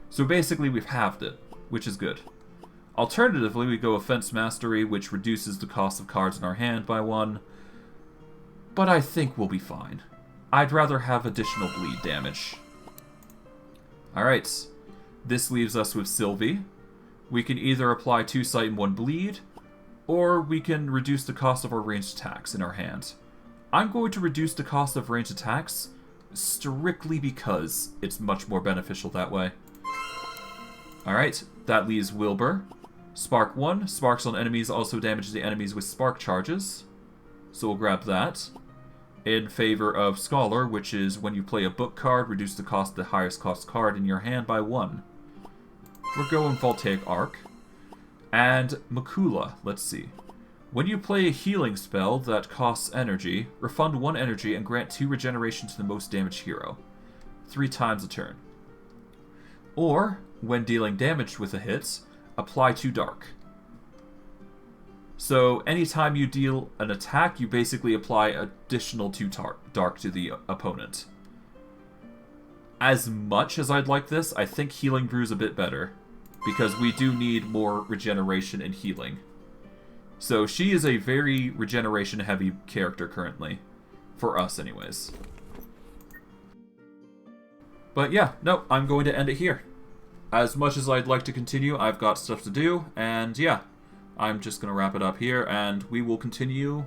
So basically we've halved it, which is good. Alternatively, we go Offense Mastery, which reduces the cost of cards in our hand by 1. But I think we'll be fine. I'd rather have additional bleed damage. Alright. This leaves us with Sylvie. we can either apply 2 sight and 1 bleed, or we can reduce the cost of our ranged attacks in our hand. I'm going to reduce the cost of ranged attacks strictly because it's much more beneficial that way. Alright, that leaves Wilbur. Spark 1. Sparks on enemies also damages the enemies with spark charges. So we'll grab that. In favor of Scholar, which is when you play a book card, reduce the cost of the highest cost card in your hand by 1. We're going Voltaic Arc. And Makula, let's see. When you play a healing spell that costs energy, refund 1 energy and grant 2 regeneration to the most damaged hero. 3 times a turn. Or, when dealing damage with a hit, apply 2 dark. So, anytime you deal an attack, you basically apply additional 2 dark to the opponent. As much as I'd like this, I think Healing Brew's a bit better, because we do need more regeneration and healing. So, she is a very regeneration-heavy character currently. For us, anyways. But yeah, no, I'm going to end it here. As much as I'd like to continue, I've got stuff to do, and yeah. I'm just going to wrap it up here, and we will continue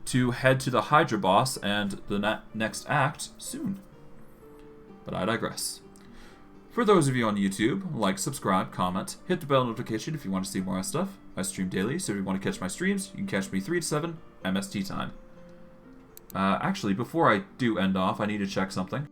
to head to the Hydra boss and the next act soon. But I digress. For those of you on YouTube, like, subscribe, comment, hit the bell notification if you want to see more stuff. I stream daily, so if you want to catch my streams, you can catch me 3 to 7 MST time. Actually, before I do end off, I need to check something.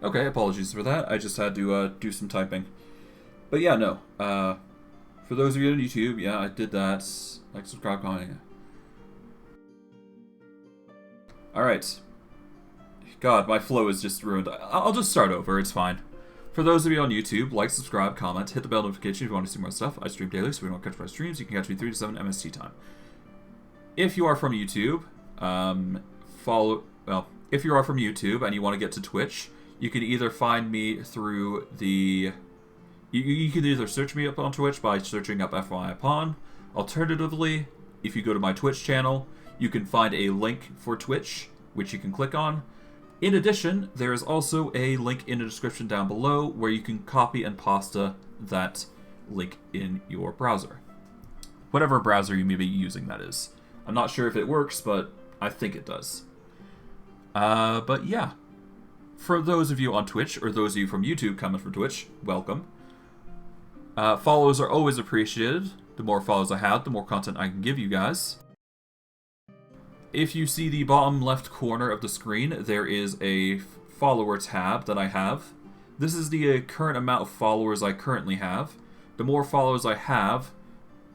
Okay, apologies for that. I just had to do some typing. But yeah, no. For those of you on YouTube, yeah, I did that. Like, subscribe, comment. Alright. God, my flow is just ruined. I'll just start over, it's fine. For those of you on YouTube, like, subscribe, comment, hit the bell notification if you want to see more stuff. I stream daily, so if you want to catch my streams, you can catch me 3 to 7 MST time. If you are from YouTube, if you are from YouTube and you want to get to Twitch, you can either find me through the... You can either search me up on Twitch by searching up FYI Pawn. Alternatively, if you go to my Twitch channel, you can find a link for Twitch, which you can click on. In addition, there is also a link in the description down below where you can copy and pasta that link in your browser. Whatever browser you may be using, that is. I'm not sure if it works, but I think it does. But yeah. For those of you on Twitch, or those of you from YouTube coming from Twitch, welcome. Follows are always appreciated. The more follows I have, the more content I can give you guys. If you see the bottom left corner of the screen, there is a follower tab that I have. This is the current amount of followers I currently have. The more followers I have,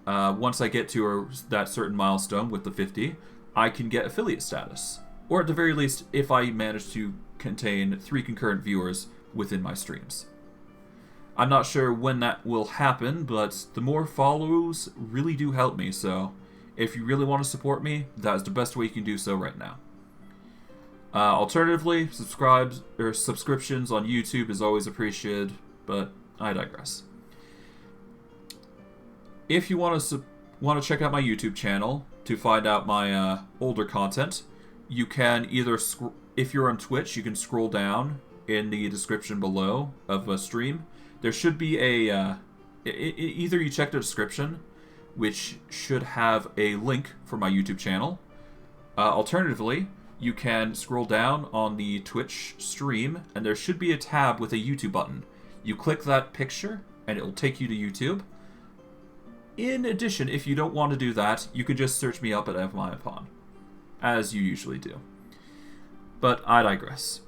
once I get to that certain milestone with the 50, I can get affiliate status. Or at the very least, if I manage to contain 3 concurrent viewers within my streams. I'm not sure when that will happen, but the more follows really do help me, so if you really want to support me, that is the best way you can do so right now. Alternatively, subscriptions on YouTube is always appreciated, but I digress. If you want to check out my YouTube channel to find out my older content, you can either, if you're on Twitch, you can scroll down in the description below of a stream. There should be a, either you check the description, which should have a link for my YouTube channel. Alternatively, you can scroll down on the Twitch stream, and there should be a tab with a YouTube button. You click that picture, and it will take you to YouTube. In addition, if you don't want to do that, you can just search me up at FYI Pawn, as you usually do. But I digress.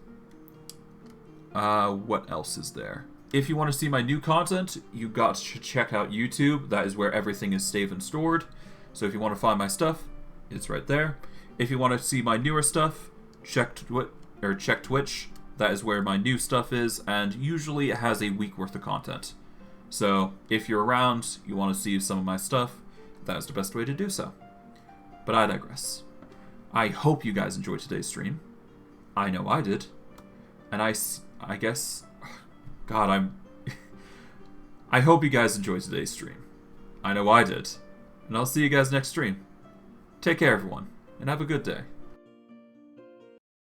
What else is there? If you want to see my new content, you got to check out YouTube. That is where everything is saved and stored. So if you want to find my stuff, it's right there. If you want to see my newer stuff, check Twitch. That is where my new stuff is, and usually it has a week worth of content. So if you're around, you want to see some of my stuff, that is the best way to do so. But I digress. I hope you guys enjoyed today's stream. I know I did. And I guess... God, I hope you guys enjoyed today's stream. I know I did. And I'll see you guys next stream. Take care, everyone, and have a good day.